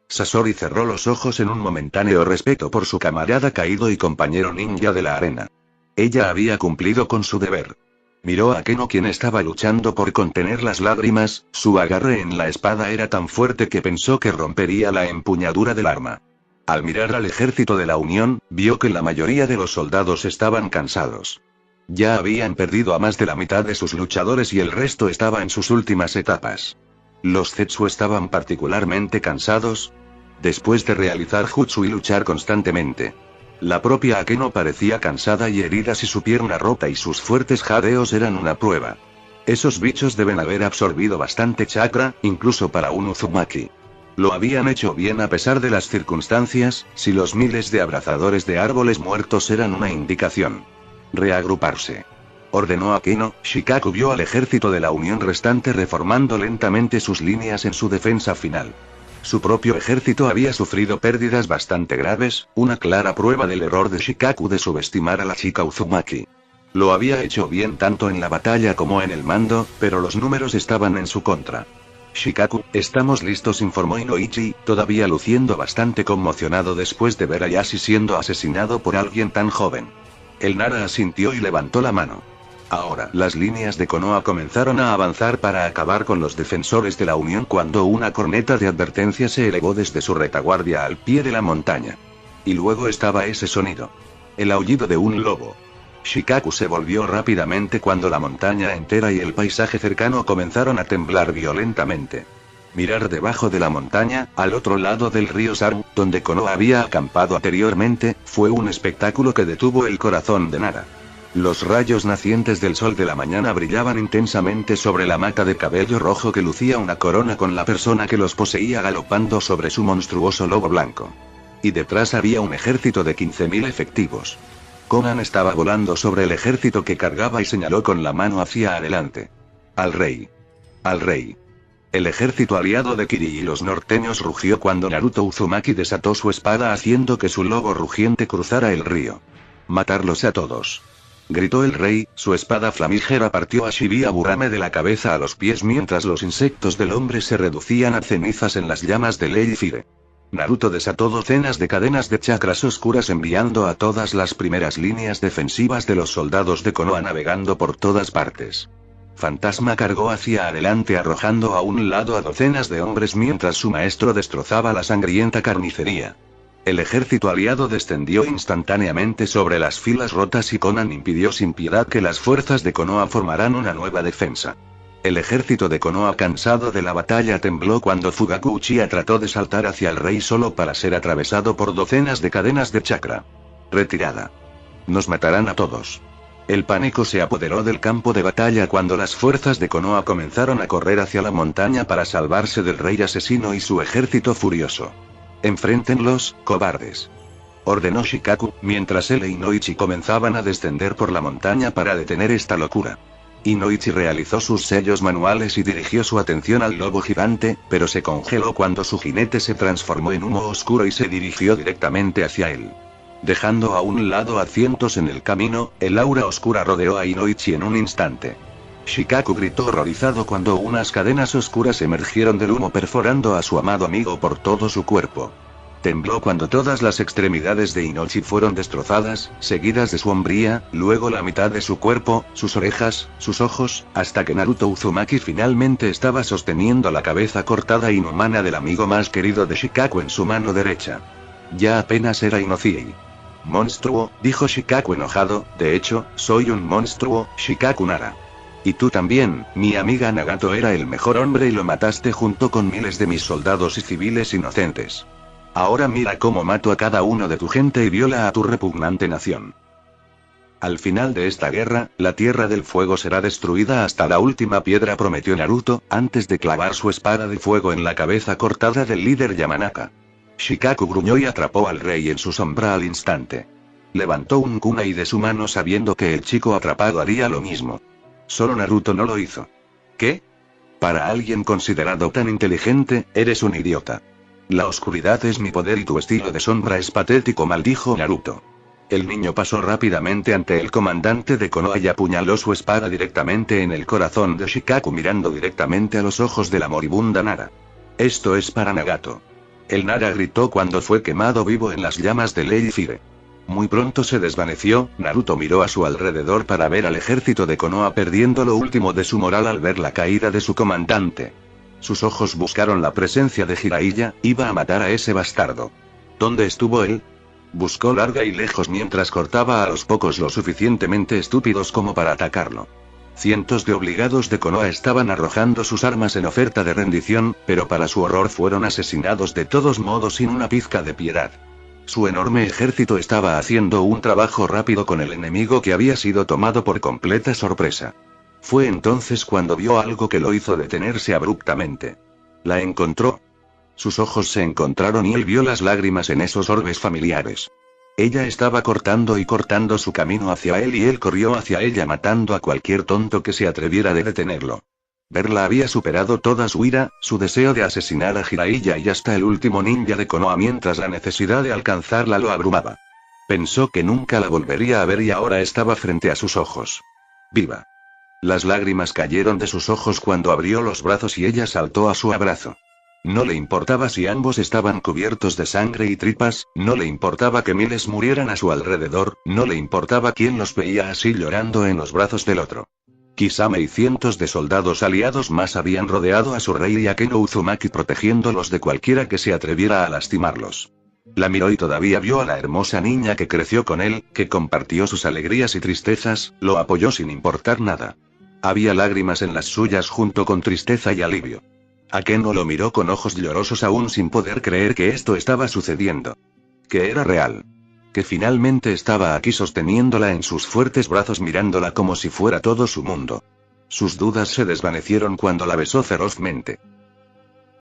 Sasori cerró los ojos en un momentáneo respeto por su camarada caído y compañero ninja de la arena. Ella había cumplido con su deber. Miró a Akeno quien estaba luchando por contener las lágrimas, su agarre en la espada era tan fuerte que pensó que rompería la empuñadura del arma. Al mirar al ejército de la Unión, vio que la mayoría de los soldados estaban cansados. Ya habían perdido a más de la mitad de sus luchadores y el resto estaba en sus últimas etapas. Los Zetsu estaban particularmente cansados, después de realizar jutsu y luchar constantemente. La propia Akeno parecía cansada y herida y su pierna rota y sus fuertes jadeos eran una prueba. Esos bichos deben haber absorbido bastante chakra, incluso para un Uzumaki. Lo habían hecho bien a pesar de las circunstancias, si los miles de abrazadores de árboles muertos eran una indicación. Reagruparse. Ordenó Akeno. Shikaku vio al ejército de la Unión restante reformando lentamente sus líneas en su defensa final. Su propio ejército había sufrido pérdidas bastante graves, una clara prueba del error de Shikaku de subestimar a la chica Uzumaki. Lo había hecho bien tanto en la batalla como en el mando, pero los números estaban en su contra. Shikaku, estamos listos, informó Inoichi, todavía luciendo bastante conmocionado después de ver a Yashi siendo asesinado por alguien tan joven. El Nara asintió y levantó la mano. Ahora, las líneas de Konoha comenzaron a avanzar para acabar con los defensores de la Unión cuando una corneta de advertencia se elevó desde su retaguardia al pie de la montaña. Y luego estaba ese sonido. El aullido de un lobo. Shikaku se volvió rápidamente cuando la montaña entera y el paisaje cercano comenzaron a temblar violentamente. Mirar debajo de la montaña, al otro lado del río Saru, donde Konoha había acampado anteriormente, fue un espectáculo que detuvo el corazón de Nara. Los rayos nacientes del sol de la mañana brillaban intensamente sobre la mata de cabello rojo que lucía una corona con la persona que los poseía galopando sobre su monstruoso lobo blanco. Y detrás había un ejército de 15.000 efectivos. Konan estaba volando sobre el ejército que cargaba y señaló con la mano hacia adelante. Al rey. Al rey. El ejército aliado de Kiri y los norteños rugió cuando Naruto Uzumaki desató su espada haciendo que su lobo rugiente cruzara el río. Matarlos a todos. Gritó el rey, su espada flamígera partió a Shibuya Burame de la cabeza a los pies mientras los insectos del hombre se reducían a cenizas en las llamas de Lei Fire. Naruto desató docenas de cadenas de chakras oscuras enviando a todas las primeras líneas defensivas de los soldados de Konoha navegando por todas partes. Fantasma cargó hacia adelante arrojando a un lado a docenas de hombres mientras su maestro destrozaba la sangrienta carnicería. El ejército aliado descendió instantáneamente sobre las filas rotas y Konan impidió sin piedad que las fuerzas de Konoha formaran una nueva defensa. El ejército de Konoha cansado de la batalla tembló cuando Fugaku Uchiha trató de saltar hacia el rey solo para ser atravesado por docenas de cadenas de chakra. Retirada. Nos matarán a todos. El pánico se apoderó del campo de batalla cuando las fuerzas de Konoha comenzaron a correr hacia la montaña para salvarse del rey asesino y su ejército furioso. Enfréntenlos, cobardes. Ordenó Shikaku, mientras él e Inoichi comenzaban a descender por la montaña para detener esta locura. Inoichi realizó sus sellos manuales y dirigió su atención al lobo gigante, pero se congeló cuando su jinete se transformó en humo oscuro y se dirigió directamente hacia él. Dejando a un lado a cientos en el camino, el aura oscura rodeó a Inoichi en un instante. Shikaku gritó horrorizado cuando unas cadenas oscuras emergieron del humo perforando a su amado amigo por todo su cuerpo. Tembló cuando todas las extremidades de Inoichi fueron destrozadas, seguidas de su hombría, luego la mitad de su cuerpo, sus orejas, sus ojos, hasta que Naruto Uzumaki finalmente estaba sosteniendo la cabeza cortada e inhumana del amigo más querido de Shikaku en su mano derecha. Ya apenas era Inoue. Monstruo, dijo Shikaku enojado, de hecho, soy un monstruo, Shikaku Nara. Y tú también, mi amiga Nagato era el mejor hombre y lo mataste junto con miles de mis soldados y civiles inocentes. Ahora mira cómo mato a cada uno de tu gente y viola a tu repugnante nación. Al final de esta guerra, la Tierra del Fuego será destruida hasta la última piedra, prometió Naruto, antes de clavar su espada de fuego en la cabeza cortada del líder Yamanaka. Shikaku gruñó y atrapó al rey en su sombra al instante. Levantó un kunai de su mano sabiendo que el chico atrapado haría lo mismo. Solo Naruto no lo hizo. ¿Qué? Para alguien considerado tan inteligente, eres un idiota. La oscuridad es mi poder y tu estilo de sombra es patético, maldijo Naruto. El niño pasó rápidamente ante el comandante de Konoha y apuñaló su espada directamente en el corazón de Shikaku mirando directamente a los ojos de la moribunda Nara. Esto es para Nagato. El Nara gritó cuando fue quemado vivo en las llamas de Lei Fire. Muy pronto se desvaneció, Naruto miró a su alrededor para ver al ejército de Konoha perdiendo lo último de su moral al ver la caída de su comandante. Sus ojos buscaron la presencia de Jiraiya, iba a matar a ese bastardo. ¿Dónde estuvo él? Buscó larga y lejos mientras cortaba a los pocos lo suficientemente estúpidos como para atacarlo. Cientos de obligados de Konoha estaban arrojando sus armas en oferta de rendición, pero para su horror fueron asesinados de todos modos sin una pizca de piedad. Su enorme ejército estaba haciendo un trabajo rápido con el enemigo que había sido tomado por completa sorpresa. Fue entonces cuando vio algo que lo hizo detenerse abruptamente. La encontró. Sus ojos se encontraron y él vio las lágrimas en esos orbes familiares. Ella estaba cortando y cortando su camino hacia él y él corrió hacia ella matando a cualquier tonto que se atreviera de detenerlo. Verla había superado toda su ira, su deseo de asesinar a Jiraiya y hasta el último ninja de Konoha mientras la necesidad de alcanzarla lo abrumaba. Pensó que nunca la volvería a ver y ahora estaba frente a sus ojos. ¡Viva! Las lágrimas cayeron de sus ojos cuando abrió los brazos y ella saltó a su abrazo. No le importaba si ambos estaban cubiertos de sangre y tripas, no le importaba que miles murieran a su alrededor, no le importaba quién los veía así llorando en los brazos del otro. Kisame y cientos de soldados aliados más habían rodeado a su rey y a Keno Uzumaki protegiéndolos de cualquiera que se atreviera a lastimarlos. La miró y todavía vio a la hermosa niña que creció con él, que compartió sus alegrías y tristezas, lo apoyó sin importar nada. Había lágrimas en las suyas junto con tristeza y alivio. Akeno lo miró con ojos llorosos aún sin poder creer que esto estaba sucediendo. Que era real. Que finalmente estaba aquí sosteniéndola en sus fuertes brazos mirándola como si fuera todo su mundo. Sus dudas se desvanecieron cuando la besó ferozmente.